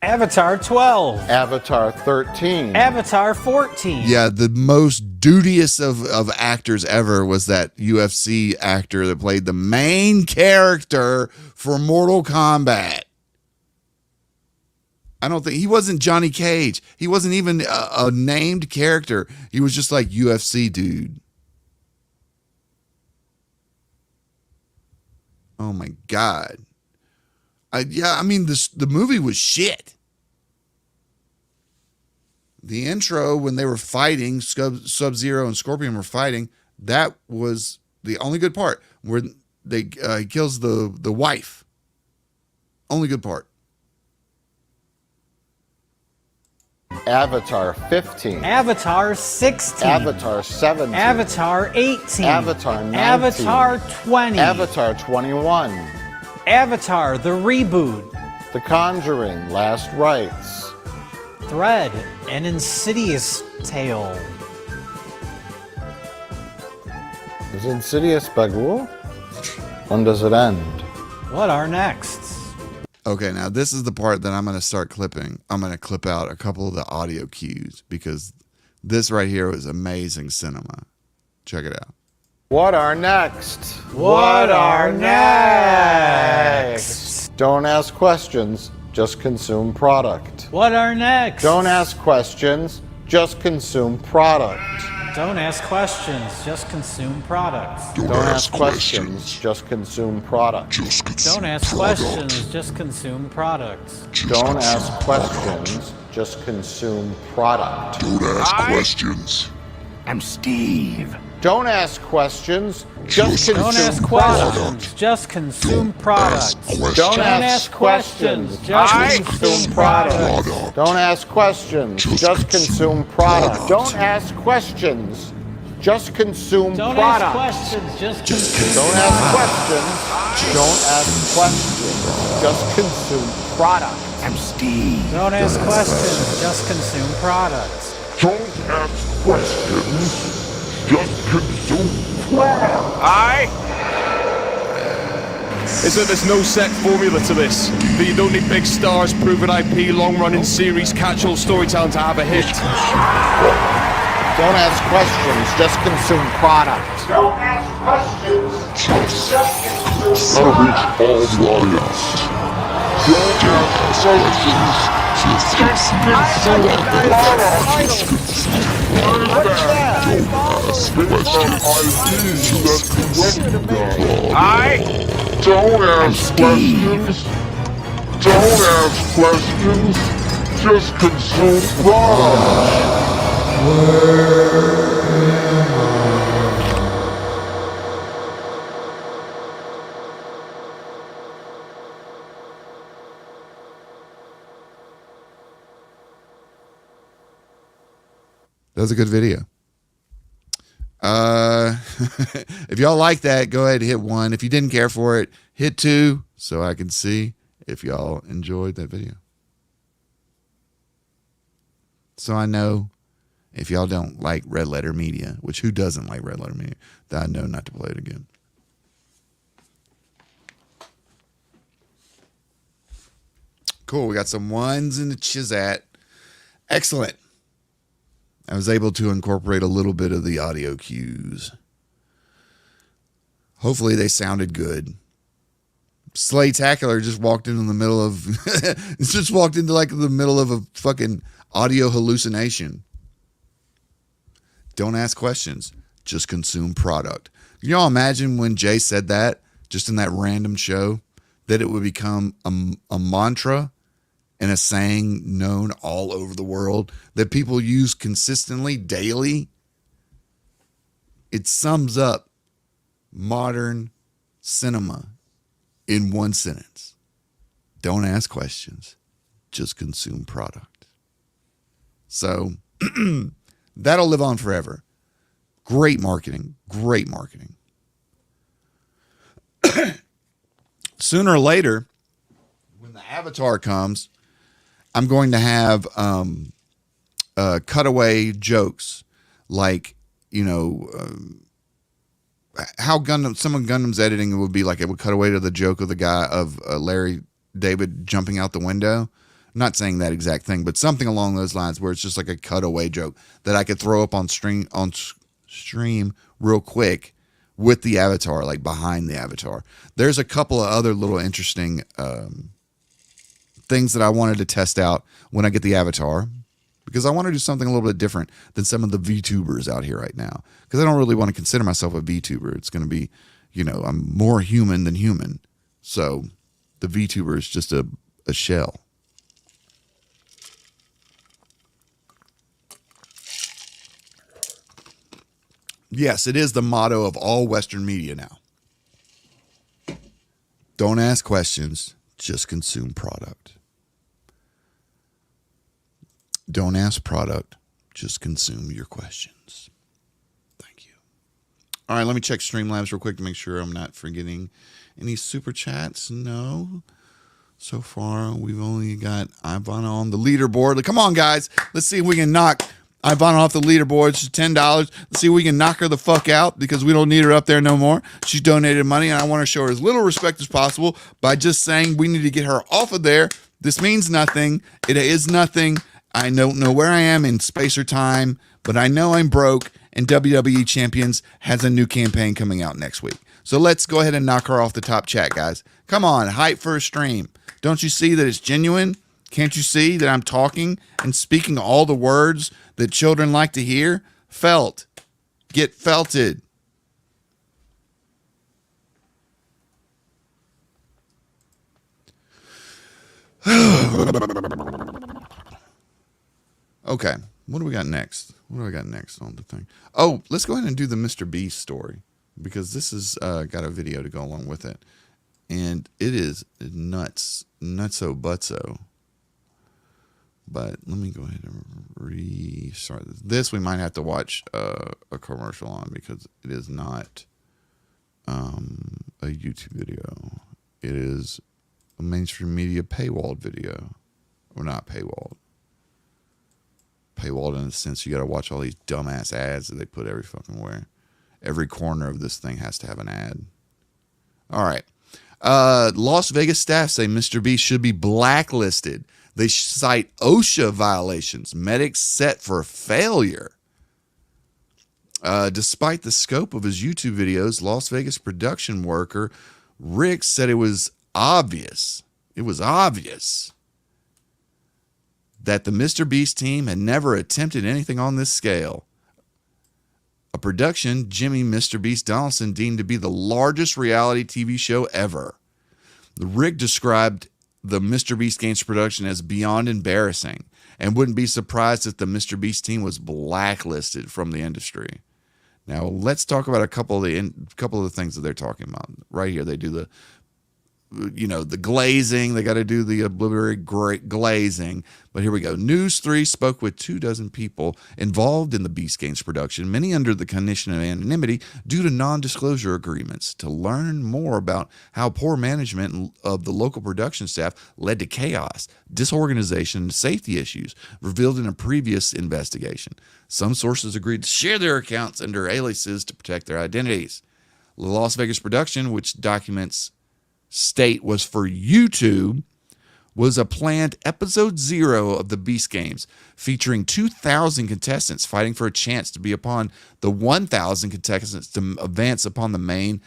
Avatar 12. Avatar 13. Avatar 14. Yeah, the most duteous of actors ever was that UFC actor that played the main character for Mortal Kombat. I don't think he wasn't Johnny Cage. He wasn't even a named character. He was just like UFC dude. Oh my God. I mean, the movie was shit. The intro, when they were fighting, Sub-Zero and Scorpion were fighting, that was the only good part, where they he kills the wife. Only good part. Avatar 15. Avatar 16. Avatar 17. Avatar 18. Avatar 19. Avatar 20. Avatar 21. Avatar The Reboot. The Conjuring, Last Rites. Thread, An Insidious Tale. Is Insidious Bagul? When does it end? What are next? Okay, now this is the part that I'm going to start clipping. I'm going to clip out a couple of the audio cues because this right here was amazing cinema. Check it out. What are next? What are next? Don't ask questions, just consume product. What are next? Don't ask questions, just consume product. Don't ask questions, just consume products. Don't ask questions, just consume product. Don't ask questions, just consume products. Don't ask questions, just consume product. Don't ask questions. I'm Steve. Don't ask questions, just Don't consume ask product. questions, just consume products. Don't ask questions, just consume product. Don't ask questions, just consume product. Don't ask questions, just consume Don't product. ask questions, just consume Don't ask questions, don't ask questions, just consume product. I'm Steve. Don't ask questions, just consume products. Don't ask questions. Just consume. Is that there's no set formula to this? That you don't need big stars, proven IP, long-running series, catch-all storytelling to have a hit? Don't ask questions, just consume product. Don't ask questions. Just How to reach all the audience. Don't ask questions. Just consume product. Don't ask questions. Don't ask questions. Just consume product. That was a good video. If y'all like that, go ahead and hit 1. If you didn't care for it, hit 2 so I can see if y'all enjoyed that video. So I know if y'all don't like Red Letter Media, which who doesn't like Red Letter Media, that I know not to play it again. Cool. We got some ones in the Chizat. Excellent. I was able to incorporate a little bit of the audio cues. Hopefully they sounded good. Slaytacular just walked into the middle of just walked into like the middle of a fucking audio hallucination. Don't ask questions. Just consume product. Can y'all imagine when Jay said that just in that random show, that it would become a mantra and a saying known all over the world that people use consistently daily? It sums up modern cinema in one sentence. Don't ask questions. Just consume product. So that'll live on forever. Great marketing. Great marketing. Sooner or later, when the Avatar comes, I'm going to have cutaway jokes like, you know, how some of Gundam's editing would be like, it would cut away to the joke of the guy of Larry David jumping out the window. I'm not saying that exact thing, but something along those lines where it's just like a cutaway joke that I could throw up on stream real quick with the Avatar, like behind the Avatar. There's a couple of other little interesting things that I wanted to test out when I get the Avatar, because I want to do something a little bit different than some of the VTubers out here right now, because I don't really want to consider myself a VTuber. It's going to be, you know, I'm more human than human. So the VTuber is just a shell. Yes, it is the motto of all Western media now. Don't ask questions, just consume product. Don't ask product, just consume your questions. Thank you. All right, let me check Streamlabs real quick to make sure I'm not forgetting any super chats. No. So far, we've only got Ivana on the leaderboard. Come on, guys. Let's see if we can knock Ivana off the leaderboard. She's $10. Let's see if we can knock her the fuck out, because we don't need her up there no more. She's donated money, and I want to show her as little respect as possible by just saying we need to get her off of there. This means nothing. It is nothing. I don't know where I am in space or time, but I know I'm broke, and WWE Champions has a new campaign coming out next week. So let's go ahead and knock her off the top chat, guys. Come on, hype for a stream. Don't you see that it's genuine? Can't you see that I'm talking and speaking all the words that children like to hear? Felt. Get felted. Okay, what do we got next? What do I got next on the thing? Oh, let's go ahead and do the MrBeast story, because this has got a video to go along with it. And it is nuts. Nutso butso. But let me go ahead and restart this. This we might have to watch a commercial on, because it is not a YouTube video. It is a mainstream media paywalled video. Or not paywalled. Paywalled in the sense you got to watch all these dumbass ads that they put every fucking where. Every corner of this thing has to have an ad. All right. Las Vegas staff say MrBeast should be blacklisted. They cite OSHA violations. Medics set for failure. Despite the scope of his YouTube videos, Las Vegas production worker Rick said it was obvious that the MrBeast team had never attempted anything on this scale. A production Jimmy MrBeast Donaldson deemed to be the largest reality TV show ever. Rick described the MrBeast Games production as beyond embarrassing and wouldn't be surprised if the MrBeast team was blacklisted from the industry. Now, let's talk about a couple of the things that they're talking about. Right here, they do the glazing. They got to do the obliterated glazing. But here we go. News 3 spoke with 24 people involved in the Beast Games production, many under the condition of anonymity due to non-disclosure agreements, to learn more about how poor management of the local production staff led to chaos, disorganization, and safety issues revealed in a previous investigation. Some sources agreed to share their accounts under aliases to protect their identities. The Las Vegas production, which documents state was for YouTube, was a planned episode 0 of the Beast Games, featuring 2,000 contestants fighting for a chance to be upon the 1,000 contestants to advance upon the main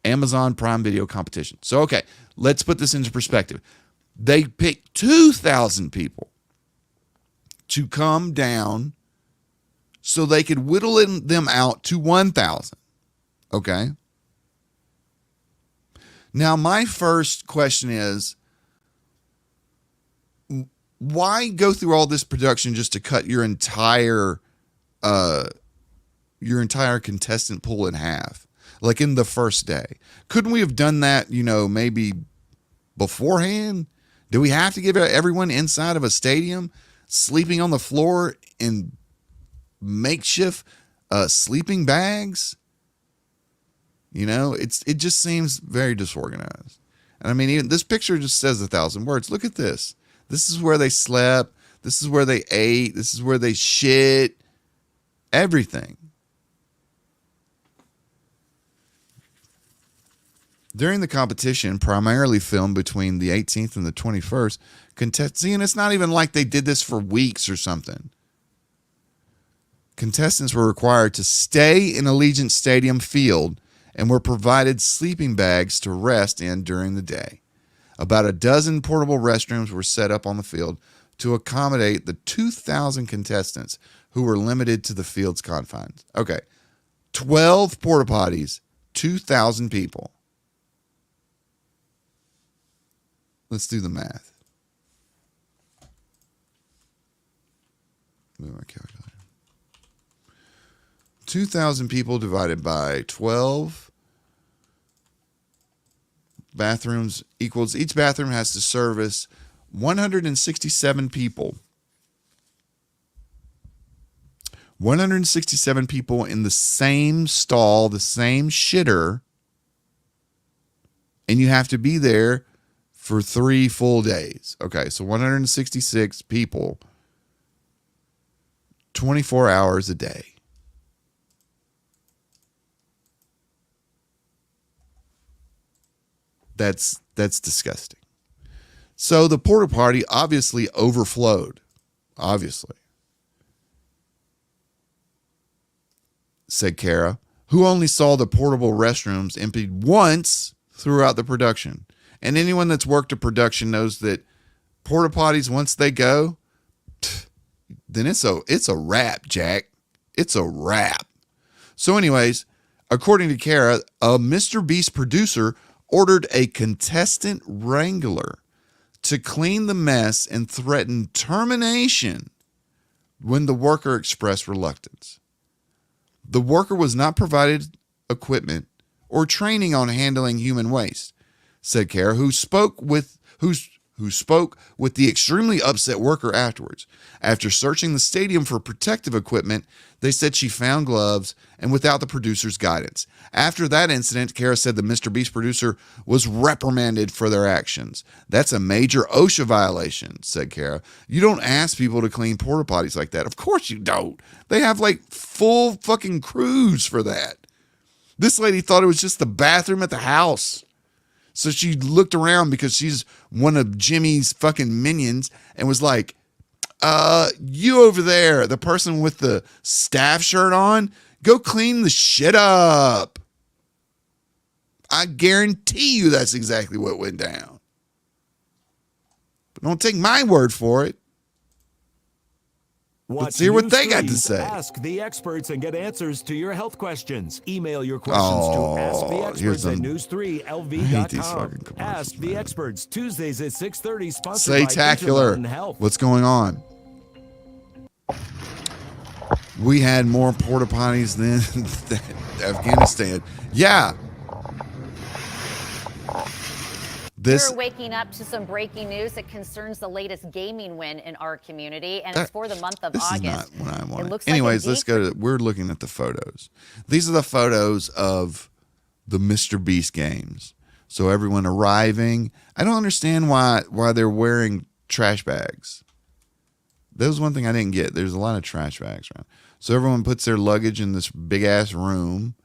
Amazon Prime Video competition. So, okay, let's put this into perspective. They picked 2,000 people to come down so they could whittle them out to 1,000. Okay? Now, my first question is, why go through all this production just to cut your entire contestant pool in half, like in the first day? Couldn't we have done that, maybe beforehand? Do we have to give everyone inside of a stadium sleeping on the floor in makeshift sleeping bags? It just seems very disorganized. And I mean, even this picture just says 1,000 words. Look at this. This is where they slept. This is where they ate. This is where they shit. Everything. During the competition, primarily filmed between the 18th and the 21st, and it's not even like they did this for weeks or something. Contestants were required to stay in Allegiant Stadium field and were provided sleeping bags to rest in during the day. About a dozen portable restrooms were set up on the field to accommodate the 2,000 contestants who were limited to the field's confines. Okay, 12 porta potties, 2,000 people. Let's do the math. Move my calculator. 2,000 people divided by 12 bathrooms equals, each bathroom has to service 167 people. 167 people in the same stall, the same shitter, and you have to be there for 3 full days. Okay, so 166 people, 24 hours a day. That's disgusting. So the porta potty obviously overflowed. Obviously. Said Kara, who only saw the portable restrooms emptied once throughout the production. And anyone that's worked a production knows that porta potties, once they go, then it's a wrap, Jack. It's a wrap. So anyways, according to Kara, a MrBeast producer ordered a contestant wrangler to clean the mess and threatened termination when the worker expressed reluctance. The worker was not provided equipment or training on handling human waste, said Kara, who spoke with the extremely upset worker afterwards. After searching the stadium for protective equipment, they said she found gloves and without the producer's guidance. After that incident, Kara said the MrBeast producer was reprimanded for their actions. That's a major OSHA violation, said Kara. You don't ask people to clean porta potties like that. Of course you don't. They have like full fucking crews for that. This lady thought it was just the bathroom at the house. So she looked around because she's one of Jimmy's fucking minions and was like, you over there, the person with the staff shirt on, Go clean the shit up. I guarantee you that's exactly what went down. But don't take my word for it. Let's hear what they got to say. Ask the experts and get answers to your health questions. Email your questions to asktheexperts@news3lv.com. Ask the experts, Tuesdays at 6:30, sponsored by Say-tacular. Interlude Health. What's going on? We had more porta potties than Afghanistan. Yeah. We're waking up to some breaking news that concerns the latest gaming win in our community, and it's for the month of August. This is not what I want. It looks Anyways, like let's go to. We're looking at the photos. These are the photos of the MrBeast games. So everyone arriving. I don't understand why they're wearing trash bags. That was one thing I didn't get. There's a lot of trash bags around. So everyone puts their luggage in this big ass room.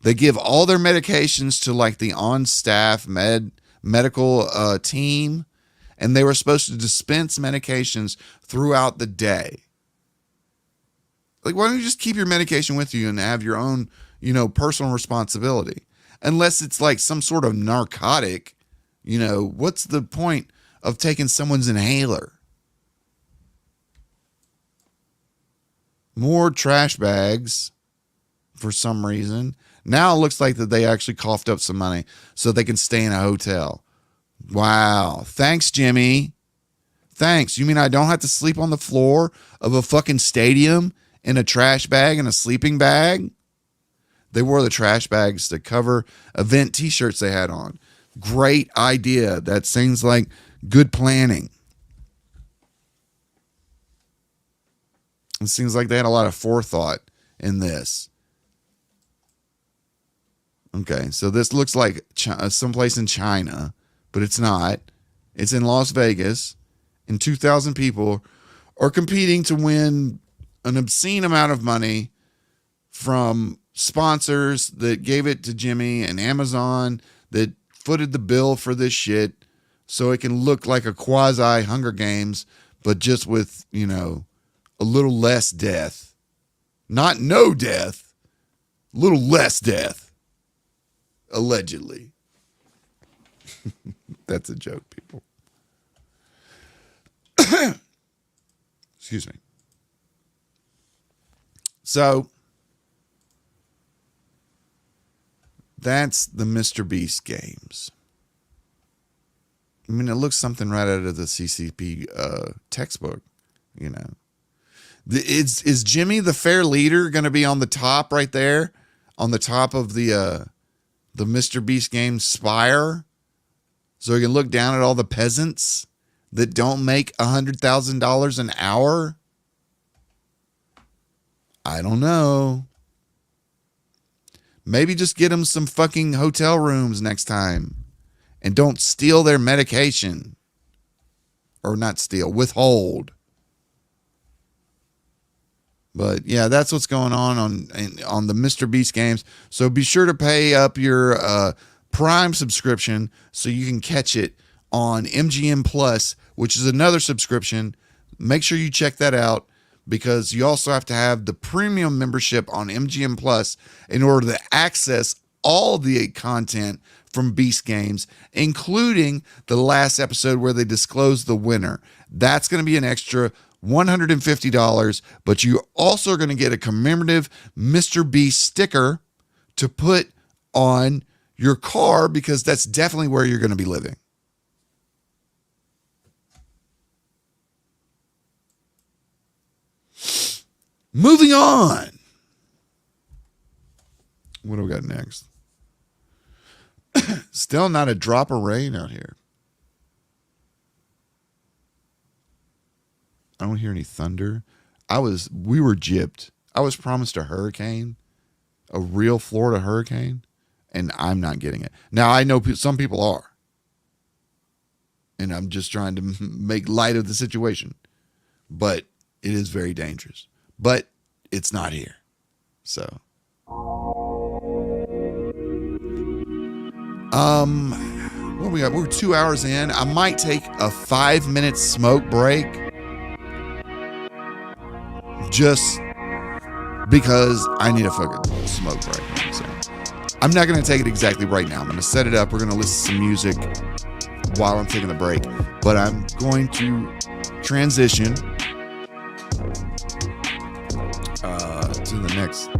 They give all their medications to like the on-staff medical team, and they were supposed to dispense medications throughout the day. Like, why don't you just keep your medication with you and have your own, personal responsibility? Unless it's like some sort of narcotic, what's the point of taking someone's inhaler? More trash bags for some reason. Now it looks like that they actually coughed up some money so they can stay in a hotel. Wow. Thanks, Jimmy. Thanks. You mean I don't have to sleep on the floor of a fucking stadium in a trash bag and a sleeping bag? They wore the trash bags to cover event t-shirts they had on. Great idea. That seems like good planning. It seems like they had a lot of forethought in this. Okay, so this looks like someplace in China, but it's not. It's in Las Vegas, and 2,000 people are competing to win an obscene amount of money from sponsors that gave it to Jimmy and Amazon that footed the bill for this shit so it can look like a quasi Hunger Games, but just with, a little less death. Not no death, a little less death. Allegedly. That's a joke, people. Excuse me. So, that's the MrBeast games. I mean, it looks something right out of the CCP textbook, Is Jimmy the fair leader going to be on the top right there? On the top of the MrBeast game spire? So he can look down at all the peasants that don't make $100,000 an hour? I don't know. Maybe just get them some fucking hotel rooms next time. And don't steal their medication. Or not steal, withhold. But yeah, that's what's going on the MrBeast games. So be sure to pay up your Prime subscription so you can catch it on MGM Plus, which is another subscription. Make sure you check that out because you also have to have the premium membership on MGM Plus in order to access all the content from Beast Games, including the last episode where they disclosed the winner. That's going to be an extra $150, but you also are going to get a commemorative MrBeast sticker to put on your car because that's definitely where you're going to be living. Moving on. What do we got next? Still not a drop of rain out here. I don't hear any thunder. We were gypped. I was promised a hurricane, a real Florida hurricane, and I'm not getting it. Now, I know some people are, and I'm just trying to make light of the situation, but it is very dangerous. But it's not here. So, what we got? We're 2 hours in. I might take a 5-minute smoke break. Just because I need a fucking smoke right now. So I'm not going to take it exactly right now. I'm going to set it up. We're going to listen to some music while I'm taking a break. But I'm going to transition to the next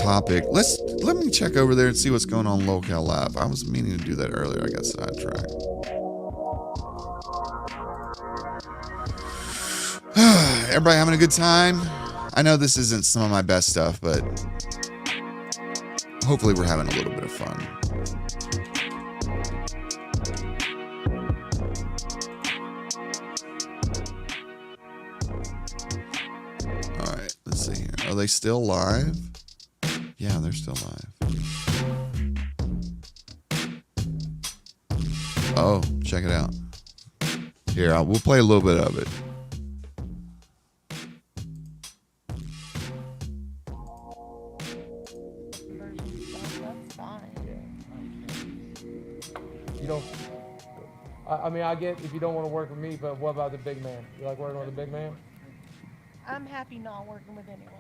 topic. Let me check over there and see what's going on Locale Live. I was meaning to do that earlier. I got sidetracked. Everybody having a good time? I know this isn't some of my best stuff, but hopefully we're having a little bit of fun. All right, let's see here. Are they still live? Yeah, they're still live. Oh, check it out. Here, we'll play a little bit of it. You don't. I mean, I get if you don't want to work with me, but what about the big man? You like working with the big man? I'm happy not working with anyone.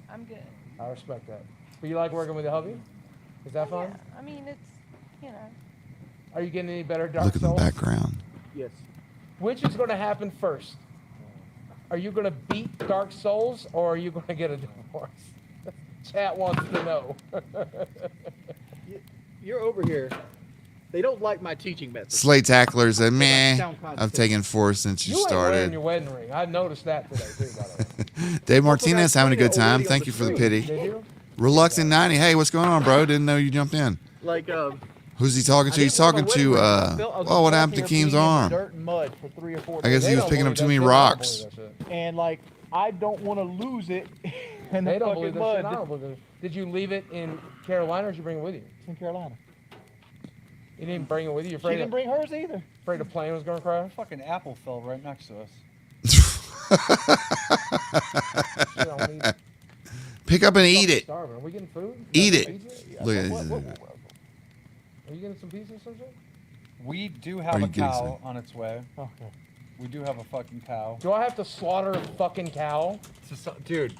I'm good. I respect that. But you like working with the hubby? Is that fun? Yeah, I mean, it's, you know. Are you getting any better Dark Look at the Souls? background. Yes. Which is going to happen first? Are you going to beat Dark Souls or are you going to get a divorce? Chat wants to know. You're over here. They don't like my teaching methods. Slate Tackler said, meh, I've taken 4 since you Wearing started. your wedding ring. I noticed that today too, by the way. Dave Martinez having a good time. Thank you for the pity. Did you? Reluctant 90. Hey, what's going on, bro? Didn't know you jumped in. Like, Who's he talking to? He's talking to, oh, what happened to Keem's arm? Dirt and mud for 3 or 4 I guess days. he was picking up too many rocks. And like, I don't want to lose it in the They don't believe fucking that shit. mud. I don't believe it. Did you leave it in Carolina or did you bring it with you? It's in Carolina. You didn't bring it with you? You're She afraid didn't bring hers either. Afraid the plane was going to crash? Fucking apple fell right next to us. Pick up and eat it. Starving. Are we getting food? Eat Pizza? it. Yeah. Look at What- this. Are you getting some pizza or some shit? We do Are have you a getting cow some? on its way. Okay. We do have a fucking cow. Do I have to slaughter a fucking cow? Dude,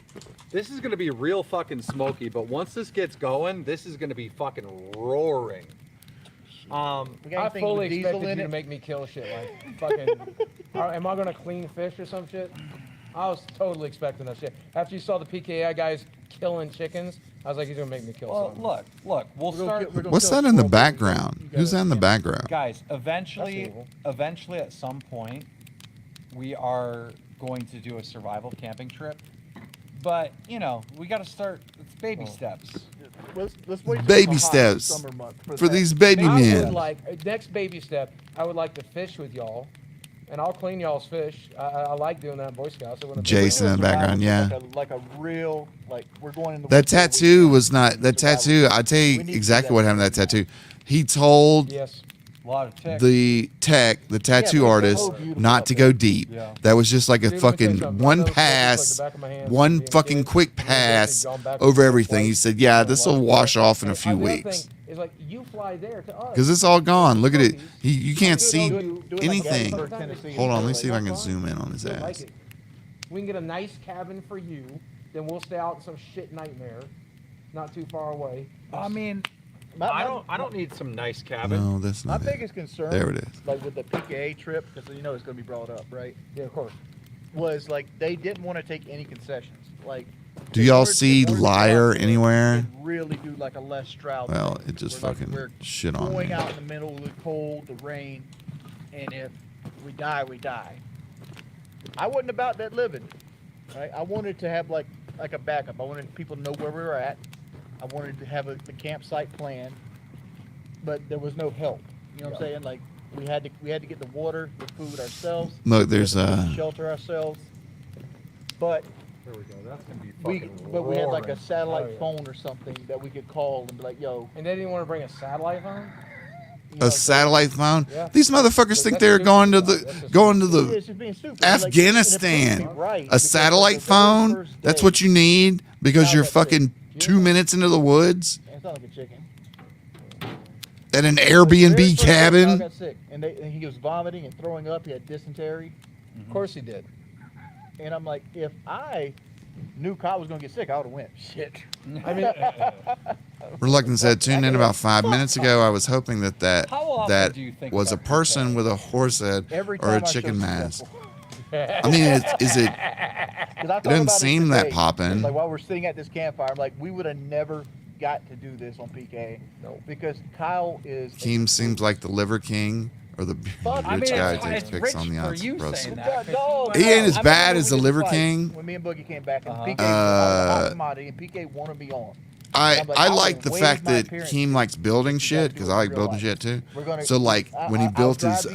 this is gonna be real fucking smoky, but once this gets going, this is gonna be fucking roaring. I fully expected you to make me kill shit like fucking. Am I gonna clean fish or some shit? I was totally expecting that shit. After you saw the PKI guys killing chickens, I was like, he's gonna make me kill something. Look, we'll start. What's that in the background? Who's that in the background? Guys, eventually at some point, we are going to do a survival camping trip. But, you know, we got to start, it's baby steps. Let's wait till Baby it's a hot steps summer month for that. these baby I would men. like, next baby step, I would like to fish with y'all, and I'll clean y'all's fish. I like doing that in Boy Scouts. Jason in the background, yeah. Like a real, like, we're going in the That tattoo was not, that tattoo, I'll tell you exactly what happened to that tattoo. He told the tattoo artist not to go deep. That was just like a fucking one pass, one fucking quick pass over everything. He said, yeah, this will wash off in a few weeks. It's like, you fly there to us. Because it's all gone. Look at it. You can't see anything. Hold on, let me see if I can zoom in on his ass. We can get a nice cabin for you, then we'll stay out in some shit nightmare, not too far away. I mean, I don't need some nice cabin. No, that's My not it. biggest concern, There it is. like with the PKA trip, because you know it's going to be brought up, right? Yeah, of course. Was like they didn't want to take any concessions. Like, Do y'all see Liar anywhere? really do like a Les Stroud. Well, thing, it just where, like, fucking we're shit on going me. out in the middle of the cold, the rain, and if we die, we die. I wasn't about that living. Right? I wanted to have like a backup. I wanted people to know where we were at. I wanted to have the campsite plan, but there was no help. You know what I'm saying? Like we had to get the water, the food ourselves. Look, there's we had to shelter ourselves. But there we go. That's gonna be we had like a roaring. satellite phone or something that we could call and be like, yo. And they didn't want to bring a satellite phone? A satellite phone? Yeah. These motherfuckers think they're going to the Afghanistan. A satellite phone? That's what you need because you're fucking 2 minutes into the woods It's not like a chicken. at an Airbnb I cabin. got sick, and he was vomiting and throwing up. He had dysentery. Of course he did. And I'm like, if I knew Kyle was gonna get sick, I would have went. Shit. I mean, Reluctant said, tuned in about 5 minutes ago. I was hoping that How often that do you think was a about person with a horse head Every or a time I chicken show mask. successful. I mean, is it? 'Cause I It thought doesn't about seem today. that poppin'. Like while we're sitting at this campfire, I'm like, we would have never got to do this on PK. No. Because Kyle is. Keem seems like the liver king or the rich guy takes picks on the odds. He ain't as bad as the liver king. When me and Boogie came back, and PK was a hot commodity, and PK wanted me on. I like the fact that Keem likes building shit because I like building shit too. So like when he built his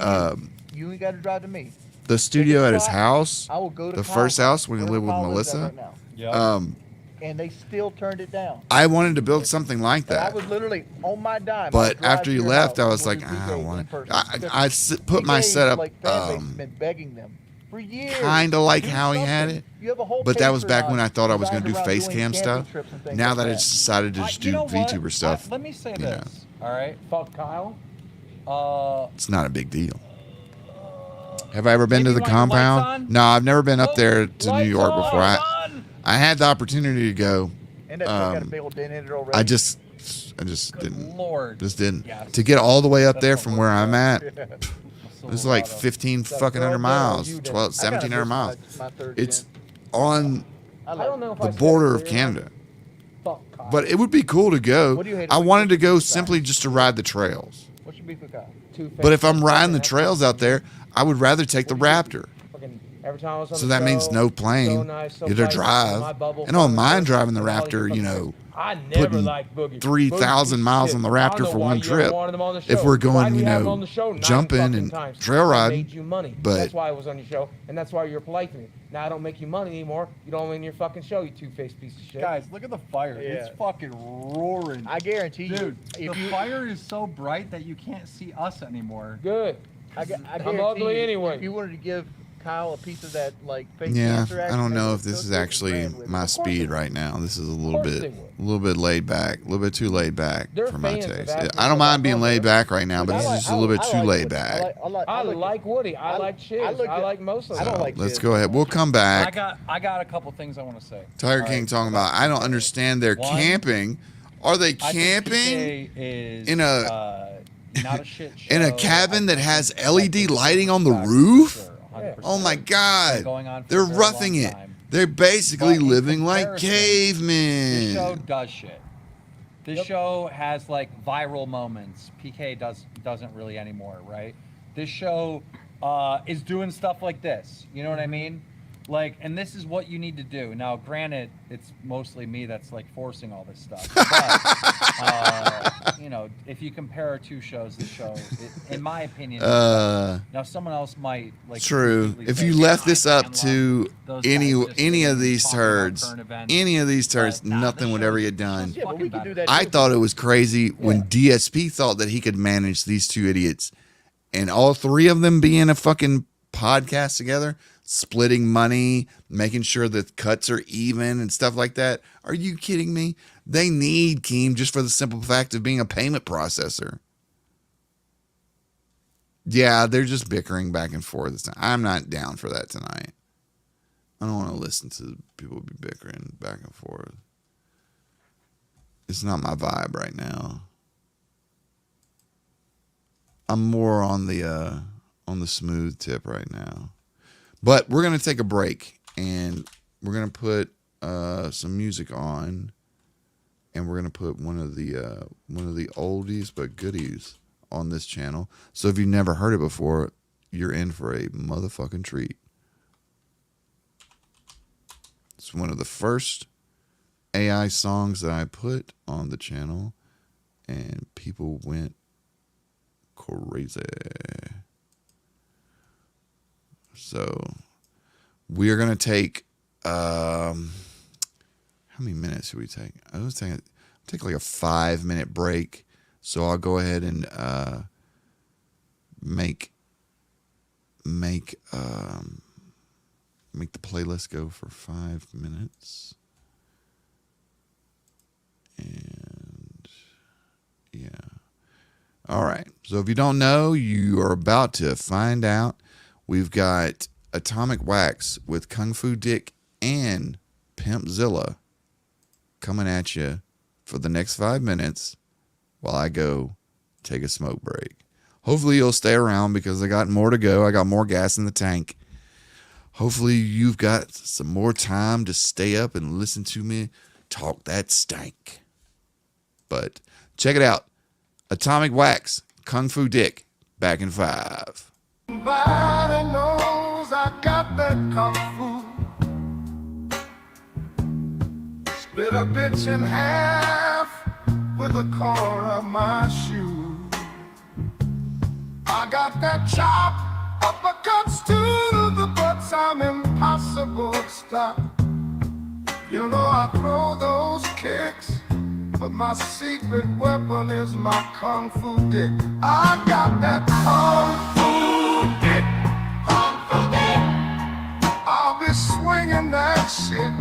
you ain't got to drive to me. the studio at his house, I will go to the Kyle's first house when he house, lived with where Kyle lives at Melissa. right now. And they still turned it down. I wanted to build something like And I that, was literally on my dime. but I'd drive after to you your left, house I was and like, we'll do I don't PK want in to. person. Put my PK's, setup like, fan base has been begging them for years. kind of like Do how he had something. it, You have a whole but that was back Patreon when I thought I was going to do designed around face doing cam camping stuff. trips and things Now like that I that. just decided to just do You know what? VTuber stuff, Let me say you know, this. All right. Fuck Kyle. it's not a big deal. Have I ever been to the you want your lights compound? on? No, I've never been up there to New lights York on, before. I had the opportunity to go. And that got a big old dent in it already. I just didn't. Lord. Just didn't. Yes. To get all the way up That's there what from we're where I'm at, doing. it's like 15 fucking hundred miles, 12, 1700 miles. It's on I don't know if the I said border it of clear enough. Canada. Fuck Kyle. But it would be cool to go. What do you hate I about wanted to go Kyle? simply just to ride the trails. What's your beef with Kyle? But if I'm riding the trails out there, I would rather take the Raptor. Fucking every time I was on So the that means show, no plane. so nice, so You have tight, to in drive. my bubble, And I don't fucking mind person, driving the and all you Raptor, you fucking know, shit. I never putting liked Boogie. 3,000 Boogie's miles shit. on the I don't Raptor know for why one you ever trip. wanted him on the If show. we're Why going, do we you have him know, on the show 9 jumping fucking and times? trail I riding, made you money. but- That's why I was on your show, and that's why you're polite to me. Now I don't make you money anymore. You don't win your fucking show, you two-faced piece of shit. Guys, look at the fire. Yeah. It's fucking roaring. I guarantee Dude, you. the fire is so bright that you can't see us anymore. Good. I I'm guarantee ugly you, anyway. If you wanted to give Kyle a piece of that, like, fake Yeah, cancer I action, don't know they if this is would actually grand with it. my Of course speed they right now. This is a little course bit, they a little bit laid back, a little bit too laid back They're for my fans of taste. athletes I don't that mind being love laid it. back right now, but I this is like- just a little bit I too like laid Woody. back. I like Woody. I like Chiz. I like most of them. I don't like Let's Chiz. go ahead. We'll come back. I got a couple things I want to say. Tiger All King right. talking about, I don't understand their One, camping. Are they I think camping PK is, in a not a shit show. in a cabin that I has think LED it's lighting on the for roof? sure, 100%. Oh my God. Going on for They're a very roughing long it. time. They're basically But in living like comparison, This cavemen. show does shit. This show has like viral moments. PK doesn't really anymore, right? This show is doing stuff like this. You know what I mean? Like, and this is what you need to do. Now, granted, it's mostly me that's like forcing all this stuff. But, you know, if you compare our two shows, this show, in my opinion, now someone else might like. True. completely If say, you "Yeah, left this I up love to those any guys just any of sitting these talking about turds, current events." any of these turds, But, nah, nothing this would ever show's get done. Yeah, but we could do that. I too. thought it was crazy when DSP thought that he could manage these two idiots and all three of them be in a fucking podcast together, splitting money, making sure that cuts are even and stuff like that. Are you kidding me? They need Keem just for the simple fact of being a payment processor. Yeah, they're just bickering back and forth. I'm not down for that tonight. I don't want to listen to people be bickering back and forth. It's not my vibe right now. I'm more on the smooth tip right now. But we're gonna take a break and we're gonna put some music on, and we're gonna put one of the oldies but goodies on this channel. So if you've never heard it before, you're in for a motherfucking treat. It's one of the first AI songs that I put on the channel, and people went crazy. So we are going to take, how many minutes should we take? I was take like a 5-minute break. So I'll go ahead and make the playlist go for 5 minutes. And yeah. All right. So if you don't know, you are about to find out. We've got Atomic Wax with Kung Fu Dick and Pimpzilla coming at you for the next 5 minutes while I go take a smoke break. Hopefully you'll stay around because I got more to go. I got more gas in the tank. Hopefully you've got some more time to stay up and listen to me talk that stank. But check it out. Atomic Wax, Kung Fu Dick, back in 5. Nobody knows I got that kung fu. Split a bitch in half with the corner of my shoe. I got that chop, uppercuts to the butts, I'm impossible to stop. You know I throw those kicks, but my secret weapon is my kung fu dick. I got that kung fu dick, kung fu dick. I'll be swinging that shit.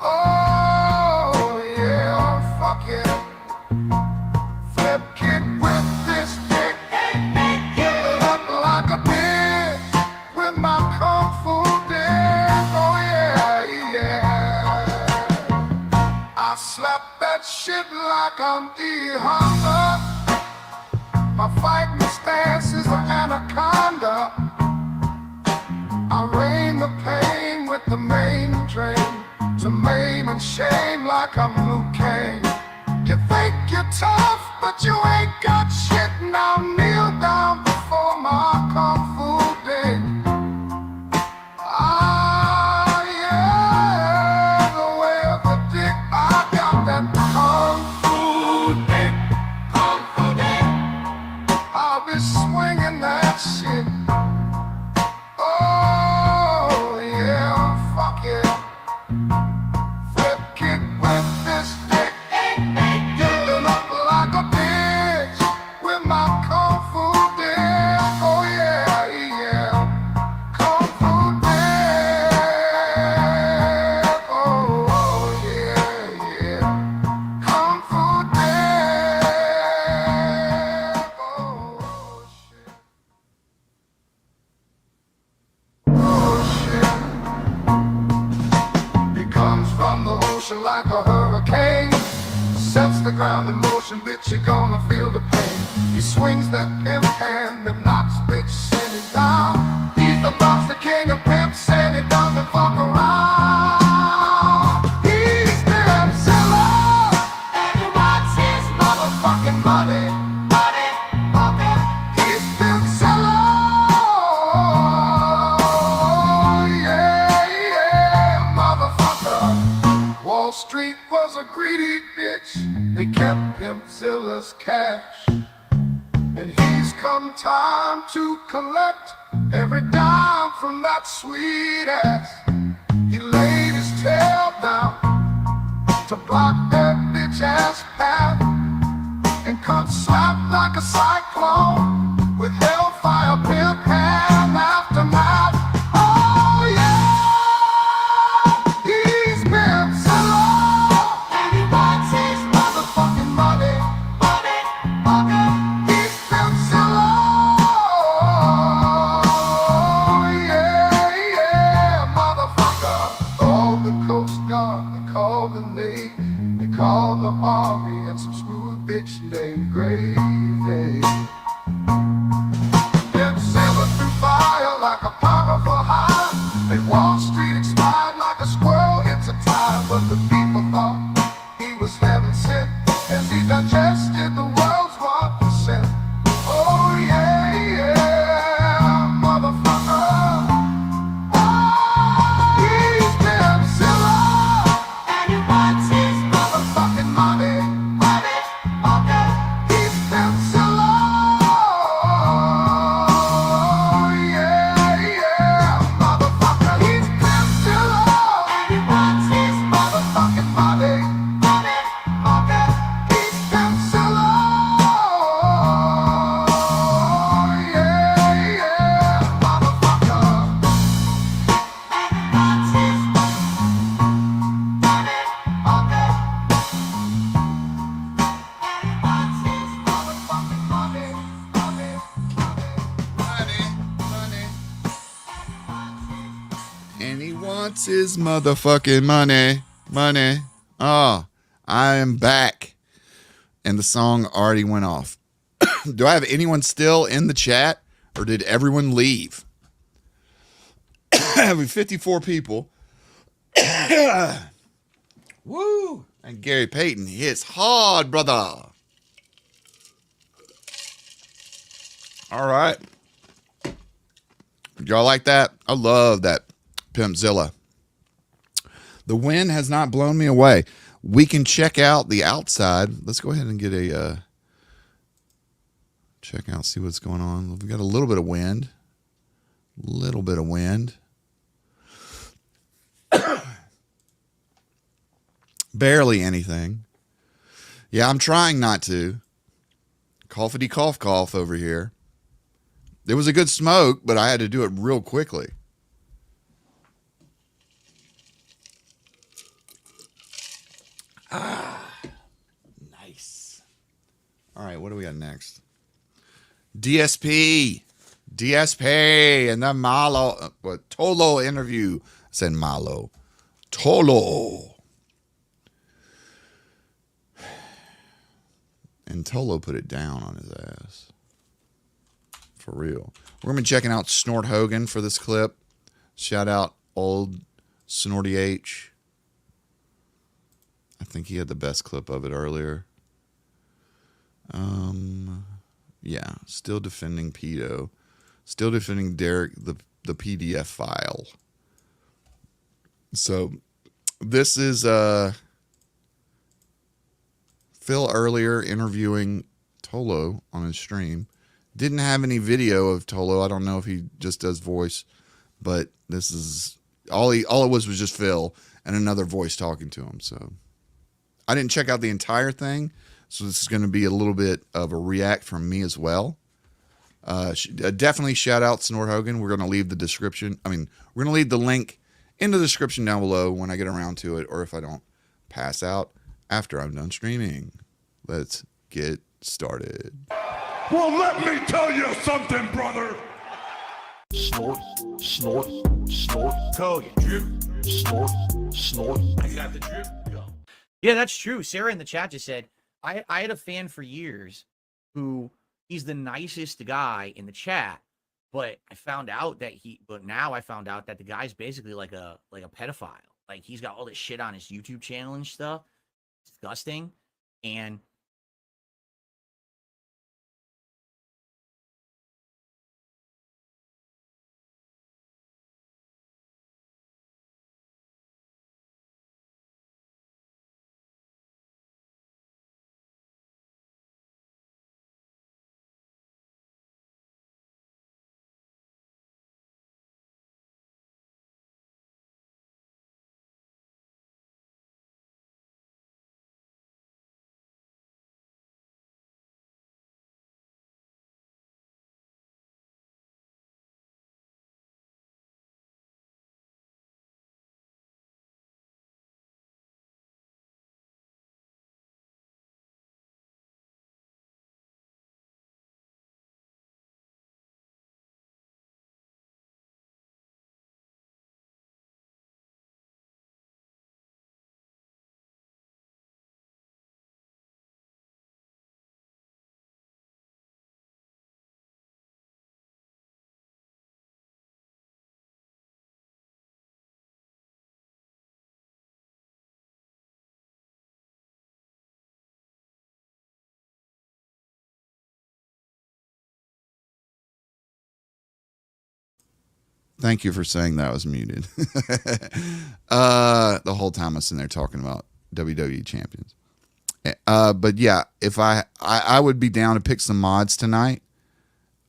Oh yeah, fuck it. Flip kick with this dick. Give it up like a bitch with my kung fu dick. Oh yeah, yeah. I slap that shit like I'm D-Hunter. My fighting stance is an anaconda. I rain the pain with the main drain, to maim and shame like I'm Luke Kane. You think you're tough, but you ain't got shit. Now kneel down before my kung fu dick. Ah, yeah, the way of the dick. I got that kung fu dick, kung fu dick. I'll be swinging that shit. Oh, yeah, fuck it. Flip kick with this dick. Give it up like a bitch with my kung fu dick. Oh, yeah, yeah. Kung fu dick. Oh, yeah, yeah. Kung fu dick. Oh, shit. He comes from the ocean like a hurricane. Sets the ground in motion, bitch, you're gonna feel the pain. He swings that pimp hand and knocks bitch Cindy down. He's the boss, the king of pimps, and he doesn't fuck around. He's Pimpzilla, and he wants his motherfucking money. Money, money. He's Pimpzilla. Yeah, yeah, motherfucker. Wall Street was a greedy bitch. They kept Pimpzilla's cash. And he's come time to collect every dime from that sweet ass. He laid his tail down to block that bitch ass path, and cut slap like a cyclone with hellfire pimp hand aftermath. Oh yeah, he's Pimpzilla, and he wants his motherfucking money. Money, money. He's Pimpzilla. Oh yeah, yeah, motherfucker. All the Coast Guard, they call the Navy, they call the Army, and some smooth bitch named Gravy. Pimpzilla through fire like a powerful high. Made Wall Street expired like a squirrel hits a tide. But the people thought he was heaven sent as he digested the world's 1%. Oh yeah, yeah, motherfucker. He's Pimpzilla, and he wants his motherfucking money. Money, money. He's Pimpzilla. Oh yeah, yeah, motherfucker. He's Pimpzilla. wants his motherfucking money. Money. Oh, I am back. And the song already went off. Do I have anyone still in the chat, or did everyone leave? Having 54 people. Woo! And Gary Payton hits hard, brother. All right. Y'all like that? I love that Pimpzilla. The wind has not blown me away. We can check out the outside. Let's go ahead and get a check out, see what's going on. We've got a little bit of wind. Little bit of wind. Barely anything. Yeah, I'm trying not to. Coughity cough cough over here. It was a good smoke, but I had to do it real quickly. Ah, nice. All right, what do we got next? DSP, and the Malo, Tolo interview. I said Malo, Tolo, and Tolo put it down on his ass. For real. We're gonna be checking out Snort Hogan for this clip. Shout out old Snorty H. I think he had the best clip of it earlier. Yeah, still defending pedo. Still defending Derek, the PDF file. So this is Phil earlier interviewing Tolo on his stream. Didn't have any video of Tolo. I don't know if he just does voice, but this is all it was just Phil and another voice talking to him. So I didn't check out the entire thing, so this is going to be a little bit of a react from me as well. Definitely shout out Snort Hogan. We're going to leave the description. We're going to leave the link in the description down below when I get around to it, or if I don't pass out after I'm done streaming. Let's get started. Well, let me tell you something, brother. Snort, snort, snort. Tell you, drip. Snort, snort. I got the drip. Yeah, that's true. Sarah in the chat just said, I had a fan for years who he's the nicest guy in the chat, but now I found out that the guy's basically like a pedophile. Like he's got all this shit on his YouTube channel and stuff. It's disgusting. And Thank you for saying that I was muted. The whole time I was sitting there talking about WWE champions. But yeah, if I would be down to pick some mods tonight.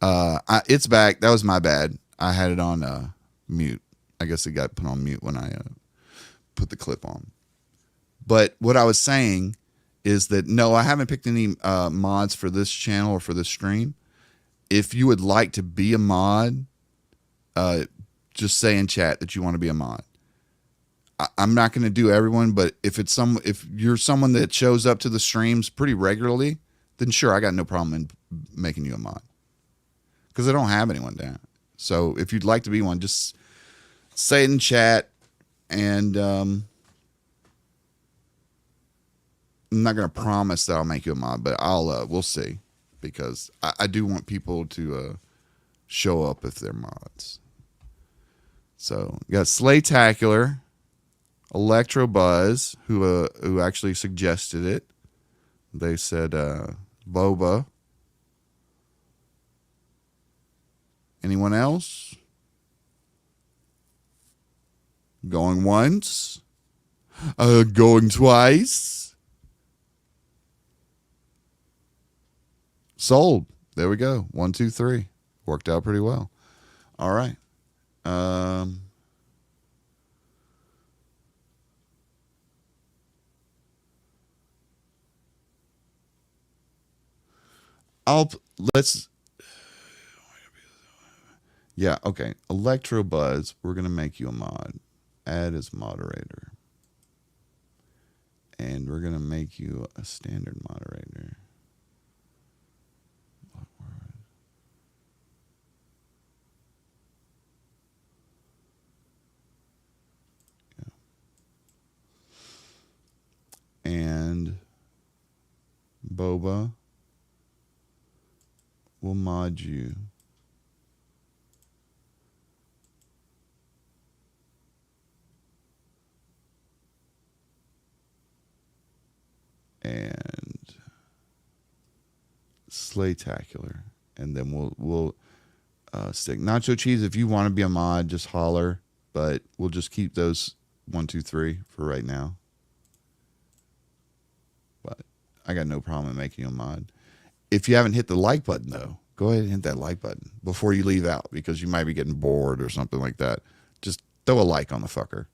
It's back. That was my bad. I had it on mute. I guess it got put on mute when I put the clip on. But what I was saying is that no, I haven't picked any mods for this channel or for this stream. If you would like to be a mod, just say in chat that you want to be a mod. I'm not going to do everyone, but if you're someone that shows up to the streams pretty regularly, then sure, I got no problem in making you a mod. Because I don't have anyone down. So if you'd like to be one, just say it in chat, And I'm not going to promise that I'll make you a mod, but we'll see, because I do want people to show up if they're mods. So you got Slaytacular, Electro Buzz, who actually suggested it. They said Boba. Anyone else? Going once? Going twice? Sold. There we go. 1, 2, 3. Worked out pretty well. All right. Yeah, okay. Electro Buzz, we're going to make you a mod. Add as moderator. And we're going to make you a standard moderator. Yeah. And Boba will mod you. And Slaytacular, and then we'll stick Nacho Cheese. If you want to be a mod, just holler. But we'll just keep those 1, 2, 3 for right now. But I got no problem in making you a mod. If you haven't hit the like button though, go ahead and hit that like button before you leave out, because you might be getting bored or something like that. Just throw a like on the fucker.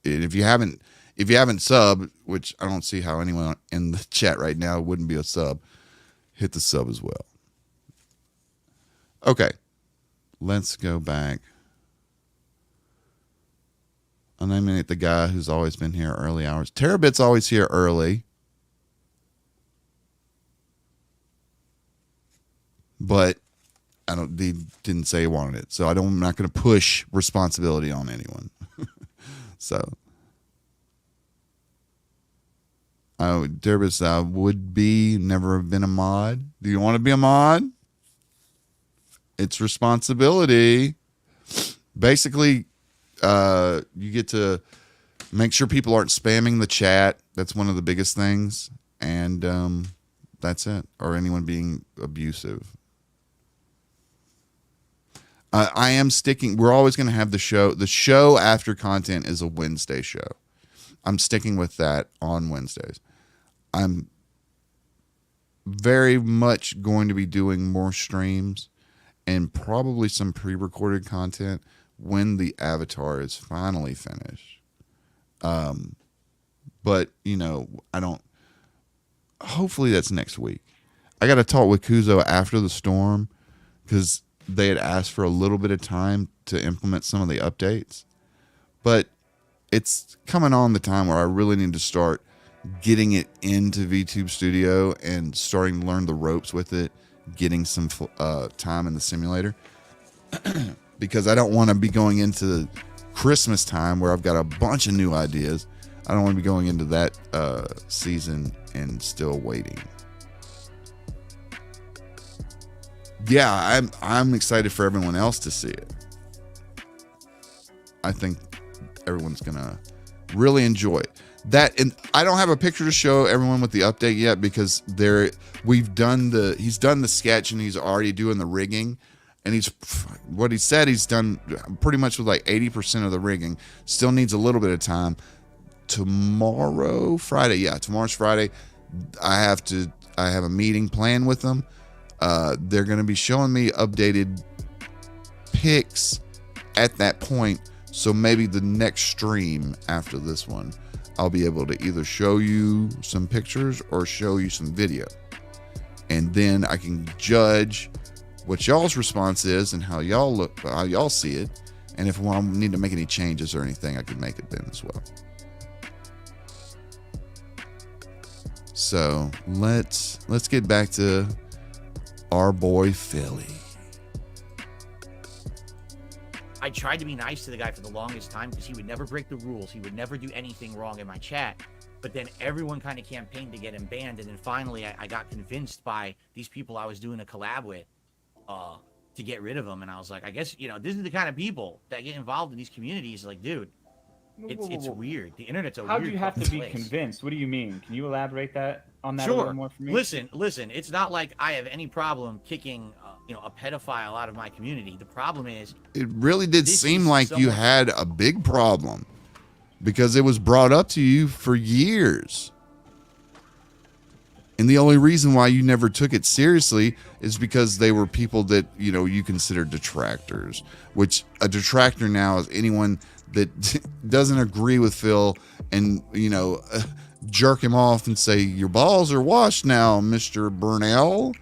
And if you haven't subbed, which I don't see how anyone in the chat right now wouldn't be a sub, hit the sub as well. Okay, let's go back. I'm naming it the guy who's always been here early hours. Terabit's always here early. But they didn't say he wanted it. So I'm not going to push responsibility on anyone. So. Derbis would be, never have been a mod. Do you want to be a mod? It's responsibility. Basically, you get to make sure people aren't spamming the chat. That's one of the biggest things. And that's it. Or anyone being abusive. I am sticking. We're always going to have the show. The show after content is a Wednesday show. I'm sticking with that on Wednesdays. I'm very much going to be doing more streams and probably some pre-recorded content when the avatar is finally finished. But, hopefully that's next week. I got to talk with Kuzo after the storm because they had asked for a little bit of time to implement some of the updates. But it's coming on the time where I really need to start getting it into VTube Studio and starting to learn the ropes with it, getting some time in the simulator. Because I don't want to be going into Christmas time where I've got a bunch of new ideas. I don't want to be going into that season and still waiting. Yeah, I'm excited for everyone else to see it. I think everyone's gonna really enjoy it. That, and I don't have a picture to show everyone with the update yet because he's done the sketch and he's already doing the rigging, and he's done pretty much with like 80% of the rigging. Still needs a little bit of time. Tomorrow's Friday. I have a meeting planned with them. They're going to be showing me updated pics at that point. So maybe the next stream after this one, I'll be able to either show you some pictures or show you some video. And then I can judge what y'all's response is and how y'all see it. And if I need to make any changes or anything, I can make it then as well. So let's get back to our boy Philly. I I tried to be nice to the guy for the longest time because he would never break the rules. He would never do anything wrong in my chat. But then everyone kind of campaigned to get him banned. And then finally I got convinced by these people I was doing a collab with to get rid of him. And I was like, I guess, this is the kind of people that get involved in these communities. Like, dude, it's weird. The internet's a weird How do you have to be place. convinced? What do you mean? Can you elaborate on that a Sure. little more for me? Listen. It's not like I have any problem kicking, a pedophile out of my community. The problem is, it really did this seem is like you someone- had a big problem because it was brought up to you for years. And the only reason why you never took it seriously is because they were people that, you consider detractors, which a detractor now is anyone that doesn't agree with Phil and, jerk him off and say, your balls are washed now, Mr. Burnell.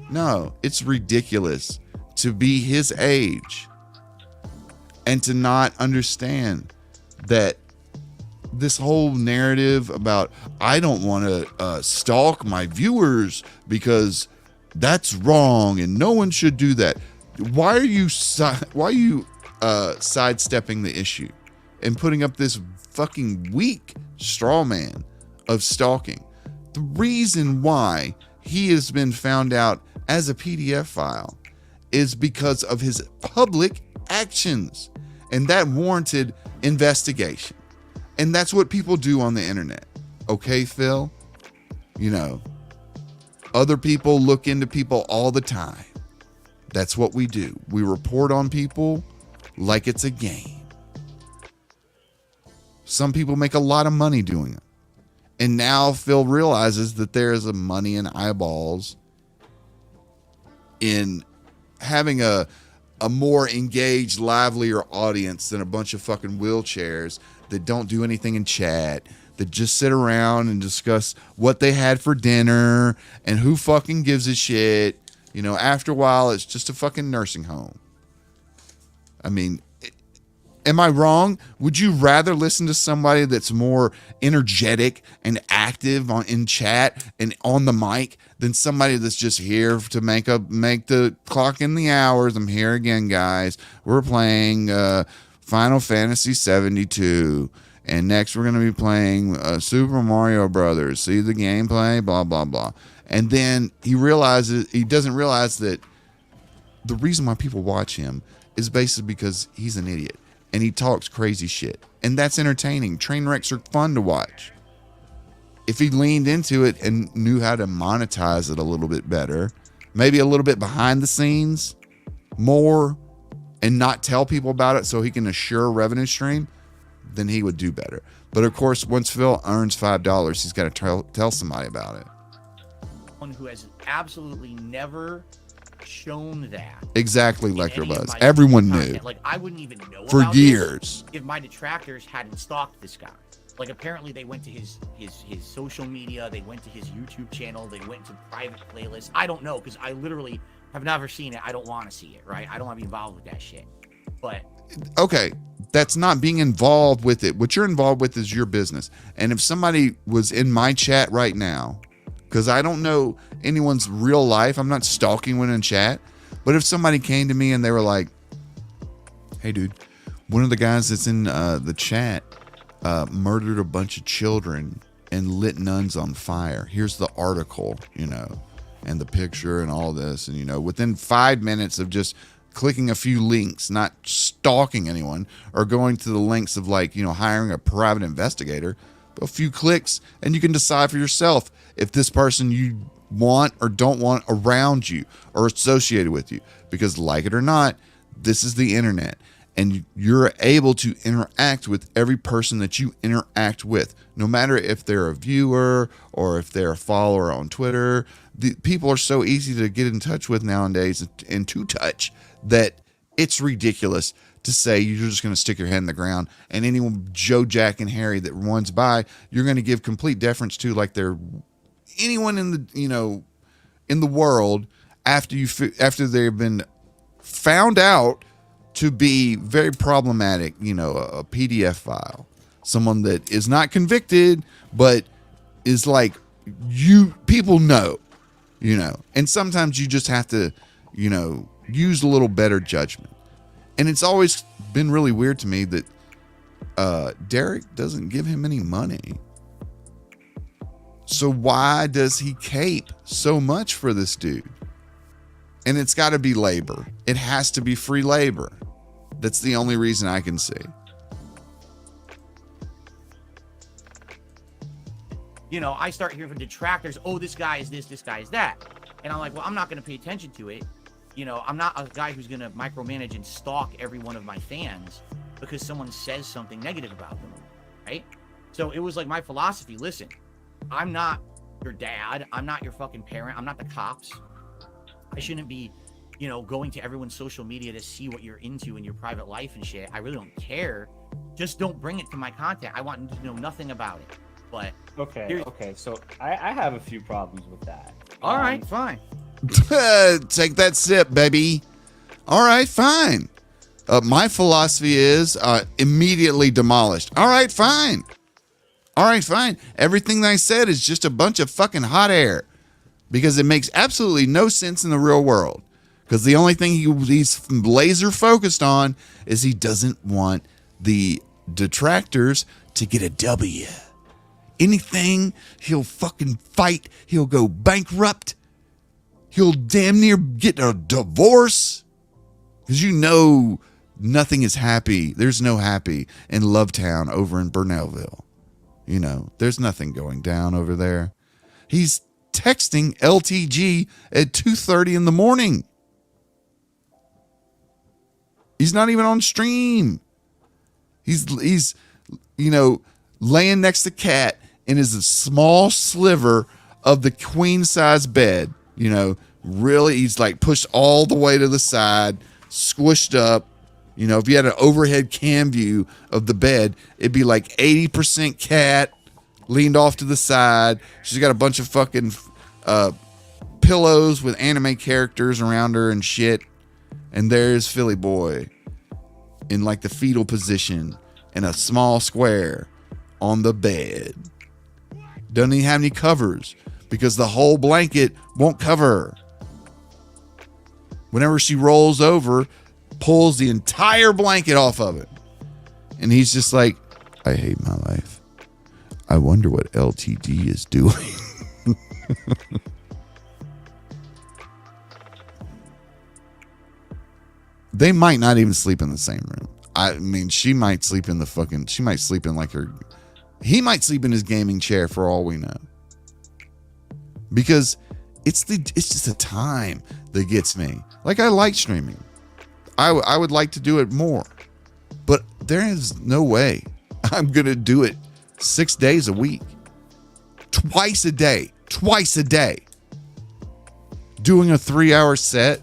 No, it's ridiculous to be his age and to not understand that this whole narrative about I don't want to stalk my viewers because that's wrong and no one should do that. Why are you sidestepping the issue and putting up this fucking weak straw man of stalking? The reason why he has been found out as a PDF file is because of his public actions, and that warranted investigation. And that's what people do on the internet. Okay, Phil? Other people look into people all the time. That's what we do. We report on people like it's a game. Some people make a lot of money doing it. And now Phil realizes that there is a money and eyeballs in having a more engaged, livelier audience than a bunch of fucking wheelchairs that don't do anything in chat, that just sit around and discuss what they had for dinner and who fucking gives a shit. After a while, it's just a fucking nursing home. I mean, am I wrong? Would you rather listen to somebody that's more energetic and active in chat and on the mic than somebody that's just here to make the clock in the hours? I'm here again, guys. We're playing Final Fantasy 72, and next we're going to be playing Super Mario Brothers. See the gameplay, blah blah blah. And then he doesn't realize that the reason why people watch him is basically because he's an idiot and he talks crazy shit, and that's entertaining. Train wrecks are fun to watch. If he leaned into it and knew how to monetize it a little bit better, maybe a little bit behind the scenes more, and not tell people about it so he can assure a revenue stream, then he would do better. But of course, once Phil earns $5, he's got to tell somebody about it. One who has absolutely never shown that. Exactly, Electrobuzz. Everyone knew. Like, I wouldn't even know for about years if my detractors hadn't stalked this guy. Like, apparently they went to his social media, they went to his YouTube channel, they went to private playlists. I don't know, because I literally have never seen it. I don't want to see it, right? I don't want to be involved with that shit. But okay, that's not being involved with it. What you're involved with is your business. And if somebody was in my chat right now, because I don't know anyone's real life, I'm not stalking one in chat, but if somebody came to me and they were like, hey dude, one of the guys that's in the chat murdered a bunch of children and lit nuns on fire. Here's the article, and the picture and all this. And, within 5 minutes of just clicking a few links, not stalking anyone or going to the links of hiring a private investigator, a few clicks, and you can decide for yourself if this person you want or don't want around you or associated with you. Because like it or not, this is the internet, and you're able to interact with every person that you interact with, no matter if they're a viewer or if they're a follower on Twitter. The people are so easy to get in touch with nowadays and to touch that it's ridiculous to say you're just going to stick your head in the ground and anyone, Joe, Jack, and Harry that runs by, you're going to give complete deference to like they're anyone in the in the world after they've been found out to be very problematic, a PDF file, someone that is not convicted but is like people know, and sometimes you just have to use a little better judgment. And it's always been really weird to me that Derek doesn't give him any money. So why does he cape so much for this dude? And it's got to be labor. It has to be free labor. That's the only reason I can see. You know, I start hearing from detractors, oh, this guy is this guy is that. And I'm like, well, I'm not going to pay attention to it. You know, I'm not a guy who's going to micromanage and stalk every one of my fans because someone says something negative about them, right? So it was like my philosophy, listen, I'm not your dad. I'm not your fucking parent. I'm not the cops. I shouldn't be, you know, going to everyone's social media to see what you're into in your private life and shit. I really don't care. Just don't bring it to my content. I want to know nothing about it. But okay. So I have a few problems with that. All right, fine. Take that sip, baby. All right, fine. My philosophy is immediately demolished. All right, fine. All right, fine. Everything that I said is just a bunch of fucking hot air because it makes absolutely no sense in the real world. Because the only thing he's laser focused on is he doesn't want the detractors to get a W. Anything, he'll fucking fight. He'll go bankrupt. He'll damn near get a divorce. Because you know nothing is happy. There's no happy in Lovetown over in Burnellville. You know, there's nothing going down over there. He's texting LTG at 2:30 in the morning. He's not even on stream. He's you know, laying next to Kat in his small sliver of the queen size bed. You know, really, he's like pushed all the way to the side, squished up. You know, if you had an overhead cam view of the bed, it'd be like 80% Kat leaned off to the side. She's got a bunch of fucking pillows with anime characters around her and shit. And there's Philly Boy in like the fetal position in a small square on the bed. Doesn't even have any covers because the whole blanket won't cover her. Whenever she rolls over, pulls the entire blanket off of it. And he's just like, I hate my life. I wonder what LTD is doing. They might not even sleep in the same room. I mean, she might sleep in like her, he might sleep in his gaming chair for all we know. Because it's just the time that gets me. Like, I like streaming. I would like to do it more. But there is no way I'm going to do it 6 days a week. Twice a day. Doing a 3-hour set.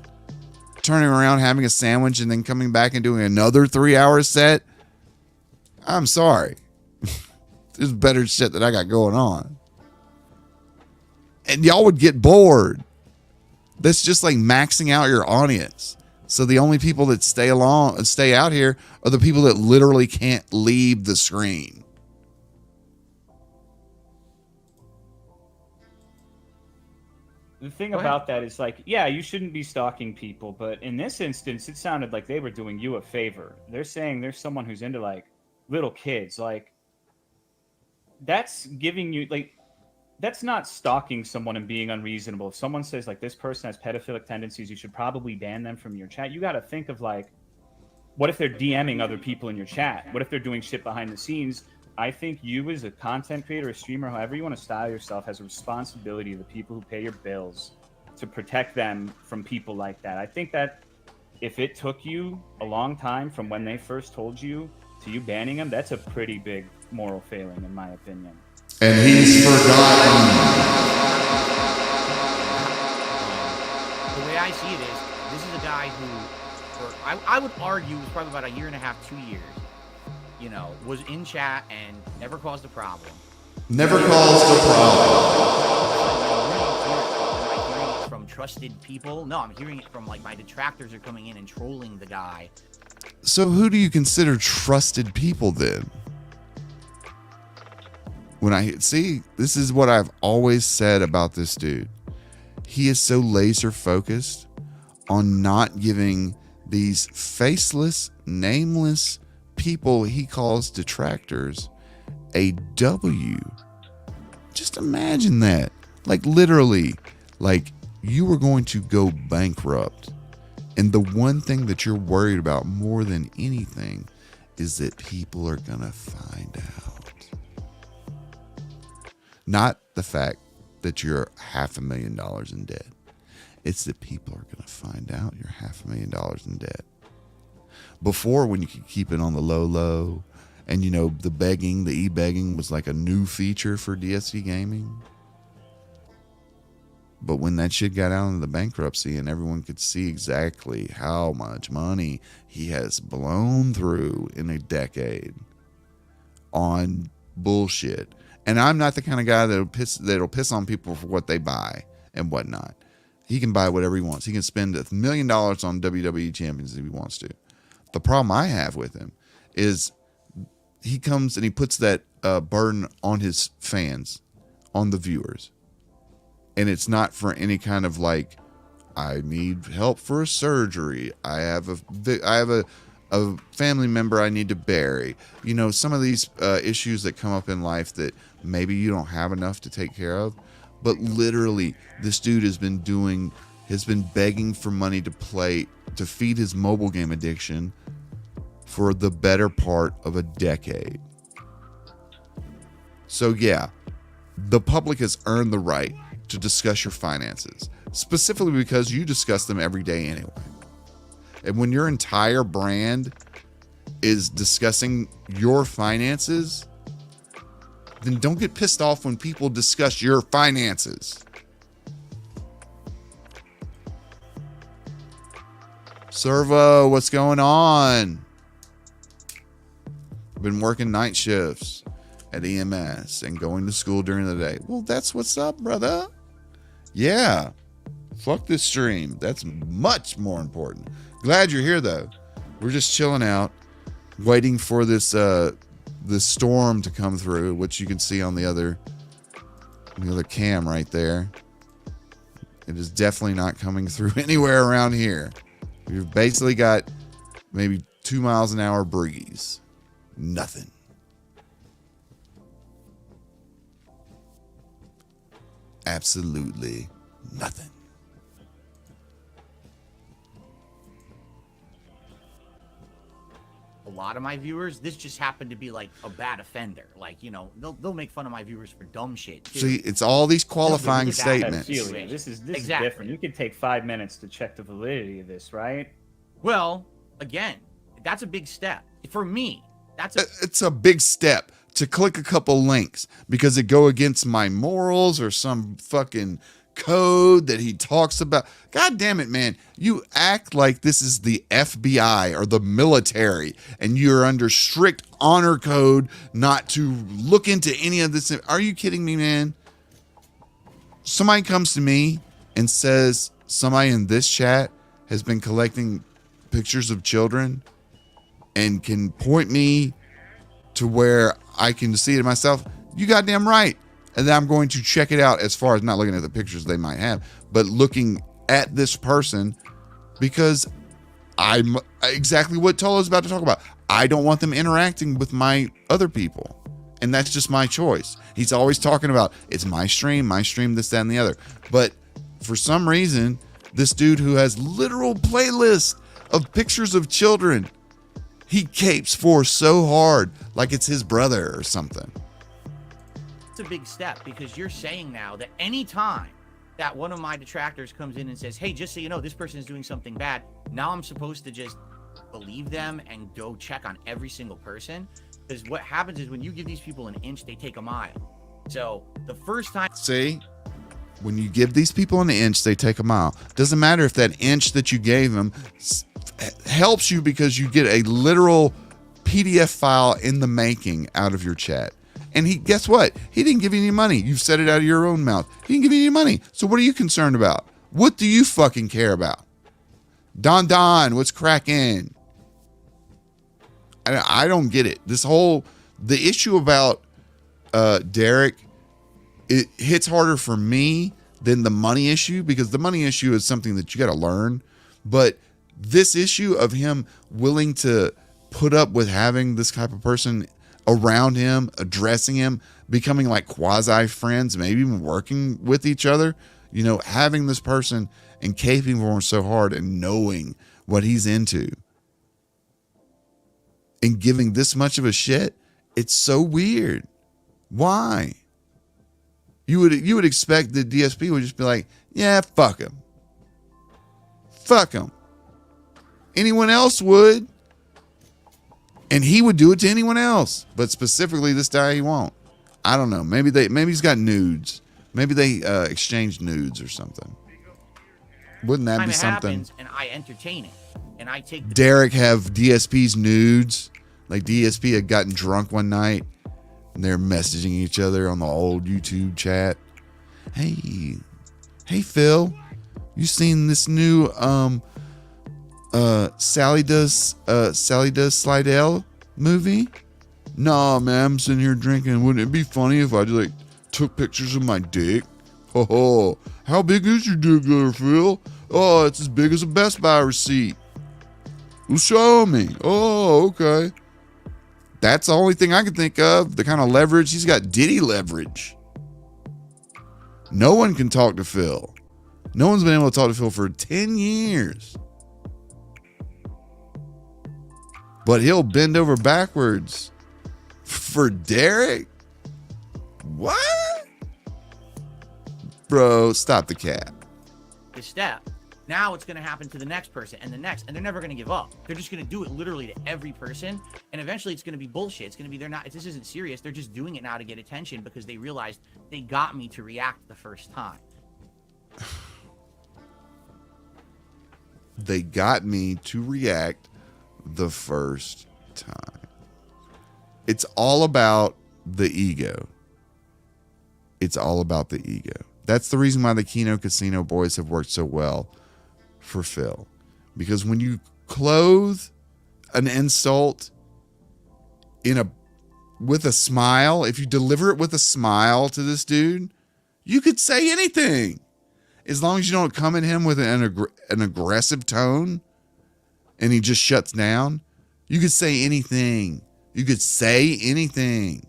Turning around, having a sandwich, and then coming back and doing another 3-hour set. I'm sorry. There's better shit that I got going on. And y'all would get bored. That's just like maxing out your audience. So the only people that stay out here are the people that literally can't leave the screen. The thing about that is, like, yeah, you shouldn't be stalking people, but in this instance, it sounded like they were doing you a favor. They're saying there's someone who's into, like, little kids. Like, that's giving you, like, that's not stalking someone and being unreasonable. If someone says, like, this person has pedophilic tendencies, you should probably ban them from your chat. You got to think of, like, what if they're DMing other people in your chat? What if they're doing shit behind the scenes? I think you as a content creator, a streamer, however you want to style yourself, has a responsibility to the people who pay your bills to protect them from people like that. I think that if it took you a long time from when they first told you to you banning them, that's a pretty big moral failing, in my opinion. And he's forgotten. The way I see it is, this is a guy who, I would argue, was probably about a year and a half, 2 years. You know, was in chat and never caused a problem. Never caused a problem. Am I hearing it from trusted people? No, I'm hearing it from, like, my detractors are coming in and trolling the guy. So who do you consider trusted people then? This is what I've always said about this dude. He is so laser focused on not giving these faceless, nameless people he calls detractors a W. Just imagine that. Like literally, like you were going to go bankrupt. And the one thing that you're worried about more than anything is that people are going to find out. Not the fact that you're $500,000 in debt. It's that people are going to find out you're $500,000 in debt. Before, when you could keep it on the low, and you know, the begging, the e-begging was like a new feature for DSV gaming. But when that shit got out into the bankruptcy and everyone could see exactly how much money he has blown through in a decade on bullshit. And I'm not the kind of guy that'll piss on people for what they buy and whatnot. He can buy whatever he wants. He can spend $1 million on WWE champions if he wants to. The problem I have with him is he comes and he puts that burden on his fans, on the viewers. And it's not for any kind of like, I need help for a surgery. I have a family member I need to bury. You know, some of these issues that come up in life that maybe you don't have enough to take care of. But literally, this dude has been begging for money to feed his mobile game addiction for the better part of a decade. So yeah, the public has earned the right to discuss your finances, specifically because you discuss them every day anyway. And when your entire brand is discussing your finances, then don't get pissed off when people discuss your finances. Servo, what's going on? I've been working night shifts at EMS and going to school during the day. Well, that's what's up, brother. Yeah. Fuck this stream. That's much more important. Glad you're here, though. We're just chilling out, waiting for this storm to come through, which you can see on the other cam right there. It is definitely not coming through anywhere around here. We've basically got maybe 2 miles an hour breeze. Nothing. Absolutely nothing. A lot of my viewers, this just happened to be like a bad offender. Like, you know, they'll make fun of my viewers for dumb shit too. See, it's all these qualifying statements. This is Exactly. different. You can take 5 minutes to check the validity of this, right? Well, again, that's a big step for me. It's a big step to click a couple links because it go against my morals or some fucking code that he talks about. God damn it, man. You act like this is the FBI or the military and you're under strict honor code not to look into any of this. Are you kidding me, man? Somebody comes to me and says somebody in this chat has been collecting pictures of children and can point me to where I can see it myself. You goddamn right. And then I'm going to check it out as far as not looking at the pictures they might have, but looking at this person because I'm exactly what Tolo's about to talk about. I don't want them interacting with my other people. And that's just my choice. He's always talking about it's my stream, this, that, and the other. But for some reason, this dude who has literal playlists of pictures of children, he capes for so hard like it's his brother or something. It's a big step because you're saying now that any time that one of my detractors comes in and says, hey, just so you know, this person is doing something bad, now I'm supposed to just believe them and go check on every single person. Because what happens is when you give these people an inch, they take a mile. So the first time... See? When you give these people an inch, they take a mile. Doesn't matter if that inch that you gave them helps you because you get a literal PDF file in the making out of your chat. And guess what? He didn't give you any money. You've said it out of your own mouth. He didn't give you any money. So what are you concerned about? What do you fucking care about? Don, what's cracking? I don't get it. The issue about Derek, it hits harder for me than the money issue because the money issue is something that you got to learn. But this issue of him willing to put up with having this type of person around him, addressing him, becoming like quasi friends, maybe even working with each other, you know, having this person and caping for him so hard and knowing what he's into and giving this much of a shit, it's so weird. Why? You would expect the DSP would just be like, yeah, fuck him. Fuck him. Anyone else would. And he would do it to anyone else. But specifically this guy, he won't. I don't know. Maybe he's got nudes. Maybe they exchanged nudes or something. Wouldn't that be something? Happens, and I entertain it. And I take Derek have DSP's nudes. Like DSP had gotten drunk one night and they're messaging each other on the old YouTube chat. Hey Phil, you seen this new Sally Does Slidell movie? Nah, man, I'm sitting here drinking. Wouldn't it be funny if I just like took pictures of my dick? Oh, how big is your dick there, Phil? Oh, it's as big as a Best Buy receipt. Well, show me. Oh, okay. That's the only thing I can think of. The kind of leverage. He's got Diddy leverage. No one can talk to Phil. No one's been able to talk to Phil for 10 years. But he'll bend over backwards for Derek? What? Bro, stop the cap. the step. Now it's going to happen to the next person and the next, and they're never going to give up. They're just going to do it literally to every person, and eventually it's going to be bullshit. It's going to be, this isn't serious. They're just doing it now to get attention because they realized they got me to react the first time. They got me to react the first time. It's all about the ego. It's all about the ego. That's the reason why the Kino Casino boys have worked so well for Phil. Because when you clothe an insult with a smile, if you deliver it with a smile to this dude, you could say anything. As long as you don't come at him with an aggressive tone and he just shuts down, you could say anything. You could say anything.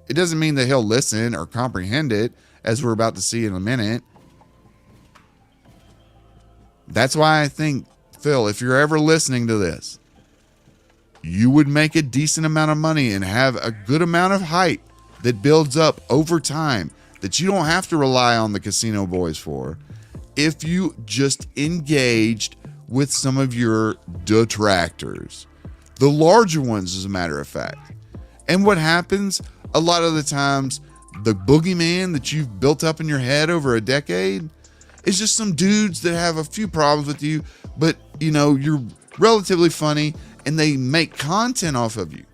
It doesn't mean that he'll listen or comprehend it, as we're about to see in a minute. That's why I think, Phil, if you're ever listening to this, you would make a decent amount of money and have a good amount of hype that builds up over time that you don't have to rely on the casino boys for if you just engaged with some of your detractors. The larger ones, as a matter of fact. And what happens a lot of the times, the boogeyman that you've built up in your head over a decade is just some dudes that have a few problems with you, but you know, you're relatively funny and they make content off of you.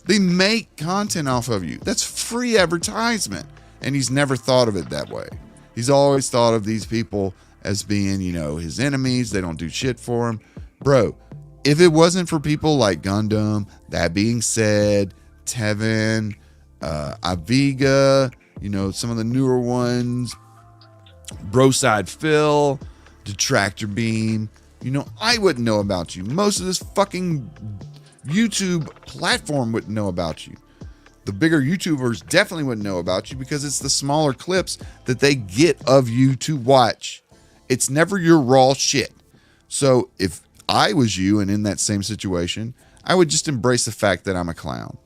They make content off of you. That's free advertisement. And he's never thought of it that way. He's always thought of these people as being, you know, his enemies. They don't do shit for him. Bro, if it wasn't for people like Gundam, That Being Said, Tevin, Aviga, you know, some of the newer ones, Broside Phil, Detractor Beam, you know, I wouldn't know about you. Most of this fucking YouTube platform wouldn't know about you. The bigger YouTubers definitely wouldn't know about you because it's the smaller clips that they get of you to watch. It's never your raw shit. So if I was you and in that same situation, I would just embrace the fact that I'm a clown.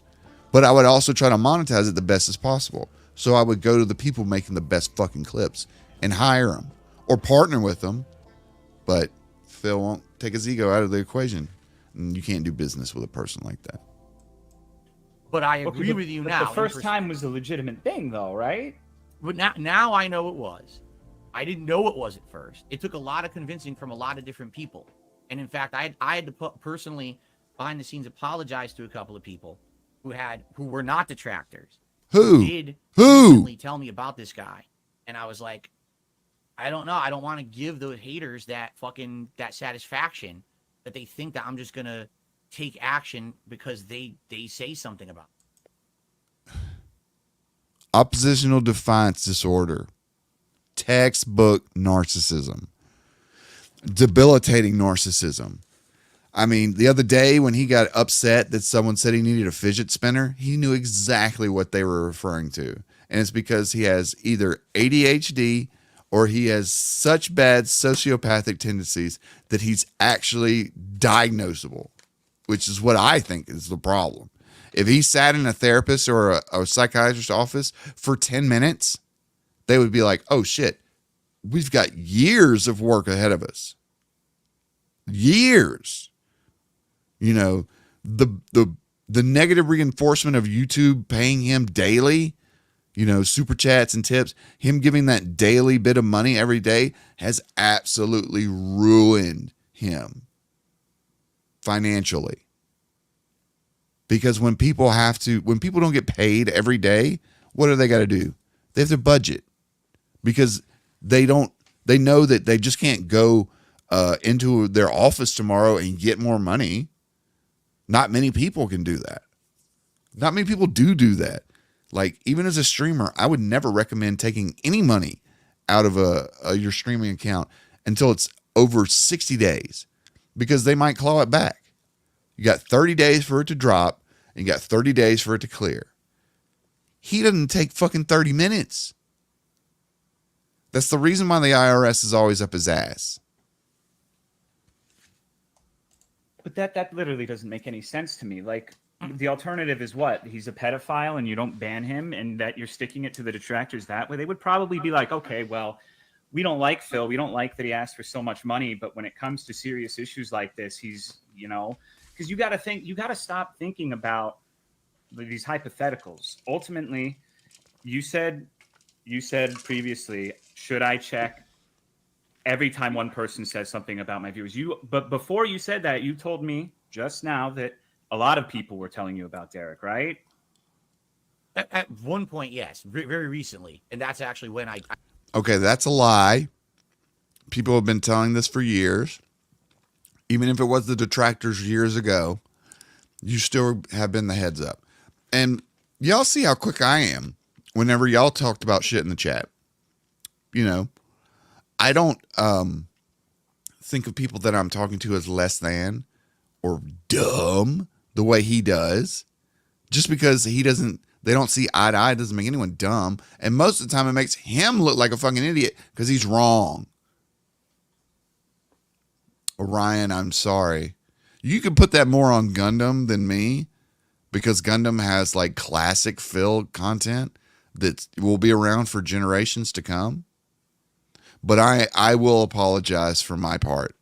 But I would also try to monetize it the best as possible. So I would go to the people making the best fucking clips and hire them or partner with them. But Phil won't take his ego out of the equation. And you can't do business with a person like that. But I agree with you now. The first time was a legitimate thing, though, right? But now I know it was. I didn't know it was at first. It took a lot of convincing from a lot of different people. And in fact, I had to personally, behind the scenes, apologize to a couple of people who were not detractors. Who? Did recently tell me about this guy. And I was like, I don't know. I don't want to give those haters that satisfaction that they think that I'm just going to take action because they say something about it. Oppositional defiance disorder. Textbook narcissism. debilitating narcissism. I mean, the other day when he got upset that someone said he needed a fidget spinner, he knew exactly what they were referring to. And it's because he has either ADHD or he has such bad sociopathic tendencies that he's actually diagnosable, which is what I think is the problem. If he sat in a therapist or a psychiatrist's office for 10 minutes, they would be like, oh shit, we've got years of work ahead of us. Years. You know, the negative reinforcement of YouTube paying him daily, you know, super chats and tips, him giving that daily bit of money every day has absolutely ruined him financially. Because when people don't get paid every day, what do they got to do? They have to budget, because they know that they just can't go into their office tomorrow and get more money. Not many people can do that. Not many people do that. Like, even as a streamer, I would never recommend taking any money out of your streaming account until it's over 60 days, because they might claw it back. You got 30 days for it to drop, and you got 30 days for it to clear. He doesn't take fucking 30 minutes. That's the reason why the IRS is always up his ass. But that literally doesn't make any sense to me. Like, the alternative is what? He's a pedophile and you don't ban him, and that you're sticking it to the detractors that way. They would probably be like, okay, well, we don't like Phil. We don't like that he asked for so much money. But when it comes to serious issues like this, he's, you know, because you got to stop thinking about these hypotheticals. Ultimately, you said previously, should I check every time one person says something about my viewers? But before you said that, you told me just now that a lot of people were telling you about Derek, right? At one point, yes, very recently, and that's actually when I. Okay, that's a lie. People have been telling this for years. Even if it was the detractors years ago, you still have been the heads up. And y'all see how quick I am whenever y'all talked about shit in the chat. You know, I don't think of people that I'm talking to as less than or dumb the way he does. Just because they don't see eye to eye doesn't make anyone dumb. And most of the time it makes him look like a fucking idiot because he's wrong. Orion, I'm sorry. You could put that more on Gundam than me, because Gundam has like classic Phil content that will be around for generations to come. But I will apologize for my part.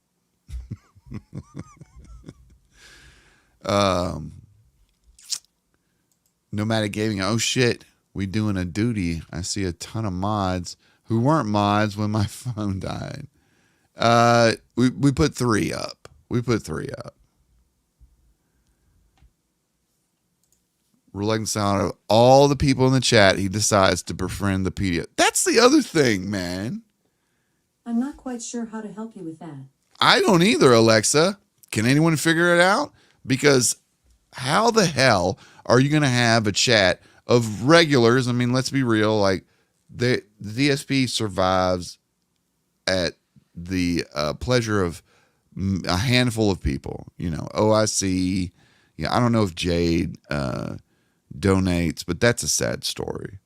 Nomadic Gaming. Oh shit, we doing a duty. I see a ton of mods who weren't mods when my phone died. We put 3 up. Reconcile out of all the people in the chat, he decides to befriend the PDF. That's the other thing, man. I'm not quite sure how to help you with that. I don't either, Alexa. Can anyone figure it out? Because how the hell are you going to have a chat of regulars? I mean, let's be real. Like, the DSP survives at the pleasure of a handful of people. You know, OIC. Yeah, I don't know if Jade donates, but that's a sad story.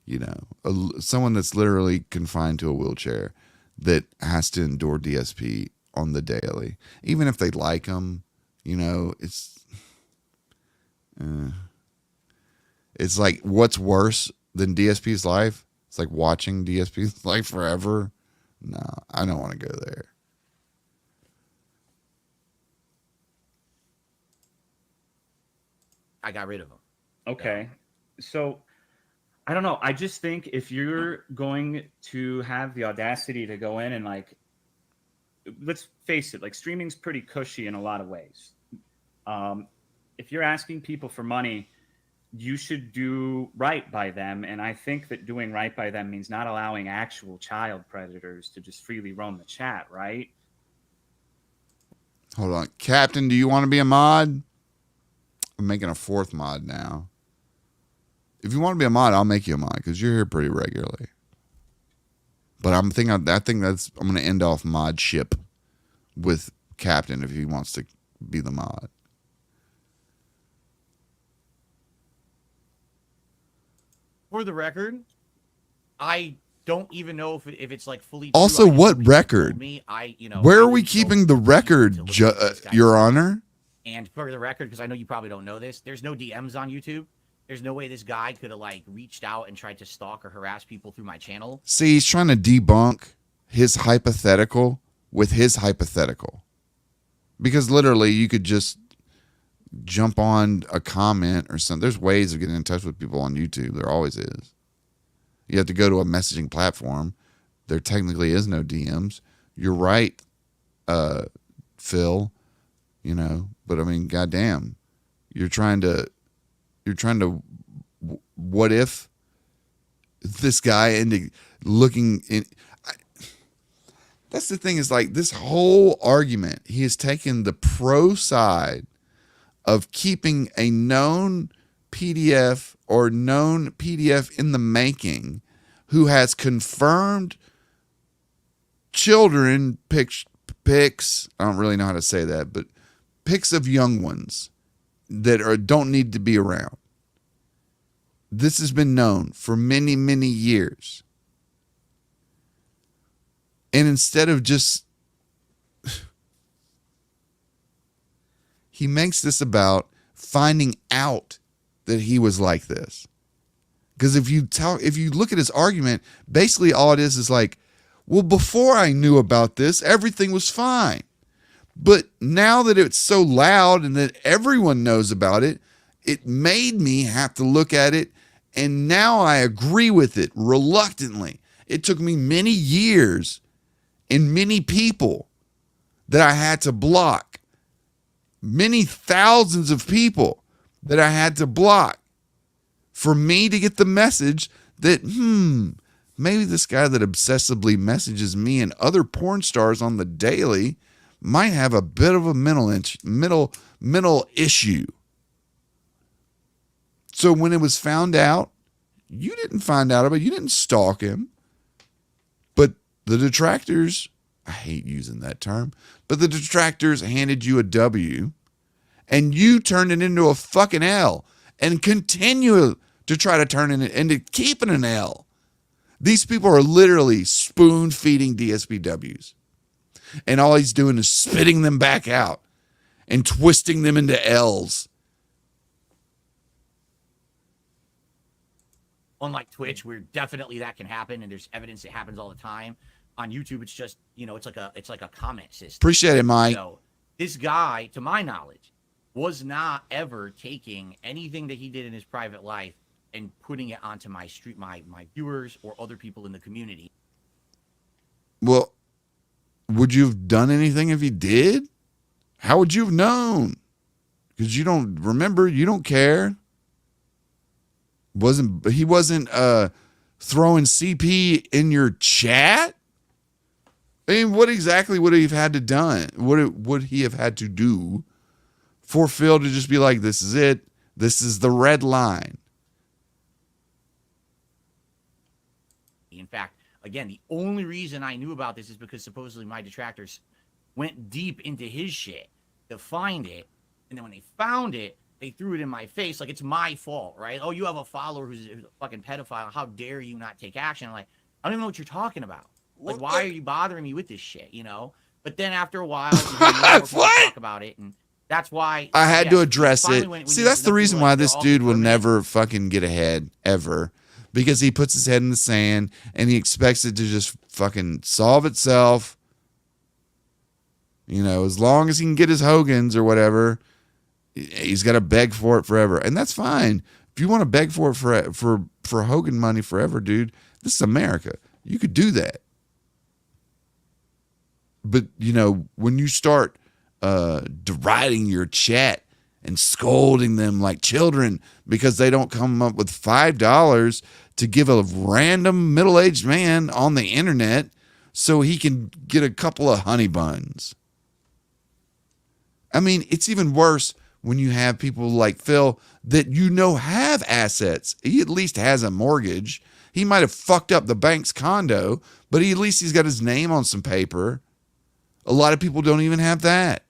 You know, someone that's literally confined to a wheelchair that has to endure DSP on the daily, even if they like them. You know, it's like, what's worse than DSP's life? It's like watching DSP's life forever. No, I don't want to go there. I got rid of him. Okay. So I don't know. I just think if you're going to have the audacity to go in and, like, let's face it, like, streaming's pretty cushy in a lot of ways. If you're asking people for money, you should do right by them. And I think that doing right by them means not allowing actual child predators to just freely roam the chat, right? Hold on. Captain, do you want to be a mod? I'm making a 4th mod now. If you want to be a mod, I'll make you a mod because you're here pretty regularly. But I think I'm going to end off mod ship with Captain if he wants to be the mod. For the record, I don't even know if it's like fully Also, true. what record? Where are we keeping the record, Your Honor? And for the record, because I know you probably don't know this, there's no DMs on YouTube. There's no way this guy could have like reached out and tried to stalk or harass people through my channel. See, he's trying to debunk his hypothetical with his hypothetical. Because literally, you could just jump on a comment or something. There's ways of getting in touch with people on YouTube. There always is. You have to go to a messaging platform. There technically is no DMs. You're right, Phil. You know, but I mean, goddamn, you're trying to. What if this guy ended looking in? That's the thing, is like this whole argument. He has taken the pro side of keeping a known PDF or known PDF in the making who has confirmed children pics. I don't really know how to say that, but pics of young ones that don't need to be around. This has been known for many, many years. And instead of just, he makes this about finding out that he was like this. Because if you look at his argument, basically all it is like, well, before I knew about this, everything was fine. But now that it's so loud and that everyone knows about it, it made me have to look at it. And now I agree with it reluctantly. It took me many years and many people that I had to block. Many thousands of people that I had to block for me to get the message that, maybe this guy that obsessively messages me and other porn stars on the daily might have a bit of a mental issue. So when it was found out, you didn't find out about it. You didn't stalk him. But the detractors, I hate using that term, but the detractors handed you a W and you turned it into a fucking L and continue to try to turn it into keeping an L. These people are literally spoon feeding DSPWs. And all he's doing is spitting them back out and twisting them into L's. Unlike Twitch, where definitely that can happen, and there's evidence it happens all the time. On YouTube, it's just, it's like a comment system. Appreciate it, Mike. So this guy, to my knowledge, was not ever taking anything that he did in his private life and putting it onto my viewers or other people in the community. Well, would you have done anything if he did? How would you have known? Because you don't remember, you don't care. He wasn't throwing CP in your chat? I mean, what exactly would he have had to done? Would he have had to do for Phil to just be like, this is it. This is the red line. In fact, again, the only reason I knew about this is because supposedly my detractors went deep into his shit to find it. And then when they found it, they threw it in my face like it's my fault, right? Oh, you have a follower who's a fucking pedophile. How dare you not take action? I'm like, I don't even know what you're talking about. Like, why are you bothering me with this shit, But then after a while, talk about it, and that's why I had to address it. See, that's the reason why this dude will never fucking get ahead, ever. Because he puts his head in the sand and he expects it to just fucking solve itself. As long as he can get his Hogans or whatever, he's got to beg for it forever. And that's fine. If you want to beg for it for Hogan money forever, dude, this is America. You could do that. But, when you start deriding your chat and scolding them like children because they don't come up with $5 to give a random middle-aged man on the internet so he can get a couple of honey buns. I mean, it's even worse when you have people like Phil that have assets. He at least has a mortgage. He might have fucked up the bank's condo, but at least he's got his name on some paper. A lot of people don't even have that.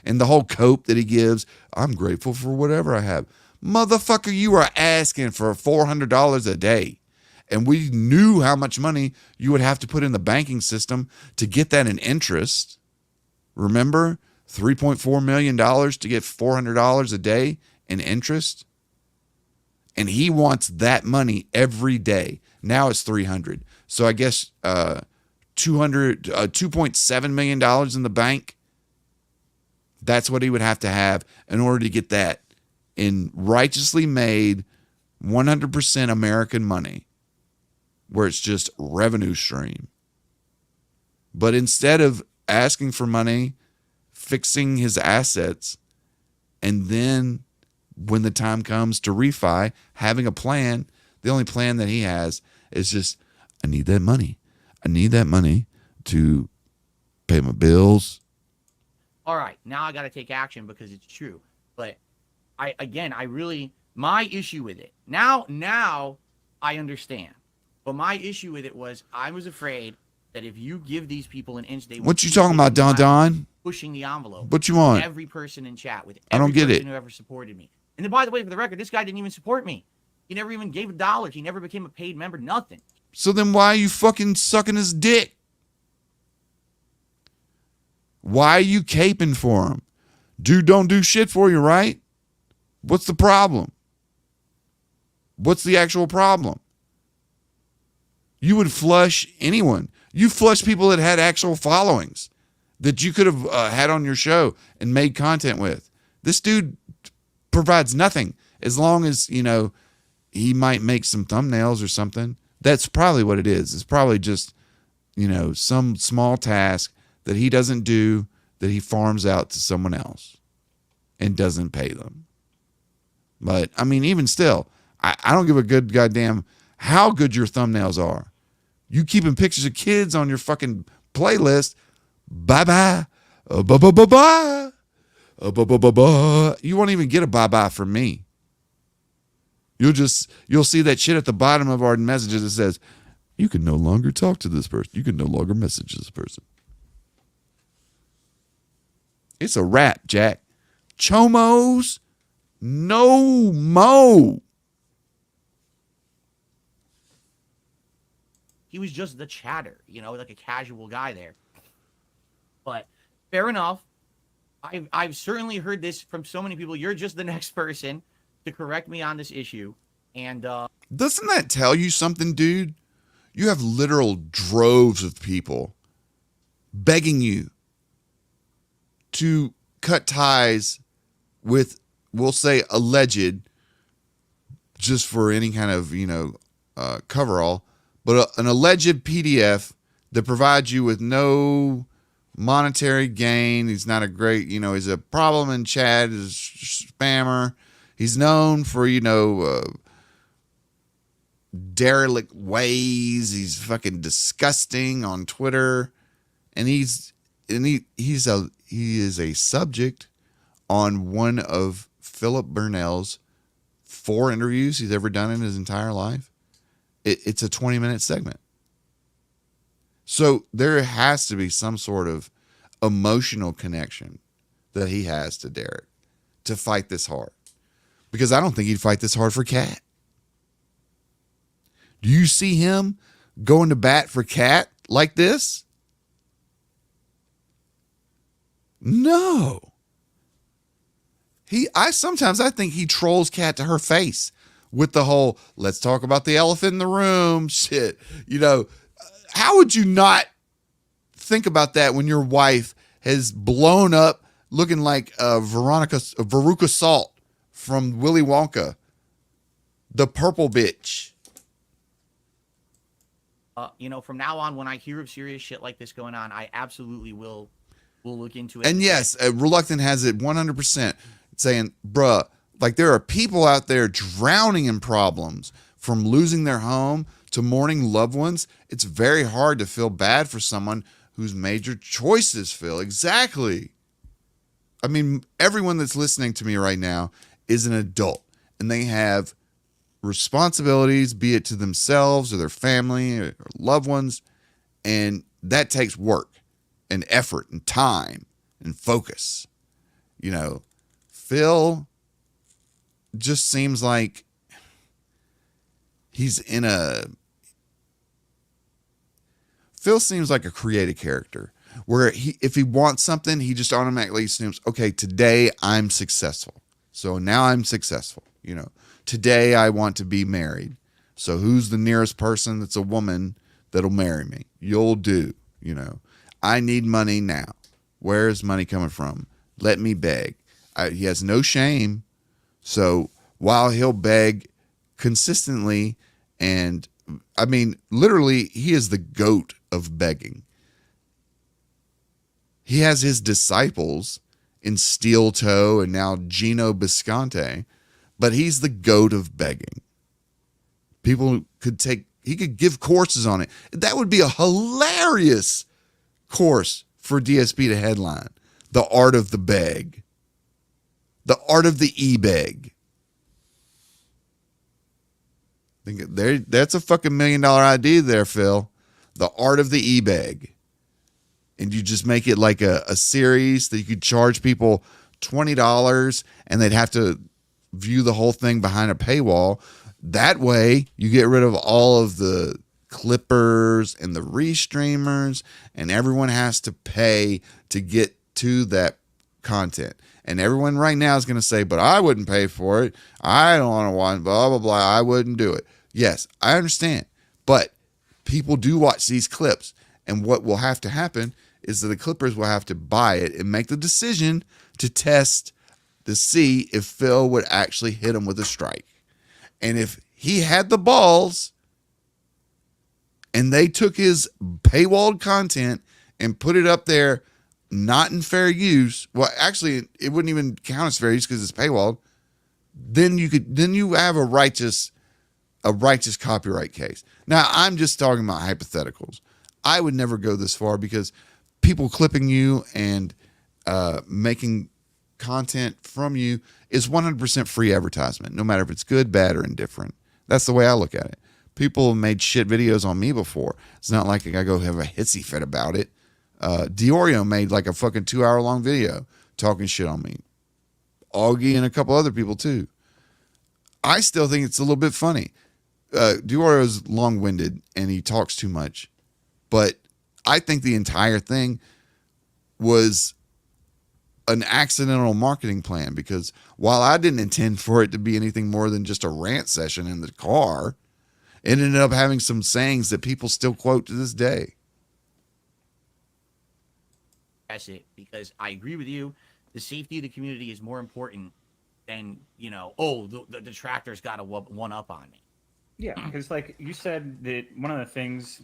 And the whole cope that he gives, I'm grateful for whatever I have. Motherfucker, you are asking for $400 a day. And we knew how much money you would have to put in the banking system to get that in interest. Remember? $3.4 million to get $400 a day in interest. And he wants that money every day. Now it's $300. So I guess $2.7 million in the bank. That's what he would have to have in order to get that in righteously made 100% American money, where it's just revenue stream. But instead of asking for money, fixing his assets, and then when the time comes to refi, having a plan, the only plan that he has is just, I need that money. I need that money to pay my bills. All right, now I got to take action because it's true. But I really, my issue with it, now I understand. But my issue with it was I was afraid that if you give these people an inch, they would What you talking about, Don? pushing the envelope. What you want? Every person in chat with I every don't get person it. who ever supported me. And then, by the way, for the record, this guy didn't even support me. He never even gave $1. He never became a paid member. Nothing. So then why are you fucking sucking his dick? Why are you caping for him? Dude don't do shit for you, right? What's the problem? What's the actual problem? You would flush anyone. You flush people that had actual followings that you could have had on your show and made content with. This dude provides nothing as long as, you know, he might make some thumbnails or something. That's probably what it is. It's probably just, you know, some small task that he doesn't do that he farms out to someone else and doesn't pay them. But, I mean, even still, I don't give a good goddamn how good your thumbnails are. You keeping pictures of kids on your fucking playlist, bye-bye, bye-bye-bye-bye, bye-bye-bye-bye. You won't even get a bye-bye from me. You'll see that shit at the bottom of our messages that says, you can no longer talk to this person. You can no longer message this person. It's a wrap, Jack. Chomos, no mo. He was just the chatter, you know, like a casual guy there. But fair enough. I've certainly heard this from so many people. You're just the next person to correct me on this issue. And doesn't that tell you something, dude? You have literal droves of people begging you to cut ties with, we'll say, alleged, just for any kind of, you know, coverall, but an alleged PDF that provides you with no monetary gain. He's not a great, you know, he's a problem in chat, he's a spammer. He's known for, you know, derelict ways. He's fucking disgusting on Twitter. And he is a subject on one of Philip Burnell's 4 interviews he's ever done in his entire life. It's a 20-minute segment. So there has to be some sort of emotional connection that he has to Derek to fight this hard. Because I don't think he'd fight this hard for Cat. Do you see him going to bat for Cat like this? No. Sometimes I think he trolls Cat to her face with the whole, let's talk about the elephant in the room shit. You know, how would you not think about that when your wife has blown up looking like Veruca Salt from Willy Wonka, the purple bitch? You know, from now on, when I hear of serious shit like this going on, I absolutely will look into it. And yes, Reluctant has it 100% saying, bruh, like there are people out there drowning in problems from losing their home to mourning loved ones. It's very hard to feel bad for someone whose major choices fail. Exactly. I mean, everyone that's listening to me right now is an adult and they have responsibilities, be it to themselves or their family or loved ones. And that takes work and effort and time and focus. You know, Phil just seems like Phil seems like a creative character where if he wants something, he just automatically assumes, okay, today I'm successful. So now I'm successful. You know, today I want to be married. So who's the nearest person that's a woman that'll marry me? You'll do, you know. I need money now. Where is money coming from? Let me beg. He has no shame. So while he'll beg consistently, and I mean, literally, he is the GOAT of begging. He has his disciples in Steel Toe and now Gino Bisconte, but he's the GOAT of begging. People he could give courses on it. That would be a hilarious course for DSP to headline. The art of the beg. The art of the e-beg. That's a fucking $1 million idea there, Phil. The art of the e-beg. And you just make it like a series that you could charge people $20 and they'd have to view the whole thing behind a paywall. That way you get rid of all of the clippers and the restreamers, and everyone has to pay to get to that content. And everyone right now is going to say, but I wouldn't pay for it. I don't want to watch, blah, blah, blah. I wouldn't do it. Yes, I understand. But people do watch these clips. And what will have to happen is that the clippers will have to buy it and make the decision to test to see if Phil would actually hit him with a strike. And if he had the balls and they took his paywalled content and put it up there, not in fair use, well, actually, it wouldn't even count as fair use because it's paywalled. Then you have a righteous copyright case. Now, I'm just talking about hypotheticals. I would never go this far because people clipping you and making content from you is 100% free advertisement, no matter if it's good, bad, or indifferent. That's the way I look at it. People have made shit videos on me before. It's not like I go have a hissy fit about it. Diorio made like a fucking 2-hour-long video talking shit on me. Augie and a couple other people too. I still think it's a little bit funny. Diorio's long-winded and he talks too much. But I think the entire thing was an accidental marketing plan, because while I didn't intend for it to be anything more than just a rant session in the car, it ended up having some sayings that people still quote to this day. That's it, because I agree with you. The safety of the community is more important than, you know, oh, the detractor's got a one up on me. Yeah, because like you said, that one of the things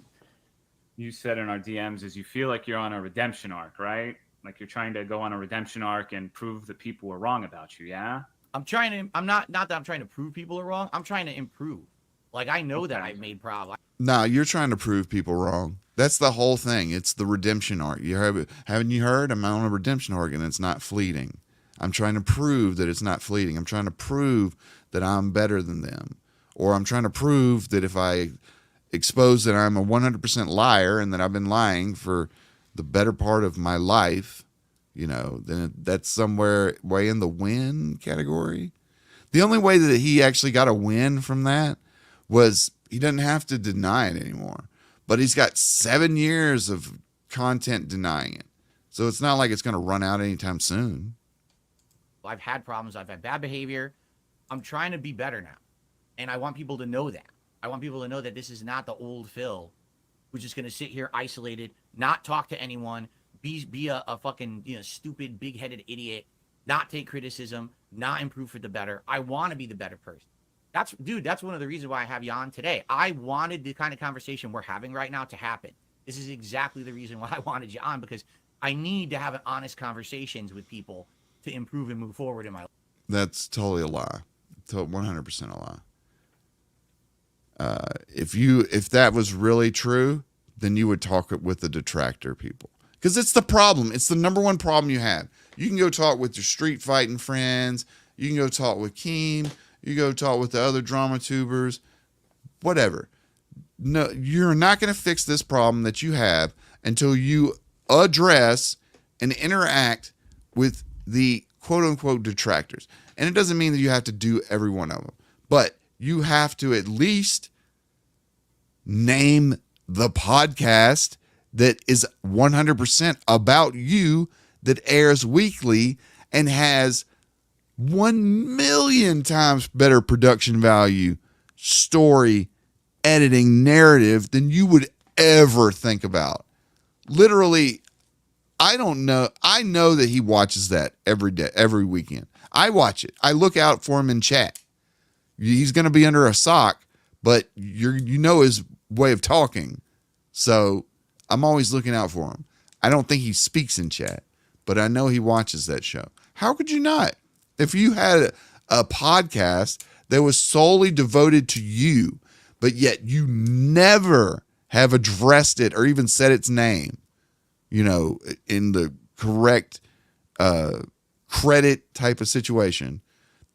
you said in our DMs is you feel like you're on a redemption arc, right? Like you're trying to go on a redemption arc and prove that people were wrong about you, yeah? I'm not that I'm trying to prove people are wrong. I'm trying to improve. Like, I know that I've made problems. No, you're trying to prove people wrong. That's the whole thing. It's the redemption arc. Haven't you heard? I'm on a redemption arc and it's not fleeting. I'm trying to prove that it's not fleeting. I'm trying to prove that I'm better than them. Or I'm trying to prove that if I expose that I'm a 100% liar and that I've been lying for the better part of my life, you know, then that's somewhere way in the win category. The only way that he actually got a win from that was he doesn't have to deny it anymore. But he's got 7 years of content denying it. So it's not like it's going to run out anytime soon. I've had problems. I've had bad behavior. I'm trying to be better now. And I want people to know that. I want people to know that this is not the old Phil who's just going to sit here isolated, not talk to anyone, be a fucking, you know, stupid, big-headed idiot, not take criticism, not improve for the better. I want to be the better person. That's one of the reasons why I have you on today. I wanted the kind of conversation we're having right now to happen. This is exactly the reason why I wanted you on, because I need to have honest conversations with people to improve and move forward in my life. That's totally a lie. 100% a lie. If that was really true, then you would talk with the detractor people. Because it's the problem. It's the number one problem you have. You can go talk with your street fighting friends. You can go talk with Keem. You go talk with the other drama tubers. Whatever. no, you're not going to fix this problem that you have until you address and interact with the quote unquote detractors. And it doesn't mean that you have to do every one of them, but you have to at least name the podcast that is 100% about you, that airs weekly and has 1 million times better production value, story, editing, narrative than you would ever think about. Literally, I don't know. I know that he watches that every day, every weekend. I watch it. I look out for him in chat. He's going to be under a sock, but you know his way of talking. So I'm always looking out for him. I don't think he speaks in chat, but I know he watches that show. How could you not? If you had a podcast that was solely devoted to you, but yet you never have addressed it or even said its name, you know, in the correct credit type of situation,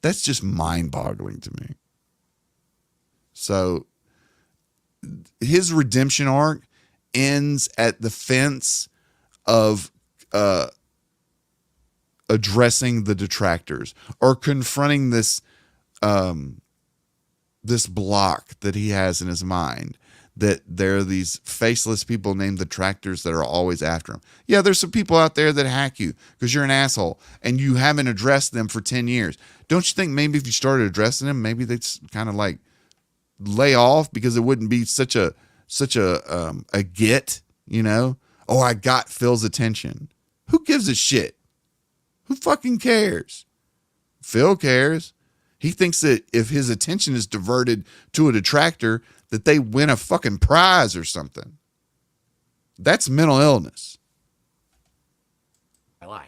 that's just mind-boggling to me. So his redemption arc ends at the fence of addressing the detractors or confronting this this block that he has in his mind, that there are these faceless people named detractors that are always after him. Yeah, there's some people out there that hack you because you're an asshole and you haven't addressed them for 10 years. Don't you think maybe if you started addressing them, maybe they'd kind of like lay off, because it wouldn't be such a get, you know? Oh, I got Phil's attention. Who gives a shit? Who fucking cares? Phil cares. He thinks that if his attention is diverted to a detractor, that they win a fucking prize or something. That's mental illness. I lie.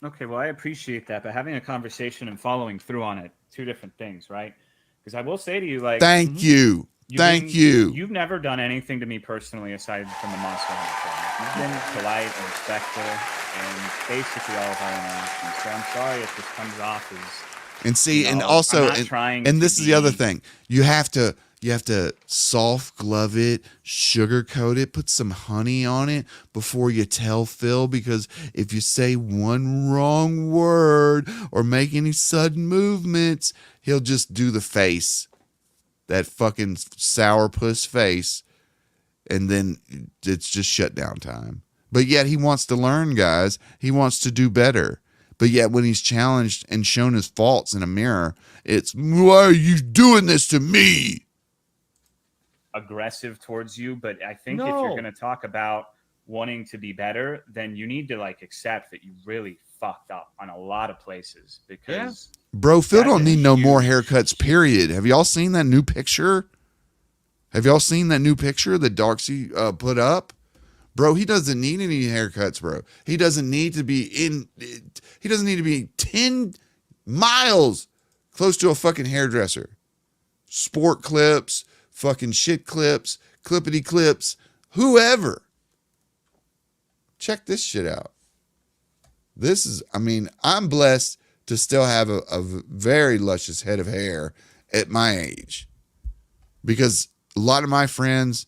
Okay, well, I appreciate that, but having a conversation and following through on it, two different things, right? Because I will say to you, like, Thank you. You've never done anything to me personally aside from the Monster Hunter thing. You've been polite and respectful and basically all of our interactions. So I'm sorry if this comes off as, And see, you know, and also, I'm not trying and to this is the other be- thing. You have to soft glove it, sugarcoat it, put some honey on it before you tell Phil, because if you say one wrong word or make any sudden movements, he'll just do the face, that fucking sourpuss face, and then it's just shutdown time. But yet he wants to learn, guys. He wants to do better. But yet when he's challenged and shown his faults in a mirror, it's, why are you doing this to me? aggressive towards you, but I think if you're going to talk about wanting to be better, then you need to like accept that you really fucked up on a lot of places, because Bro, Phil don't need no more haircuts, period. Have y'all seen that new picture? Have y'all seen that new picture that Darksy put up? Bro, he doesn't need any haircuts, bro. He doesn't need to be 10 miles close to a fucking hairdresser. Sport clips, fucking shit clips, clippity clips, whoever. Check this shit out. This is, I mean, I'm blessed to still have a very luscious head of hair at my age, because a lot of my friends,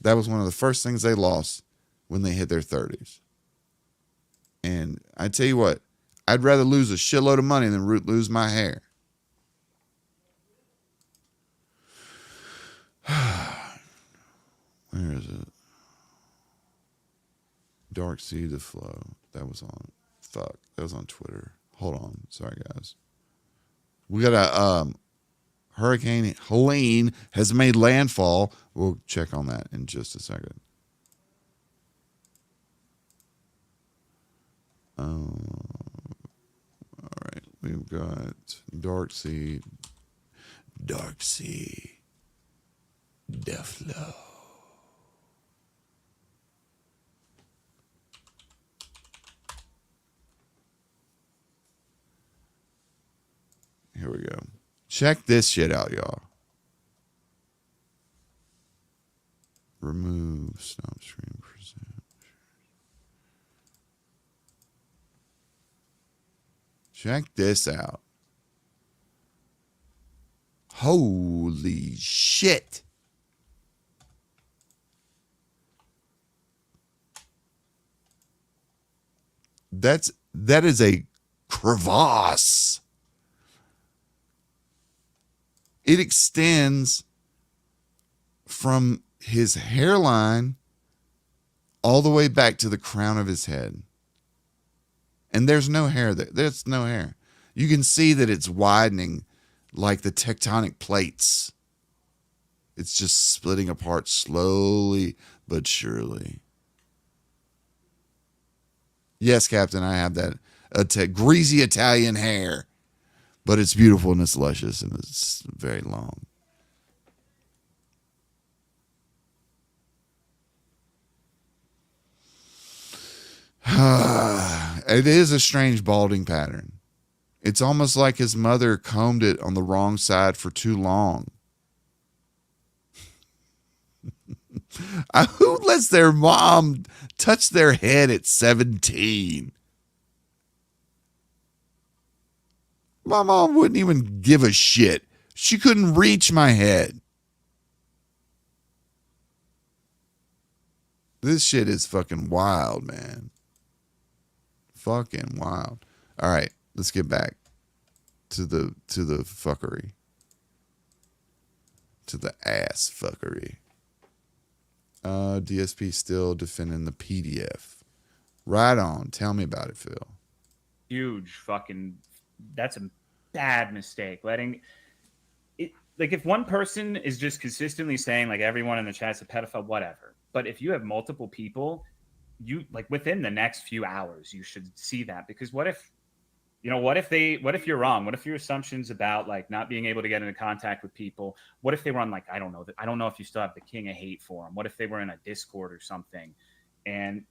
that was one of the first things they lost when they hit their 30s. And I tell you what, I'd rather lose a shitload of money than lose my hair. Where is it? Dark Sea to Flow. That was on. Fuck. That was on Twitter. Hold on. Sorry, guys. We got a Hurricane Helene has made landfall. We'll check on that in just a second. All right. We've got Dark Sea. Dark Sea. Deflow. Here we go. Check this shit out, y'all. Remove stop stream present. Check this out. Holy shit. That is a crevasse. It extends from his hairline all the way back to the crown of his head. And there's no hair there. There's no hair. You can see that it's widening like the tectonic plates. It's just splitting apart slowly but surely. Yes, Captain, I have that greasy Italian hair. But it's beautiful and it's luscious and it's very long. It is a strange balding pattern. It's almost like his mother combed it on the wrong side for too long. Who lets their mom touch their head at 17? My mom wouldn't even give a shit. She couldn't reach my head. This shit is fucking wild, man. Fucking wild. All right, let's get back to the fuckery. To the ass fuckery. DSP still defending the PDF. Right on. Tell me about it, Phil. Huge fucking... That's a bad mistake. Letting it, like, if one person is just consistently saying like everyone in the chat's a pedophile, whatever. But if you have multiple people, you like within the next few hours, you should see that, because what if you're wrong? What if your assumptions about like not being able to get into contact with people? What if they were on like, I don't know if you still have the King of Hate forum. What if they were in a Discord or something? And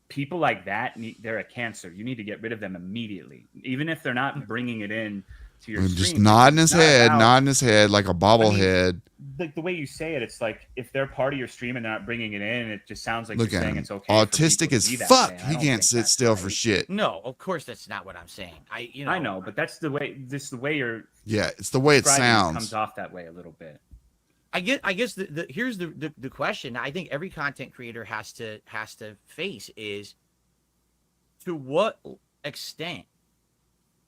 people like that, they're a cancer. You need to get rid of them immediately, even if they're not bringing it in to your stream. Just nodding his head like a bobblehead. Like the way you say it, it's like if they're part of your stream and they're not bringing it in, it just sounds like Look you're at saying him. it's okay. Autistic as fuck. He can't sit still for shit. No, of course that's not what I'm saying. I know, but that's the way. This is the way you're. Yeah, it's the way it sounds. Comes off that way a little bit. I guess here's the question I think every content creator has to face is, to what extent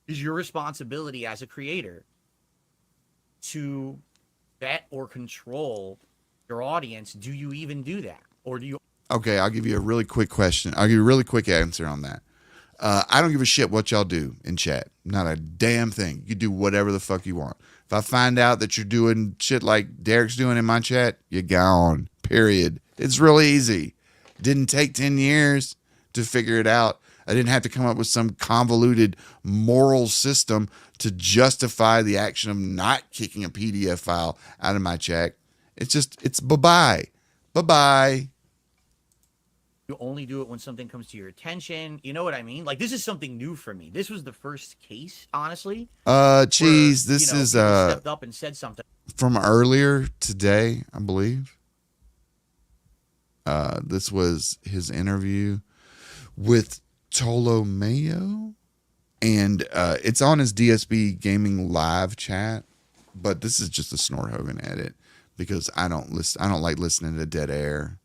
is your responsibility as a creator to vet or control your audience? Do you even do that? Or do you... Okay, I'll give you a really quick question. I'll give you a really quick answer on that. I don't give a shit what y'all do in chat. Not a damn thing. You do whatever the fuck you want. If I find out that you're doing shit like Derek's doing in my chat, you're gone. Period. It's really easy. Didn't take 10 years to figure it out. I didn't have to come up with some convoluted moral system to justify the action of not kicking a PDF file out of my chat. It's bye-bye. Bye-bye. You only do it when something comes to your attention. You know what I mean? Like, this is something new for me. This was the first case, honestly. Cheese, this is stepped up and said something from earlier today, I believe. This was his interview with Tolomeo, and it's on his DSB Gaming live chat, but this is just a Snort Hogan edit because I don't like listening to dead air.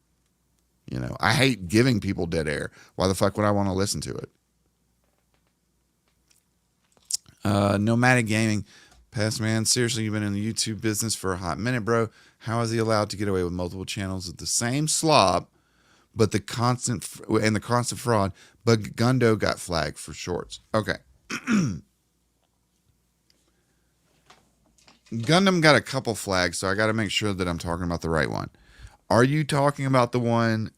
You know, I hate giving people dead air. Why the fuck would I want to listen to it? Nomadic Gaming, past man, seriously, you've been in the YouTube business for a hot minute, bro. How is he allowed to get away with multiple channels with the same slob, but the constant fraud? But Gundo got flagged for shorts. Okay. Gundam got a couple flags, so I got to make sure that I'm talking about the right one. Are you talking about the one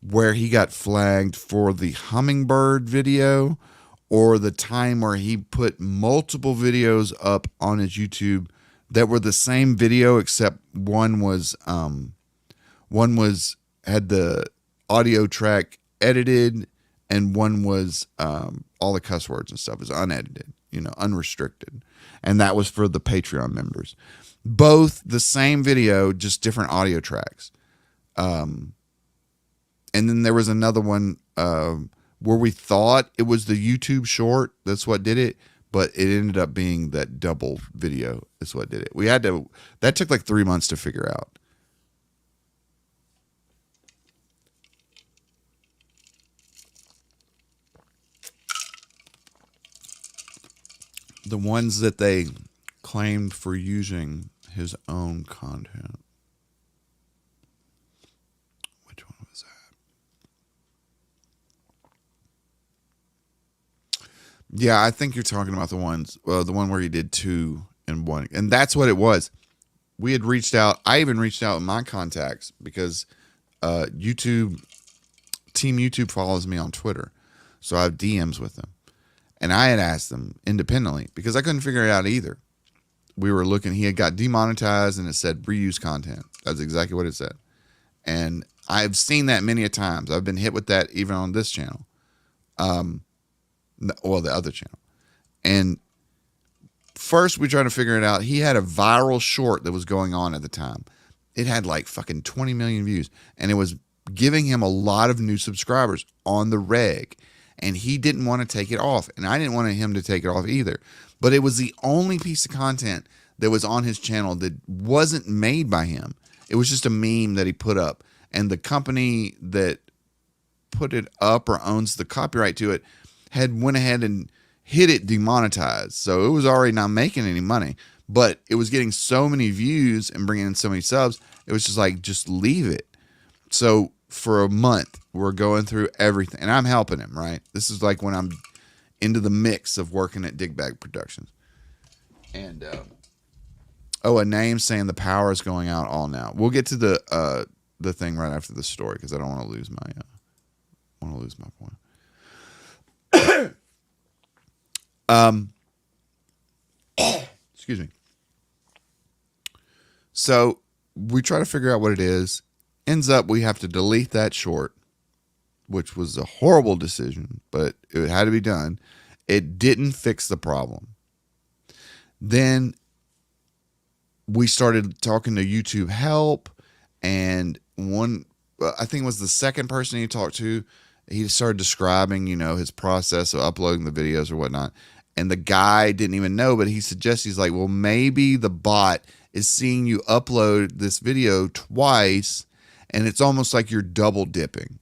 where he got flagged for the hummingbird video, or the time where he put multiple videos up on his YouTube that were the same video except one was had the audio track edited and one was all the cuss words and stuff is unedited, unrestricted, and that was for the Patreon members. Both the same video, just different audio tracks. And then there was another one where we thought it was the YouTube short. That's what did it. but it ended up being that double video is what did it. We had to, that took like 3 months to figure out. The ones that they claimed for using his own content. Which one was that? Yeah, I think you're talking about the ones, the one where he did 2 in 1. And that's what it was. We had reached out. I even reached out with my contacts because Team YouTube follows me on Twitter. So I have DMs with them. And I had asked them independently because I couldn't figure it out either. We were looking, he had got demonetized and it said reuse content. That's exactly what it said. And I've seen that many a times. I've been hit with that even on this channel. Well, the other channel. And first we tried to figure it out. He had a viral short that was going on at the time. It had like fucking 20 million views. And it was giving him a lot of new subscribers on the reg. And he didn't want to take it off. And I didn't want him to take it off either. But it was the only piece of content that was on his channel that wasn't made by him. It was just a meme that he put up. And the company that put it up or owns the copyright to it had went ahead and hit it demonetized. So it was already not making any money. But it was getting so many views and bringing in so many subs. It was just like, just leave it. So for a month, we're going through everything. And I'm helping him, right? This is like when I'm into the mix of working at Digbag Productions. And, a name saying the power is going out all now. We'll get to the thing right after the story because I don't want to lose my point. Excuse me. So we try to figure out what it is. Ends up we have to delete that short, which was a horrible decision, but it had to be done. It didn't fix the problem. Then we started talking to YouTube Help, and I think it was the second person he talked to, he started describing, his process of uploading the videos or whatnot. And the guy didn't even know, but he suggested, he's like, well, maybe the bot is seeing you upload this video twice, and it's almost like you're double dipping,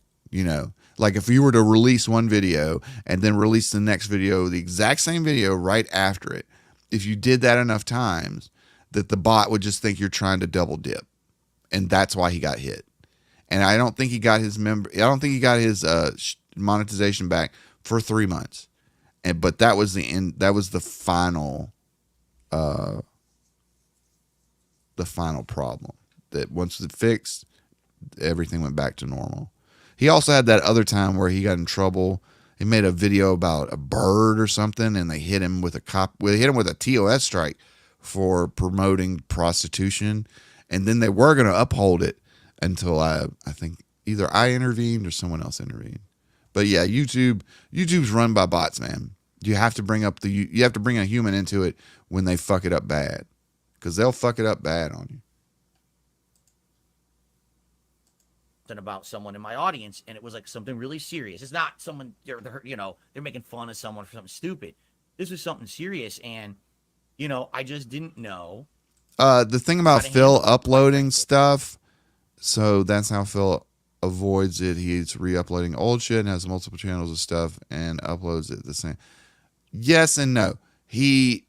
Like if you were to release one video and then release the next video, the exact same video right after it, if you did that enough times, that the bot would just think you're trying to double dip. And that's why he got hit. And I don't think he got his monetization back for 3 months. But that was the end. That was the final problem. That once it fixed, everything went back to normal. He also had that other time where he got in trouble. He made a video about a bird or something, and they hit him with a TOS strike for promoting prostitution. And then they were going to uphold it until I think either I intervened or someone else intervened. But yeah, YouTube's run by bots, man. You have to bring a human into it when they fuck it up bad, because they'll fuck it up bad on you. About someone in my audience, and it was like something really serious. It's not someone they're making fun of someone for something stupid. This was something serious, and I just didn't know. The thing about Phil uploading stuff, so that's how Phil avoids it. He's re-uploading old shit and has multiple channels of stuff and uploads it the same. Yes and no. He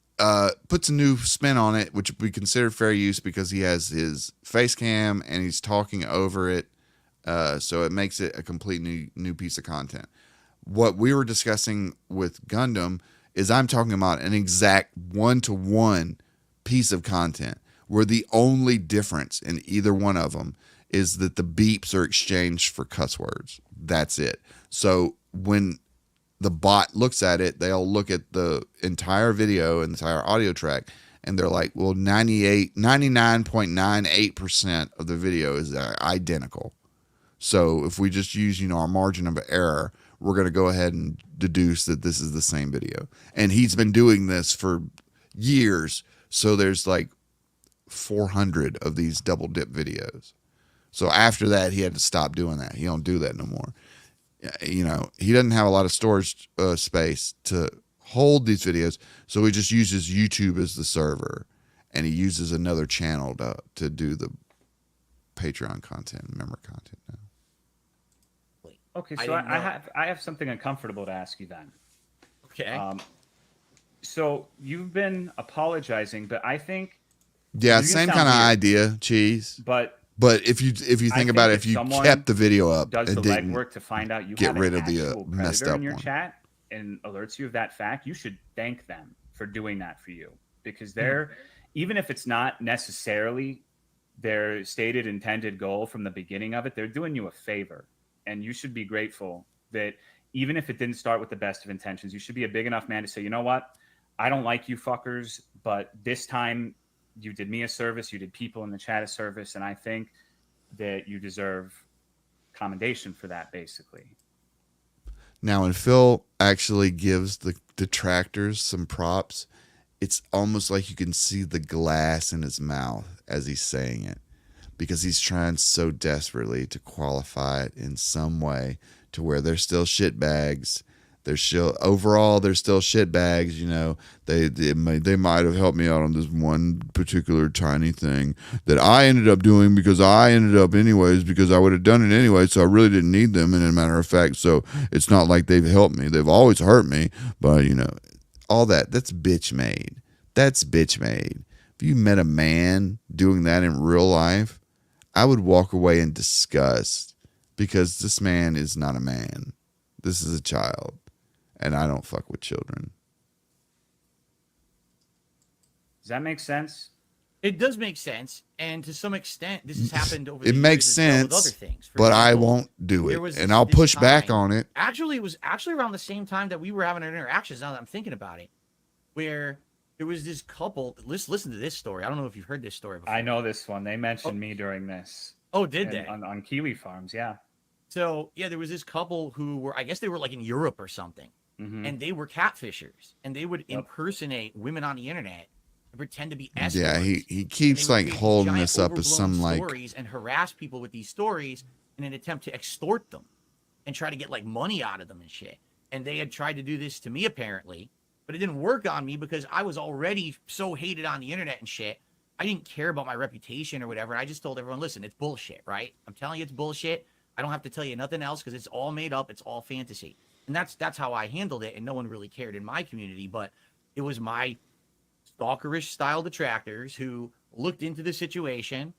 puts a new spin on it, which we consider fair use because he has his face cam and he's talking over it. So it makes it a complete new piece of content. What we were discussing with Gundam is I'm talking about an exact 1-to-1 piece of content where the only difference in either one of them is that the beeps are exchanged for cuss words. That's it. So when the bot looks at it, they'll look at the entire video and the entire audio track, and they're like, well, 99.98% of the video is identical. So if we just use, our margin of error, we're going to go ahead and deduce that this is the same video. And he's been doing this for years. So there's like 400 of these double dip videos. So after that, he had to stop doing that. He don't do that no more. He doesn't have a lot of storage space to hold these videos. So he just uses YouTube as the server, and he uses another channel to do the Patreon content, member content now. Okay, so I have something uncomfortable to ask you then. Okay. So you've been apologizing, but I think Same kind of idea, Cheese. But if you think about it, if you kept the video up and didn't legwork to find out you get have rid an of the actual messed predator up in your one. chat and alerts you of that fact, you should thank them for doing that for you, because they're even if it's not necessarily their stated intended goal from the beginning of it, they're doing you a favor. And you should be grateful that even if it didn't start with the best of intentions, you should be a big enough man to say, you know what? I don't like you fuckers, but this time you did me a service, you did people in the chat a service, and I think that you deserve commendation for that, basically. Now, when Phil actually gives the detractors some props, it's almost like you can see the glass in his mouth as he's saying it, because he's trying so desperately to qualify it in some way to where they're still shitbags. They're still shitbags. You know, they might have helped me out on this one particular tiny thing that I ended up doing because I ended up anyways, because I would have done it anyway. So I really didn't need them. And as a matter of fact, so it's not like they've helped me. They've always hurt me, but you know, all that's bitch made. That's bitch made. If you met a man doing that in real life, I would walk away in disgust, because this man is not a man. This is a child, and I don't fuck with children. Does that make sense? It does make sense, and to some extent, this has happened over the It years makes as well with sense, other things. For but I example, won't do there it, was and I'll this push back time- on it. Actually, it was actually around the same time that we were having our interactions, now that I'm thinking about it, where there was this couple. Listen to this story. I don't know if you've heard this story before. I know this one. They mentioned me during this. Oh, did they? On Kiwi Farms, yeah. So, yeah, there was this couple who were, I guess they were like in Europe or something, and they were catfishers, and they would impersonate women on the internet and pretend to be escorts. Yeah, he keeps like holding this up as some like stories and harass people with these stories in an attempt to extort them and try to get like money out of them and shit. And they had tried to do this to me apparently, but it didn't work on me because I was already so hated on the internet and shit. I didn't care about my reputation or whatever. I just told everyone, listen, it's bullshit, right? I'm telling you it's bullshit. I don't have to tell you nothing else because it's all made up. It's all fantasy. And that's how I handled it. And no one really cared in my community, but it was my stalkerish style detractors who looked into the situation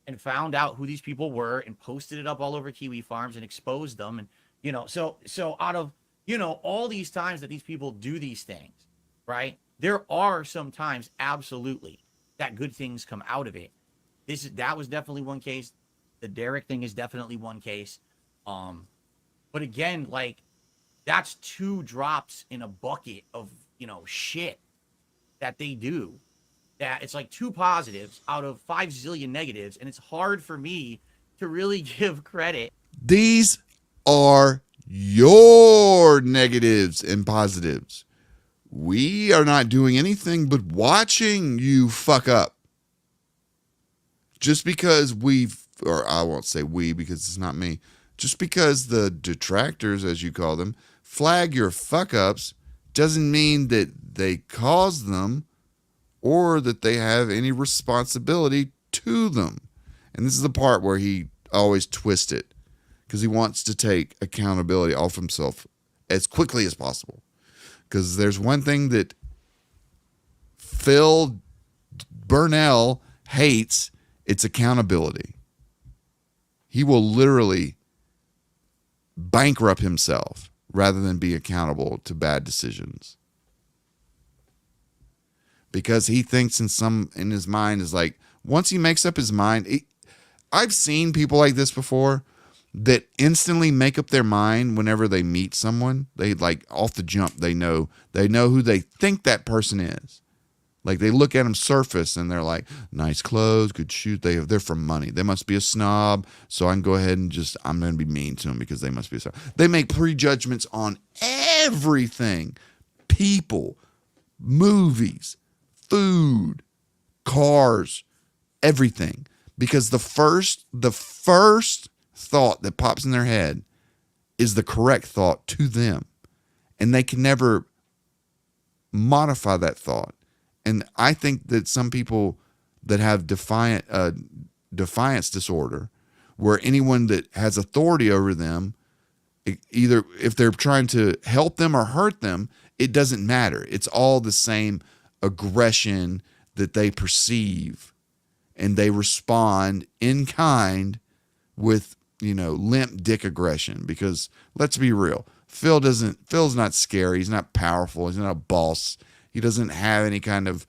and found out who these people were and posted it up all over Kiwi Farms and exposed them. And, you know, so out of, you know, all these times that these people do these things, right? There are some times absolutely that good things come out of it. That was definitely one case. The Derek thing is definitely one case. But again, like, that's 2 drops in a bucket of, you know, shit that they do. That it's like 2 positives out of 5 zillion negatives, and it's hard for me to really give credit. These are your negatives and positives. We are not doing anything but watching you fuck up. Just because or I won't say we because it's not me, just because the detractors, as you call them, flag your fuck ups doesn't mean that they caused them or that they have any responsibility to them. And this is the part where he always twists it, because he wants to take accountability off himself as quickly as possible. Because there's one thing that Phil Burnell hates, it's accountability. He will literally bankrupt himself rather than be accountable to bad decisions. Because he thinks in his mind is like, once he makes up his mind, I've seen people like this before that instantly make up their mind whenever they meet someone. They like off the jump, they know who they think that person is. Like they look at them surface and they're like, nice clothes, good shoes. They're from money. They must be a snob. So I can go ahead and I'm going to be mean to them because they must be a snob. They make prejudgments on everything. People, movies, food, cars, everything. Because the first thought that pops in their head is the correct thought to them. And they can never modify that thought. And I think that some people that have defiance disorder, where anyone that has authority over them, either if they're trying to help them or hurt them, it doesn't matter. It's all the same aggression that they perceive, and they respond in kind with, limp dick aggression. Because let's be real, Phil's not scary. He's not powerful. He's not a boss. He doesn't have any kind of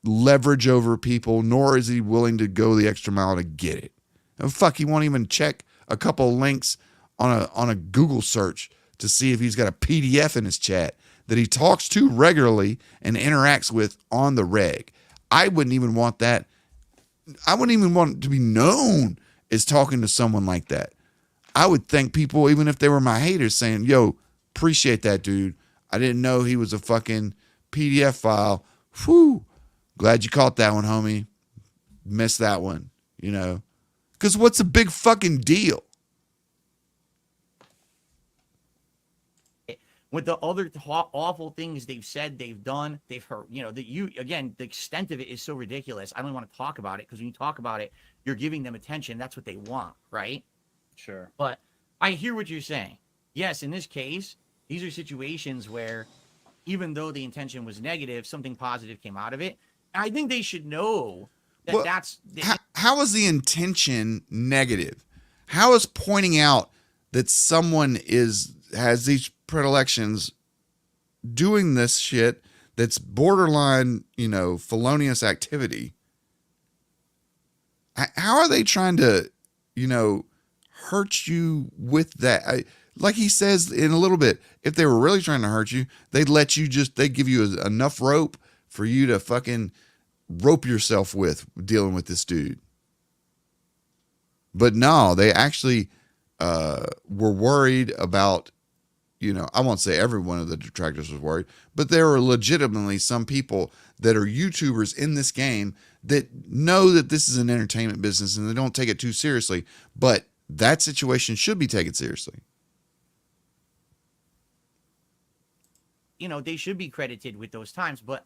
leverage over people, nor is he willing to go the extra mile to get it. And fuck, he won't even check a couple of links on a Google search to see if he's got a PDF in his chat that he talks to regularly and interacts with on the reg. I wouldn't even want that. I wouldn't even want to be known as talking to someone like that. I would thank people, even if they were my haters, saying, yo, appreciate that, dude. I didn't know he was a fucking PDF file. Whew. Glad you caught that one, homie. Missed that one, Because what's a big fucking deal? With the other awful things they've said, they've done, they've heard, the extent of it is so ridiculous. I don't want to talk about it, because when you talk about it, you're giving them attention. That's what they want, right? Sure. But I hear what you're saying. Yes, in this case, these are situations where even though the intention was negative, something positive came out of it. And I think they should know that how is the intention negative? How is pointing out that someone has these predilections doing this shit that's borderline, felonious activity? How are they trying to, hurt you with that? Like he says in a little bit, if they were really trying to hurt you, they'd give you enough rope for you to fucking rope yourself with dealing with this dude. But no, they actually were worried about, I won't say every one of the detractors was worried, but there are legitimately some people that are YouTubers in this game that know that this is an entertainment business and they don't take it too seriously. But that situation should be taken seriously. They should be credited with those times, but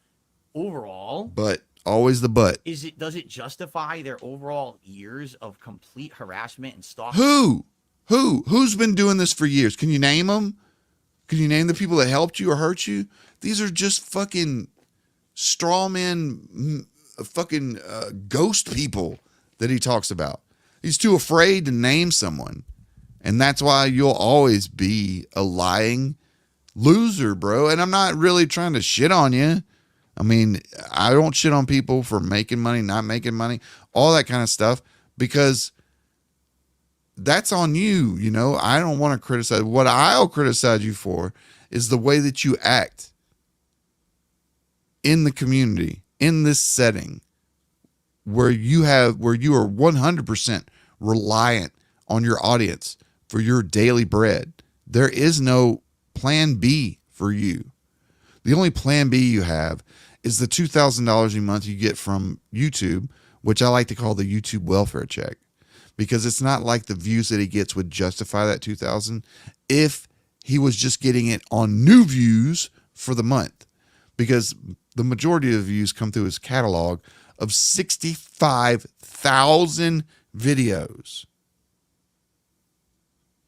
overall, but always the but. Does it justify their overall years of complete harassment and stalking? Who's been doing this for years? Can you name them? Can you name the people that helped you or hurt you? These are just fucking straw men, fucking ghost people that he talks about. He's too afraid to name someone. And that's why you'll always be a lying loser, bro. And I'm not really trying to shit on you. I mean, I don't shit on people for making money, not making money, all that kind of stuff, because that's on you. I don't want to criticize. What I'll criticize you for is the way that you act in the community, in this setting, where you are 100% reliant on your audience for your daily bread. There is no plan B for you. The only plan B you have is the $2,000 a month you get from YouTube, which I like to call the YouTube welfare check, because it's not like the views that he gets would justify that $2,000 if he was just getting it on new views for the month, because the majority of the views come through his catalog of 65,000 videos.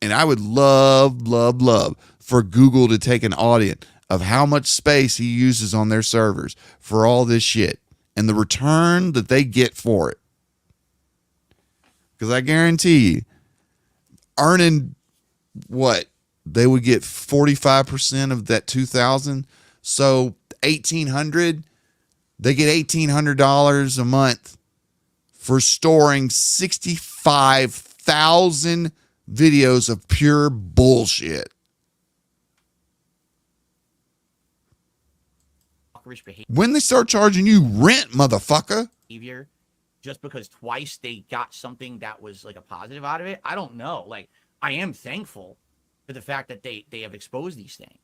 And I would love for Google to take an audit of how much space he uses on their servers for all this shit and the return that they get for it. Because I guarantee you, earning what? They would get 45% of that 2,000. So 1,800, they get $1,800 a month for storing 65,000 videos of pure bullshit. When they start charging you rent, motherfucker. Behavior, just because twice they got something that was like a positive out of it. I don't know. Like, I am thankful for the fact that they have exposed these things.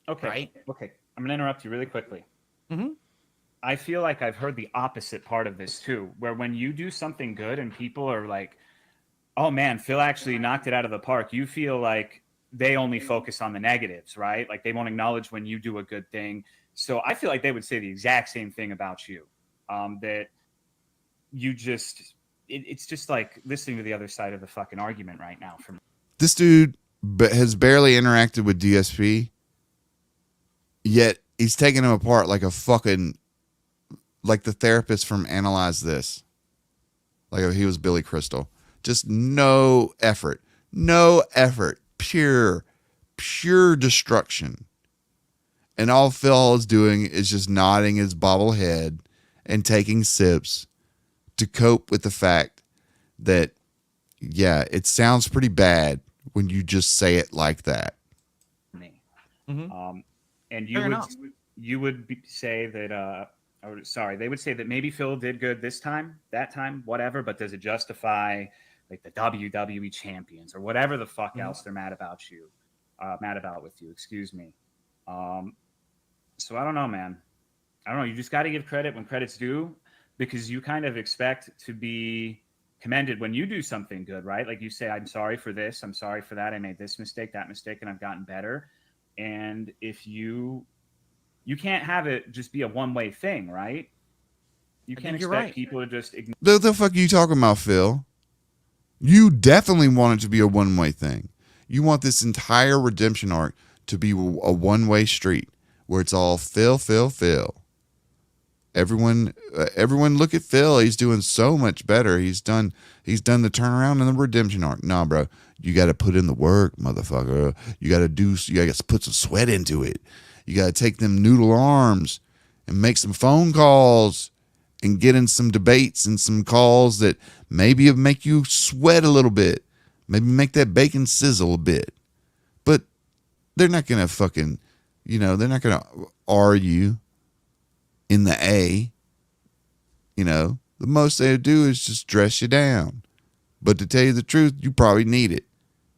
Okay. Right? Okay. I'm gonna interrupt you really quickly. Mm-hmm. I feel like I've heard the opposite part of this too, where when you do something good and people are like, "Oh man, Phil actually knocked it out of the park," you feel like they only focus on the negatives, right? Like they won't acknowledge when you do a good thing. So I feel like they would say the exact same thing about you. That you just, it's just like listening to the other side of the fucking argument right now. For me. This dude has barely interacted with DSP, yet he's taking him apart like a fucking, like the therapist from Analyze This. Like if he was Billy Crystal. Just no effort. No effort. Pure destruction. And all Phil is doing is just nodding his bobble head and taking sips to cope with the fact that, yeah, it sounds pretty bad when you just say it like that. And Fair you would say that, they would say that maybe Phil did good this time, that time, whatever, but does it justify like the WWE champions or whatever the fuck else they're mad about with you, excuse me. So I don't know, man. I don't know. You just got to give credit when credit's due, because you kind of expect to be commended when you do something good, right? Like you say, I'm sorry for this, I'm sorry for that, I made this mistake, that mistake, and I've gotten better. And if you can't have it just be a one-way thing, right? You can't expect people to just ignore. The fuck are you talking about, Phil? You definitely want it to be a one-way thing. You want this entire redemption arc to be a one-way street where it's all Phil. Everyone look at Phil. He's doing so much better. He's done the turnaround in the redemption arc. Nah, bro. You got to put in the work, motherfucker. You got to put some sweat into it. You got to take them noodle arms and make some phone calls and get in some debates and some calls that maybe make you sweat a little bit. Maybe make that bacon sizzle a bit. But they're not going to fucking, they're not going to argue in the A. The most they do is just dress you down. But to tell you the truth, you probably need it.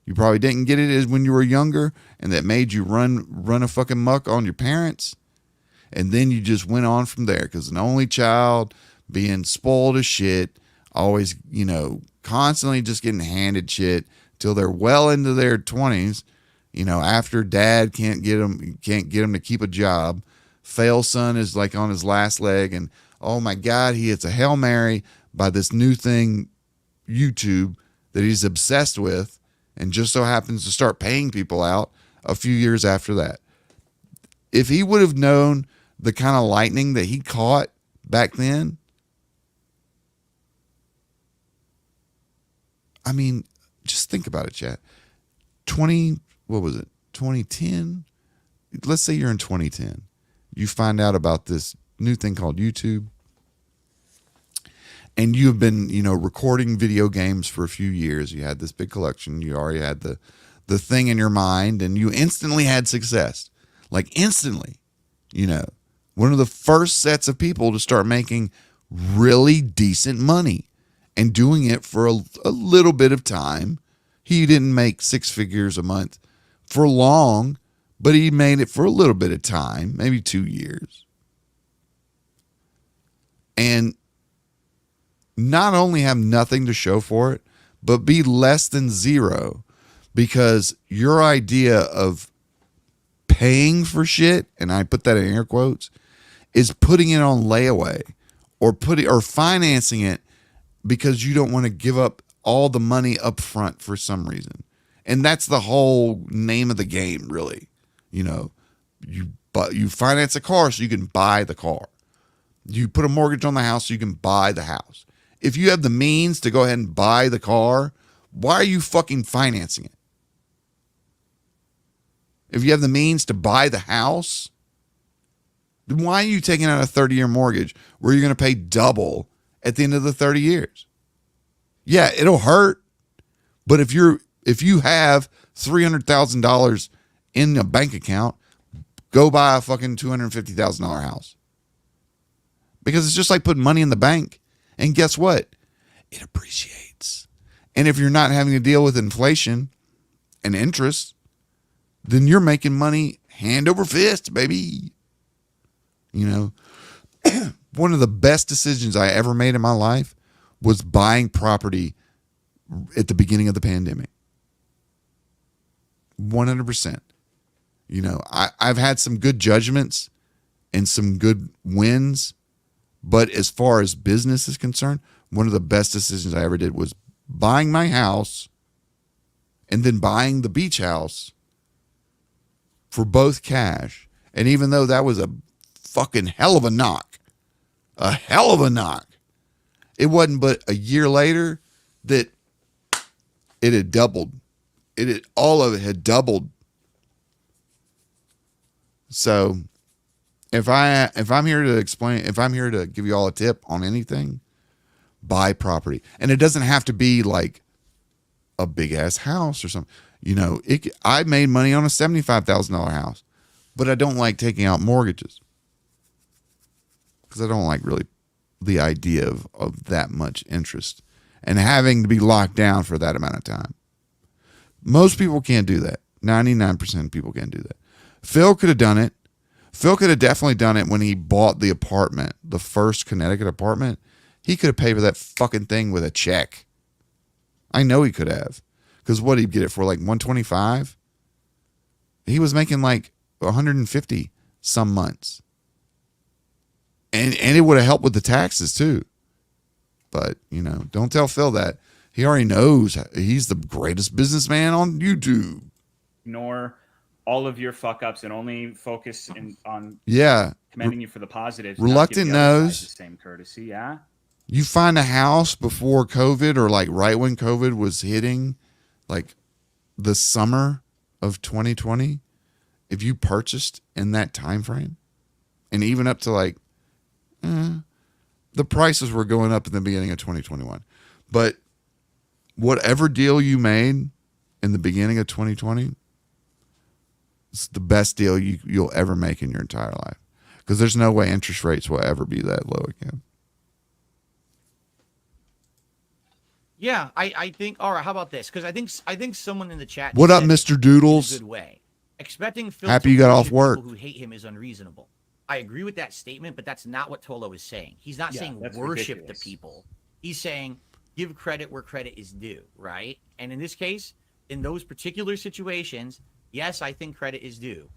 You probably didn't get it as when you were younger, and that made you run a fucking muck on your parents. And then you just went on from there, because an only child being spoiled as shit, always, constantly just getting handed shit till they're well into their 20s, after dad can't get them to keep a job. Fail son is like on his last leg, and oh my God, he hits a Hail Mary by this new thing, YouTube, that he's obsessed with, and just so happens to start paying people out a few years after that. If he would have known the kind of lightning that he caught back then, I mean, just think about it, chat. 2010? Let's say you're in 2010. You find out about this new thing called YouTube, and you've been, recording video games for a few years. You had this big collection. You already had the thing in your mind, and you instantly had success. Like instantly, one of the first sets of people to start making really decent money and doing it for a little bit of time. He didn't make six figures a month for long, but he made it for a little bit of time, maybe 2 years. And not only have nothing to show for it, but be less than zero, because your idea of paying for shit, and I put that in air quotes, is putting it on layaway or financing it because you don't want to give up all the money up front for some reason. And that's the whole name of the game, really. You finance a car so you can buy the car. You put a mortgage on the house so you can buy the house. If you have the means to go ahead and buy the car, why are you fucking financing it? If you have the means to buy the house, then why are you taking out a 30-year mortgage where you're going to pay double at the end of the 30 years? Yeah, it'll hurt. But if you have $300,000 in a bank account, go buy a fucking $250,000 house. Because it's just like putting money in the bank. And guess what? It appreciates. And if you're not having to deal with inflation and interest, then you're making money hand over fist, baby. One of the best decisions I ever made in my life was buying property at the beginning of the pandemic. 100%. I've had some good judgments and some good wins. But as far as business is concerned, one of the best decisions I ever did was buying my house and then buying the beach house for both cash. And even though that was a fucking hell of a knock, it wasn't but a year later that it had doubled. All of it had doubled. So if I'm here to give you all a tip on anything, buy property. And it doesn't have to be like a big ass house or something. You know, I made money on a $75,000 house, but I don't like taking out mortgages because I don't like really the idea of that much interest and having to be locked down for that amount of time. Most people can't do that. 99% of people can't do that. Phil could have done it. Phil could have definitely done it when he bought the apartment, the first Connecticut apartment. He could have paid for that fucking thing with a check. I know he could have. Because what, he'd get it for like $125? He was making like $150 some months. And it would have helped with the taxes too. But, you know, don't tell Phil that. He already knows he's the greatest businessman on YouTube. Ignore all of your fuck ups and only focus on commending you for the positives. Reluctant knows. The same courtesy, yeah. You find a house before COVID or like right when COVID was hitting, like the summer of 2020, if you purchased in that time frame, and even up to like, the prices were going up in the beginning of 2021. But whatever deal you made in the beginning of 2020, it's the best deal you'll ever make in your entire life. Because there's no way interest rates will ever be that low again. Yeah, I think. All right, how about this? Because I think someone in the chat. What up, Mr. Doodles? In a good way. Expecting Phil Happy to you got off worship work. people who hate him is unreasonable. I agree with that statement, but that's not what Tolo is saying. He's not saying worship ridiculous. the people. He's saying give credit where credit is due, right? And in this case, in those particular situations, yes, I think credit is due.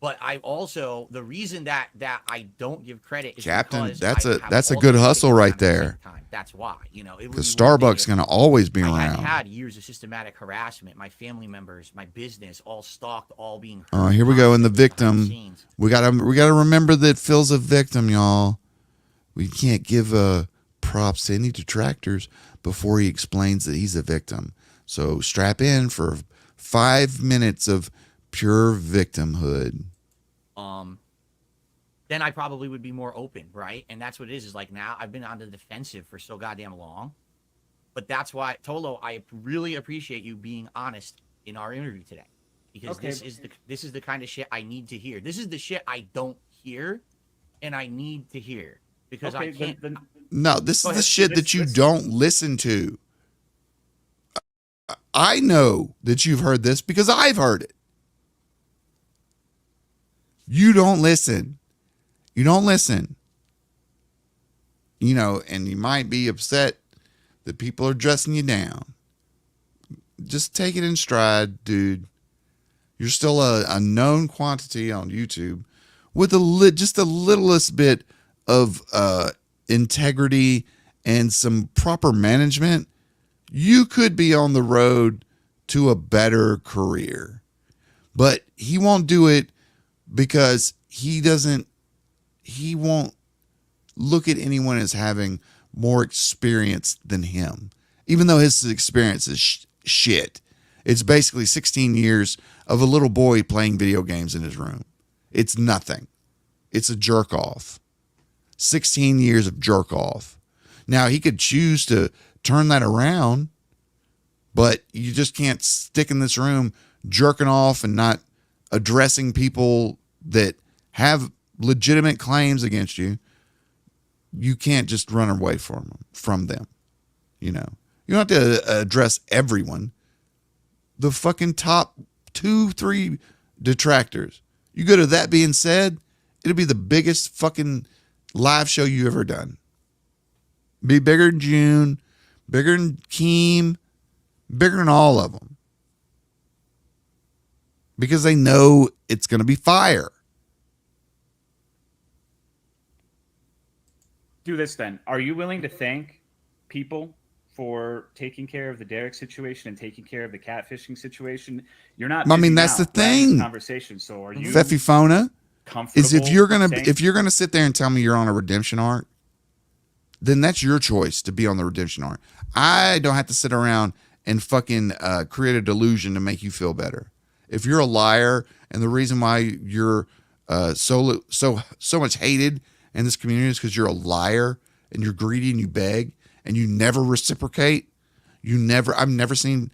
But I also, the reason that I don't give credit is Captain, because that's a good hustle right there. That's why, you know, Because Starbucks going to always be around. I had years of systematic harassment. My family members, my business, all stalked, all being hurt. Here we go in the victim. We gotta remember that Phil's a victim, y'all. We can't give props to any detractors before he explains that he's a victim. So strap in for 5 minutes of pure victimhood. Then I probably would be more open, right? And that's what it is like now I've been on the defensive for so goddamn long. But that's why, Tolo, I really appreciate you being honest in our interview today. Because this is the kind of shit I need to hear. This is the shit I don't hear and I need to hear. Because I can't. No, this is the shit that you don't listen to. I know that you've heard this because I've heard it. You don't listen. You don't listen. You know, and you might be upset that people are dressing you down. Just take it in stride, dude. You're still a known quantity on YouTube with just the littlest bit of integrity and some proper management. You could be on the road to a better career. But he won't do it because he won't look at anyone as having more experience than him, even though his experience is shit. It's basically 16 years of a little boy playing video games in his room. It's nothing. It's a jerk off. 16 years of jerk off. Now, he could choose to turn that around, but you just can't stick in this room jerking off and not addressing people that have legitimate claims against you. You can't just run away from them. You know, you don't have to address everyone. The fucking top 2-3 detractors. You go to That Being Said, it'll be the biggest fucking live show you ever done. Be bigger than June, bigger than Keem, bigger than all of them. Because they know it's going to be fire. do this then. Are you willing to thank people for taking care of the Derek situation and taking care of the catfishing situation? You're not. I Busy mean, that's now. the We're having this thing. conversation. So are you Fefifona is comfortable if you're gonna sit there and tell me you're on a redemption arc, then that's your choice to be on the redemption arc. I don't have to sit around and fucking create a delusion to make you feel better. If you're a liar and the reason why you're so much hated in this community is because you're a liar and you're greedy and you beg and you never reciprocate, I've never seen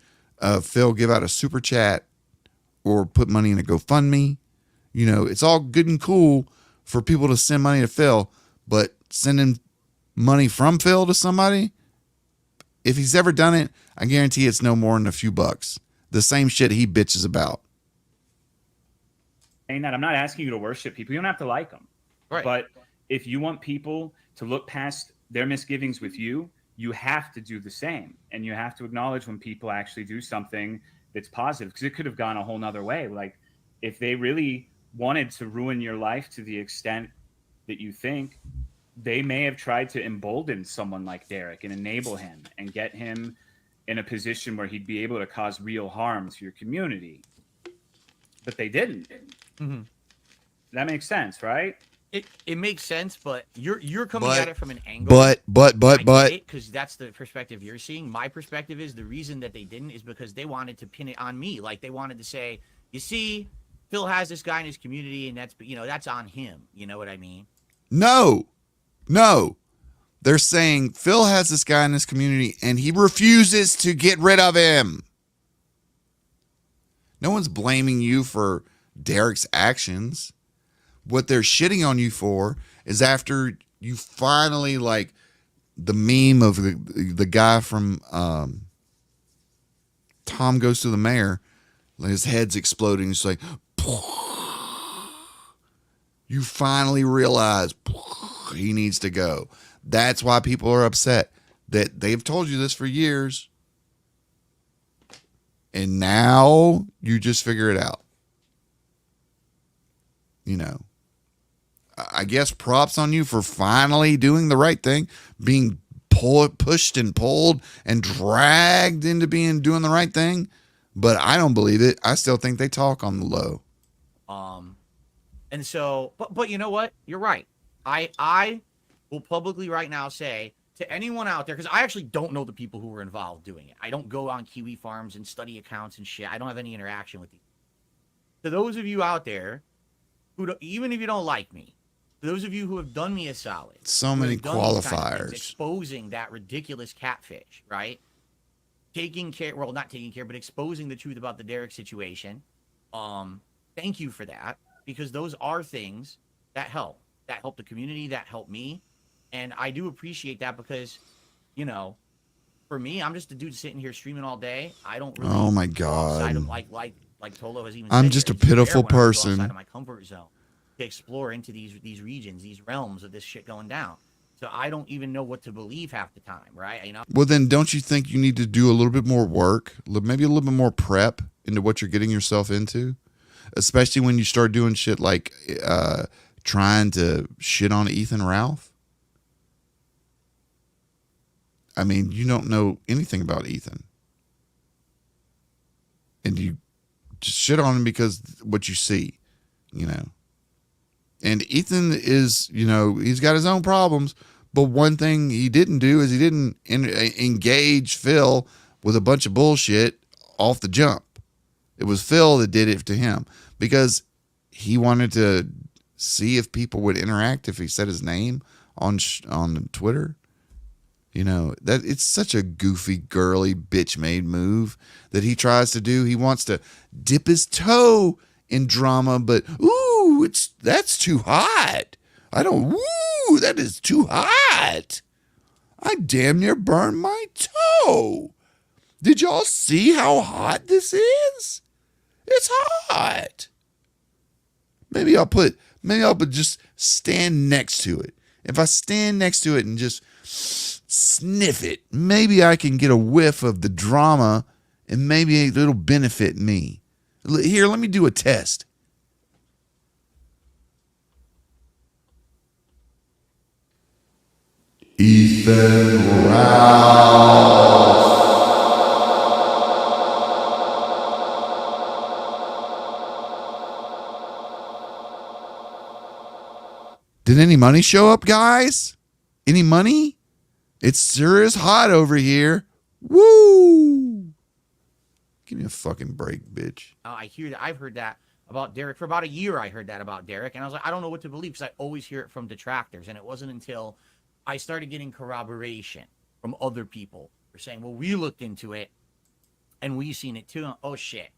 Phil give out a super chat or put money in a GoFundMe. You know, it's all good and cool for people to send money to Phil, but sending money from Phil to somebody, if he's ever done it, I guarantee it's no more than a few bucks. The same shit he bitches about. Saying that, I'm not asking you to worship people. You don't have to like them. Right. But if you want people to look past their misgivings with you, you have to do the same. And you have to acknowledge when people actually do something that's positive, because it could have gone a whole nother way. Like if they really wanted to ruin your life to the extent that you think, they may have tried to embolden someone like Derek and enable him and get him in a position where he'd be able to cause real harm to your community. But they didn't. Mm-hmm. That makes sense, right? It makes sense, but you're coming at it from an angle. But because that's the perspective you're seeing. My perspective is the reason that they didn't is because they wanted to pin it on me. Like they wanted to say, you see, Phil has this guy in his community, and that's on him. You know what I mean? No. They're saying Phil has this guy in his community and he refuses to get rid of him. No one's blaming you for Derek's actions. What they're shitting on you for is after you finally, like the meme of the guy from Tom Goes to the Mayor, his head's exploding. It's like, you finally realize he needs to go. That's why people are upset. That they've told you this for years. And now you just figure it out. You know, I guess props on you for finally doing the right thing, being pushed and pulled and dragged into doing the right thing. But I don't believe it. I still think they talk on the low. And so, but you know what? You're right. I will publicly right now say to anyone out there, because I actually don't know the people who were involved doing it. I don't go on Kiwi Farms and study accounts and shit. I don't have any interaction with these. To those of you out there who don't, even if you don't like me, to those of you who have done me a solid, So many qualifiers. Exposing that ridiculous catfish, right? Taking care, well, not taking care, but exposing the truth about the Derek situation. Thank you for that, because those are things that help the community, that help me. And I do appreciate that because, you know, for me, I'm just a dude sitting here streaming all day. I don't really. Oh my go outside of, God. like Tolo has even. I'm said just here, a pitiful it's rare when I go person. outside of my comfort zone to explore into these regions, these realms of this shit going down. So I don't even know what to believe half the time, right? You know. Well, then don't you think you need to do a little bit more work, maybe a little bit more prep into what you're getting yourself into? Especially when you start doing shit like trying to shit on Ethan Ralph. I mean, you don't know anything about Ethan. And you just shit on him because what you see, you know. And Ethan is, you know, he's got his own problems. But one thing he didn't do is he didn't engage Phil with a bunch of bullshit off the jump. It was Phil that did it to him because he wanted to see if people would interact if he said his name on Twitter. You know, that it's such a goofy, girly, bitch-made move that he tries to do. He wants to dip his toe in drama, but ooh, that's too hot. That is too hot. I damn near burned my toe. Did y'all see how hot this is? It's hot. Maybe I'll just stand next to it. If I stand next to it and just sniff it, maybe I can get a whiff of the drama and maybe it'll benefit me. Here, let me do a test. Ethan Rouse. Did any money show up, guys? Any money? It sure is hot over here. Woo! Give me a fucking break, bitch. I hear that. I've heard that about Derek for about a year. I heard that about Derek, and I was like, I don't know what to believe because I always hear it from detractors, and it wasn't until I started getting corroboration from other people who are saying, well, we looked into it and we seen it too. Oh shit.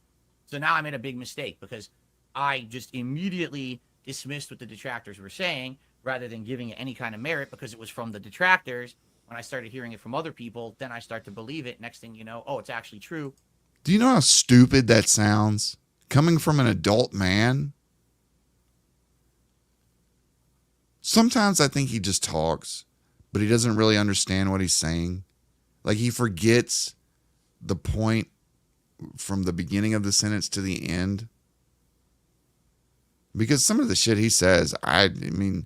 So now I made a big mistake because I just immediately dismissed what the detractors were saying rather than giving it any kind of merit because it was from the detractors. When I started hearing it from other people, then I start to believe it. Next thing you know, oh, it's actually true. Do you know how stupid that sounds? Coming from an adult man? Sometimes I think he just talks, but he doesn't really understand what he's saying. Like he forgets the point from the beginning of the sentence to the end. Because some of the shit he says, I mean,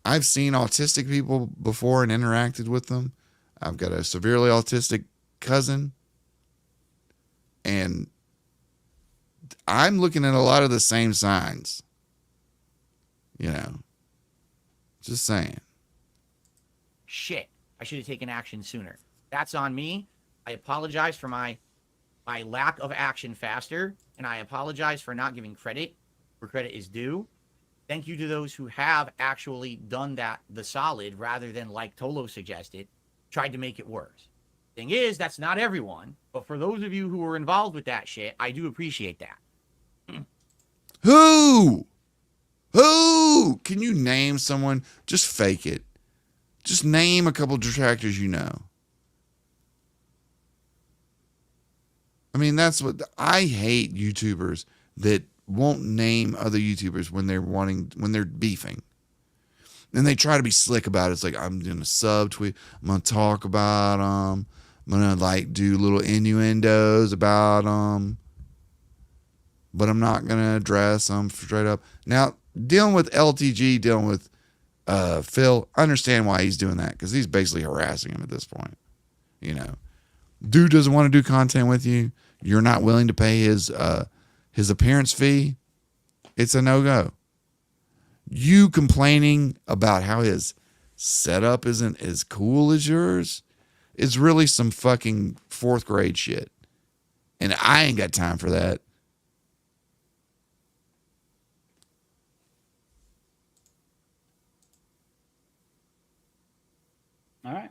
I've seen autistic people before and interacted with them. I've got a severely autistic cousin. And I'm looking at a lot of the same signs. You know, just saying. Shit, I should have taken action sooner. That's on me. I apologize for my lack of action faster, and I apologize for not giving credit where credit is due. Thank you to those who have actually done that the solid rather than, like Tolo suggested, tried to make it worse. Thing is, that's not everyone, but for those of you who were involved with that shit, I do appreciate that. Who? Can you name someone? Just fake it. Just name a couple detractors you know. I mean, that's what I hate YouTubers that won't name other YouTubers when they're beefing. And they try to be slick about it. It's like, I'm doing a subtweet. I'm going to talk about them. I'm going to like do little innuendos about them. But I'm not going to address them straight up. Now, dealing with LTG, dealing with Phil, I understand why he's doing that. Because he's basically harassing him at this point. You know. Dude doesn't want to do content with you. You're not willing to pay his appearance fee. It's a no-go. You complaining about how his setup isn't as cool as yours is really some fucking 4th grade shit. And I ain't got time for that. All right.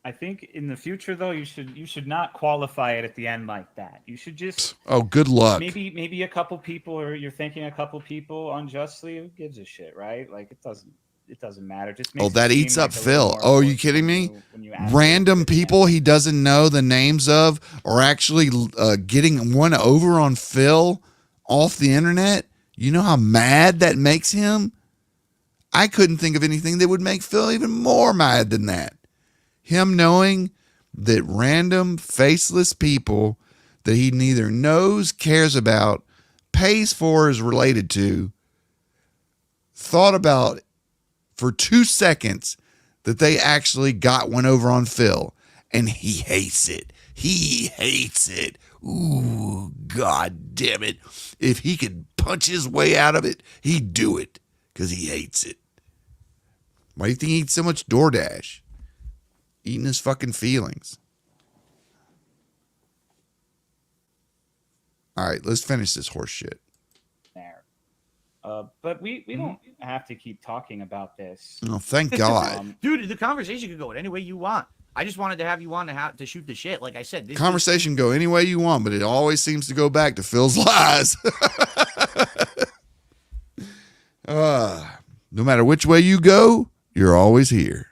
I think in the future though, you should not qualify it at the end like that. You should just good luck. Maybe a couple people, or you're thinking a couple people unjustly. Who gives a shit, right? Like it doesn't matter. Just makes that it eats seem up like a Phil. little more Oh, are you important kidding me? when you ask Random people he doesn't know the names of are actually getting one over on Phil off the internet. You know how mad that makes him? I couldn't think of anything that would make Phil even more mad than that. Him knowing that random faceless people that he neither knows, cares about, pays for, is related to, thought about for 2 seconds that they actually got one over on Phil. And he hates it. He hates it. Ooh, God damn it. If he could punch his way out of it, he'd do it because he hates it. Why do you think he eats so much DoorDash? Eating his fucking feelings. All right, let's finish this horse shit. there. But we don't have to keep talking about this. Oh, thank God. Dude, the conversation could go any way you want. I just wanted to have you on to shoot the shit. Like I said, this Conversation go any way you want, but it always seems to go back to Phil's lies. No matter which way you go, you're always here.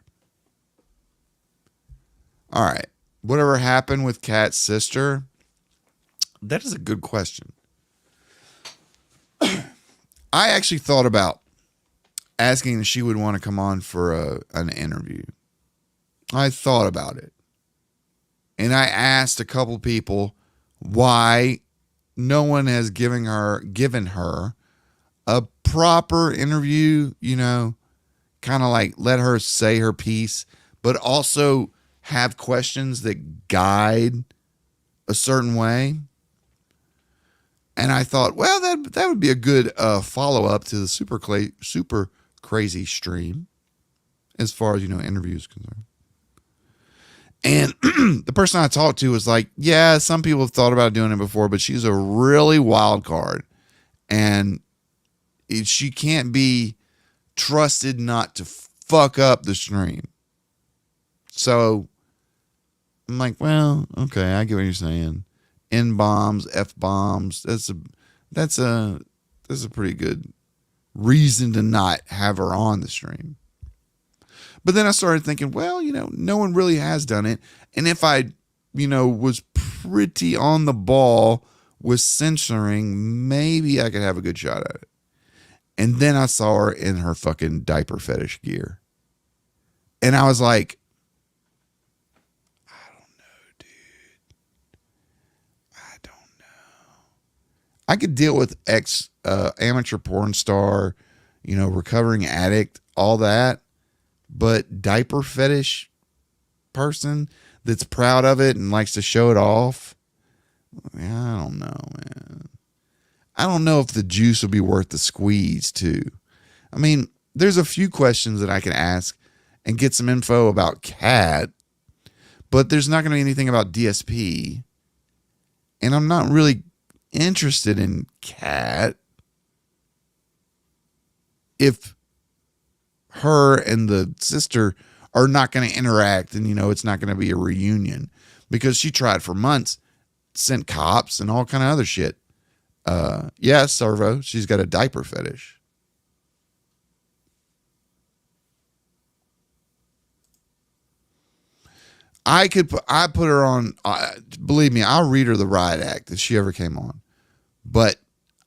All right. Whatever happened with Kat's sister? That is a good question. I actually thought about asking if she would want to come on for an interview. I thought about it. And I asked a couple people why no one has given her a proper interview, you know, kind of like let her say her piece but also have questions that guide a certain way. And I thought, well, that would be a good follow-up to the super crazy stream as far as, interviews concerned. And the person I talked to was like, yeah, some people have thought about doing it before, but she's a really wild card. And she can't be trusted not to fuck up the stream. So I'm like, well, okay, I get what you're saying. N-bombs, F-bombs, that's a pretty good reason to not have her on the stream. But then I started thinking, well, no one really has done it. And if I, was pretty on the ball with censoring, maybe I could have a good shot at it. And then I saw her in her fucking diaper fetish gear. And I was like, I don't know, dude. I don't know. I could deal with amateur porn star, recovering addict, all that. But diaper fetish person that's proud of it and likes to show it off, I don't know, man. I don't know if the juice will be worth the squeeze, too. I mean, there's a few questions that I can ask and get some info about Cat, but there's not going to be anything about DSP. And I'm not really interested in Cat if her and the sister are not going to interact and, it's not going to be a reunion because she tried for months, sent cops and all kind of other shit. Yes, Servo, she's got a diaper fetish. I put her on, believe me, I'll read her the riot act if she ever came on, but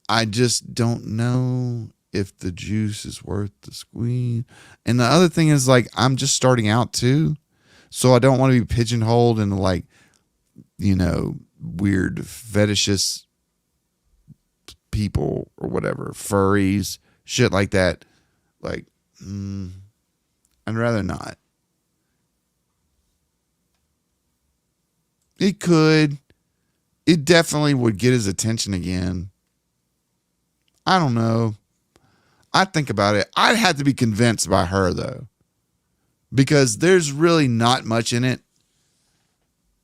I just don't know if the juice is worth the squeeze. And the other thing is, like, I'm just starting out too, so I don't want to be pigeonholed into, like, weird fetishist people or whatever, furries, shit like that. Like, I'd rather not. It definitely would get his attention again. I don't know. I think about it. I'd have to be convinced by her, though, because there's really not much in it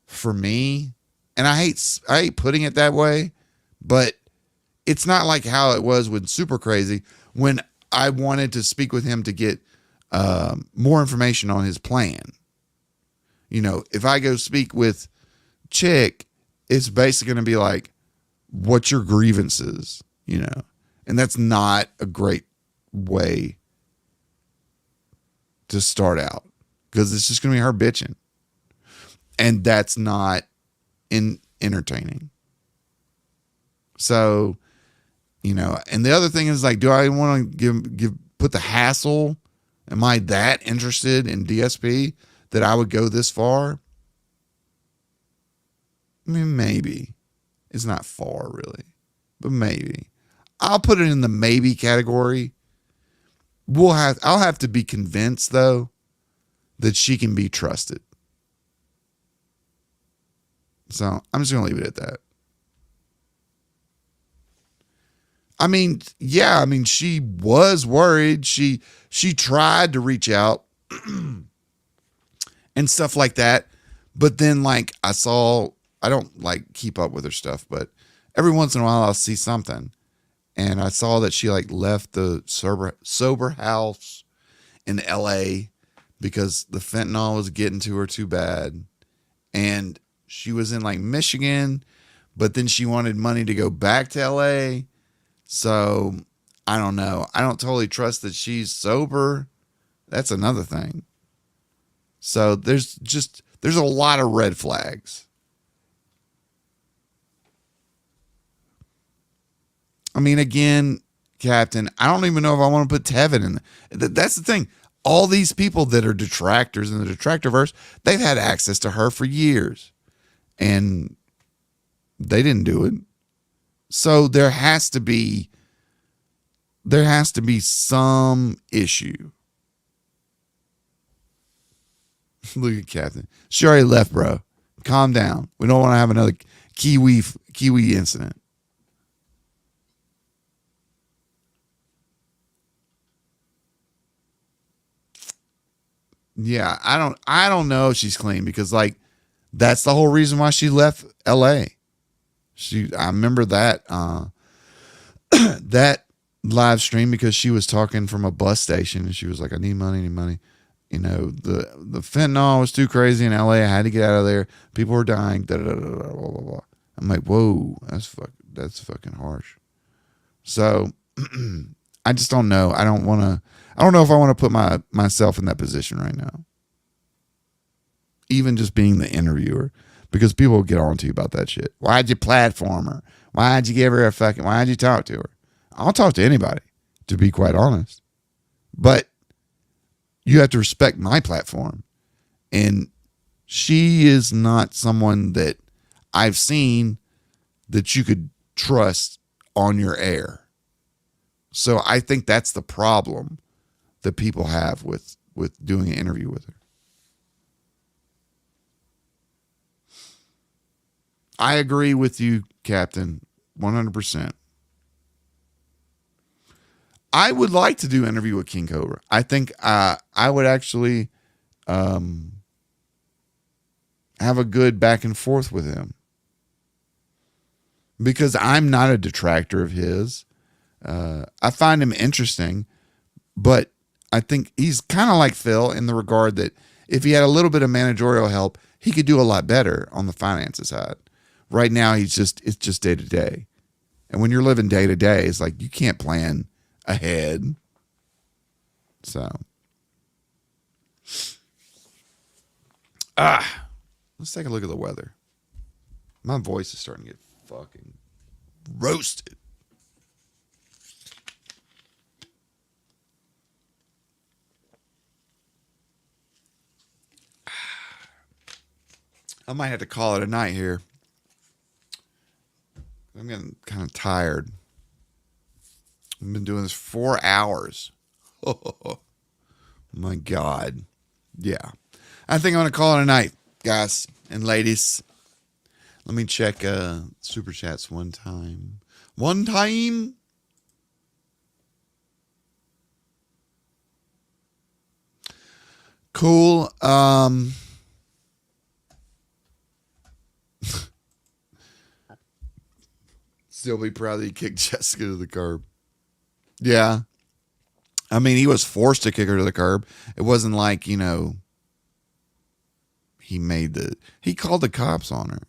for me. And I hate putting it that way, but it's not like how it was with Super Crazy when I wanted to speak with him to get more information on his plan. If I go speak with Chick, it's basically going to be like, what's your grievances? And that's not a great way to start out because it's just going to be her bitching. And that's not entertaining. So, and the other thing is, like, do I want to put the hassle? Am I that interested in DSP that I would go this far? I mean, maybe. It's not far, really, but maybe. I'll put it in the maybe category. I'll have to be convinced, though, that she can be trusted. So I'm just going to leave it at that. I mean, yeah, she was worried. She tried to reach out and stuff like that. But then, like, I don't like keep up with her stuff, but every once in a while I'll see something. And I saw that she, like, left the sober house in LA because the fentanyl was getting to her too bad. And she was in, like, Michigan, but then she wanted money to go back to LA. So I don't know. I don't totally trust that she's sober. That's another thing. So there's a lot of red flags. I mean, again, Captain, I don't even know if I want to put Tevin in. That's the thing. All these people that are detractors in the detractorverse, they've had access to her for years. And they didn't do it. So there has to be some issue. Look at Captain. She already left, bro. Calm down. We don't want to have another Kiwi incident. Yeah, I don't know if she's clean because like that's the whole reason why she left LA. I remember that that live stream because she was talking from a bus station and she was like, I need money. You know, the fentanyl was too crazy in LA. I had to get out of there. People were dying. Da, da, da, da, blah, blah, blah. I'm like, whoa, that's fucking harsh. So I just don't know. I don't know if I want to put myself in that position right now. Even just being the interviewer. Because people will get on to you about that shit. Why'd you platform her? Why'd you give her why'd you talk to her? I'll talk to anybody, to be quite honest. But you have to respect my platform. And she is not someone that I've seen that you could trust on your air. So I think that's the problem that people have with doing an interview with her. I agree with you, Captain, 100%. I would like to do an interview with King Cobra. I think I would actually have a good back and forth with him. Because I'm not a detractor of his. I find him interesting, but I think he's kind of like Phil in the regard that if he had a little bit of managerial help, he could do a lot better on the finances side. Right now, it's just day to day. And when you're living day to day, it's like you can't plan ahead. So, let's take a look at the weather. My voice is starting to get fucking roasted. I might have to call it a night here. I'm getting kind of tired. I've been doing this 4 hours. Oh, my God. Yeah. I think I'm going to call it a night, guys and ladies. Let me check Super Chats one time. One time. Cool. Still be proud that he kicked Jessica to the curb. Yeah. I mean, he was forced to kick her to the curb. It wasn't like, you know, he called the cops on her.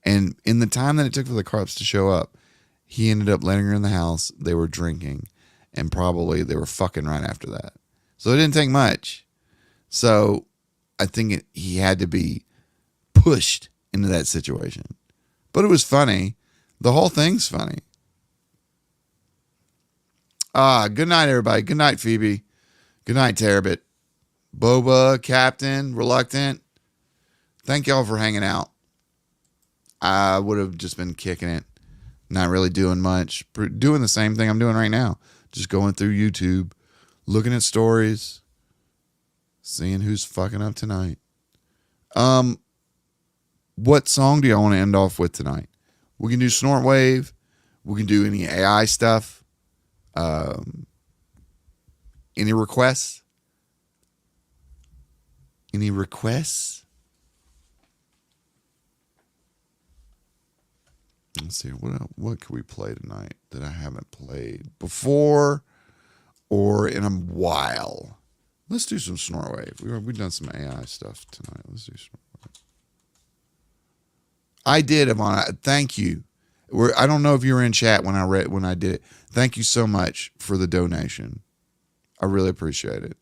And in the time that it took for the cops to show up, he ended up letting her in the house. They were drinking and probably they were fucking right after that. So it didn't take much. So I think he had to be pushed into that situation. But it was funny. The whole thing's funny. Good night, everybody. Good night, Phoebe. Good night, Terabit. Boba, Captain, Reluctant. Thank y'all for hanging out. I would have just been kicking it. Not really doing much. Doing the same thing I'm doing right now. Just going through YouTube. Looking at stories. Seeing who's fucking up tonight. What song do y'all want to end off with tonight? We can do Snort Wave. We can do any AI stuff. Any requests? Any requests? Let's see. What can we play tonight that I haven't played before or in a while? Let's do some Snort Wave. We've done some AI stuff tonight. Let's do Snort Wave. I did, Ivana. Thank you. I don't know if you were in chat when I did it. Thank you so much for the donation. I really appreciate it.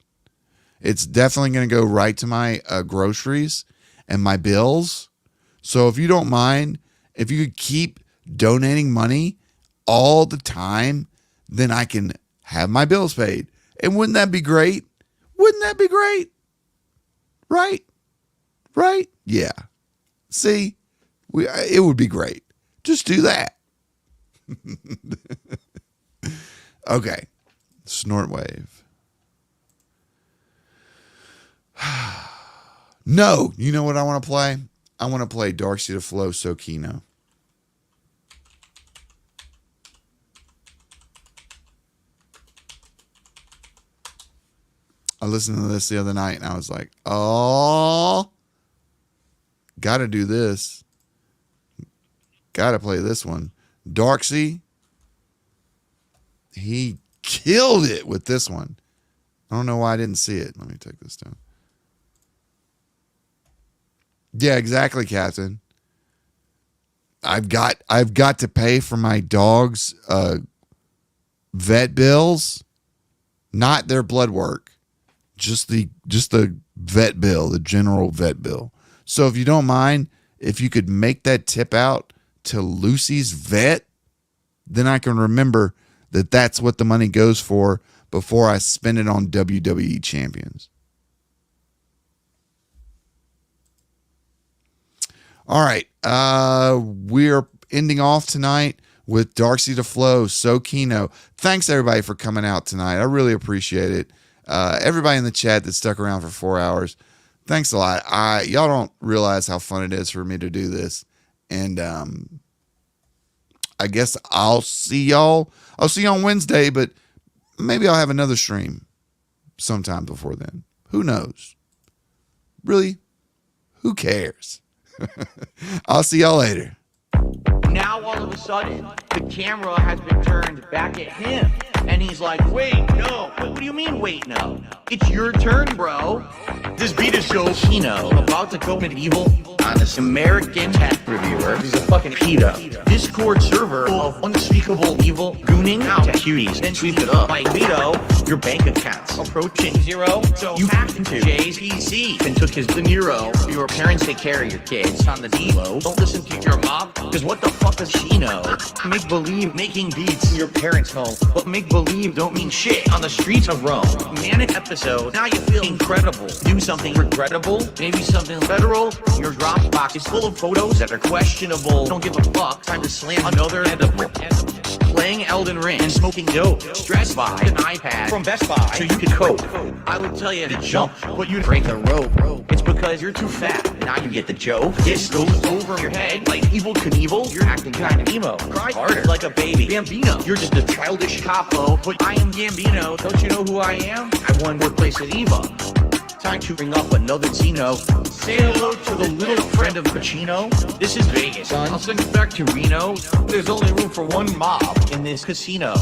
It's definitely going to go right to my groceries and my bills. So if you don't mind, if you could keep donating money all the time, then I can have my bills paid. And wouldn't that be great? Wouldn't that be great? Right? Right? Yeah. See? It would be great. Just do that. Okay. Snort Wave. No, you know what I want to play? I want to play Darcy the Flow Sokino. I listened to this the other night and I was like, oh, gotta do this. Gotta play this one. Darcy, he killed it with this one. I don't know why I didn't see it. Let me take this down. Yeah, exactly, Captain. I've got to pay for my dog's vet bills, not their blood work. Just the vet bill, the general vet bill. So if you don't mind, if you could make that tip out to Lucy's vet, then I can remember that that's what the money goes for before I spend it on WWE champions. All right. We're ending off tonight with Darcy the Flow, Sokino. Thanks everybody for coming out tonight. I really appreciate it. Everybody in the chat that stuck around for 4 hours, thanks a lot. Y'all don't realize how fun it is for me to do this. And I guess I'll see y'all on Wednesday, but maybe I'll have another stream sometime before then. Who knows? Really? Who cares? I'll see y'all later. Now all of a sudden, the camera has been turned back at him. And he's like, wait, no. What do you mean, wait, no? It's your turn, bro. This beat is so Chino. I'm about to go medieval on this American tech reviewer. He's a fucking pedo. Discord server of unspeakable evil gooning out to cuties and sweep it up. Like Vito, your bank account's approaching zero. So you hacked into Jay's PC and took his De Niro. Your parents take care of your kids on the D-Lo. Don't listen to your mom, because what the fuck does she know? Make believe making beats in your parents' home, but make believe don't mean shit on the streets of Rome. Manic episode, now you feel incredible. Do something regrettable, maybe something federal. Your Dropbox is full of photos that are questionable. Don't give a fuck, time to slam another edible. Playing Elden Ring and smoking dope. Stressed by an iPad from Best Buy so you can cope. I would tell you to jump, but you'd break the rope. It's because you're too fat. Now you get the joke. This goes over your head like Evel Knievel. You're acting kind of emo. Cry harder like a baby. Bambino, you're just a childish capo. But I am Gambino. Don't you know who I am? I won workplace at Eva. Time to bring up another Zeno. Say hello to the little friend of Pacino. This is Vegas. I'll send you back to Reno. There's only room for one mob in this casino.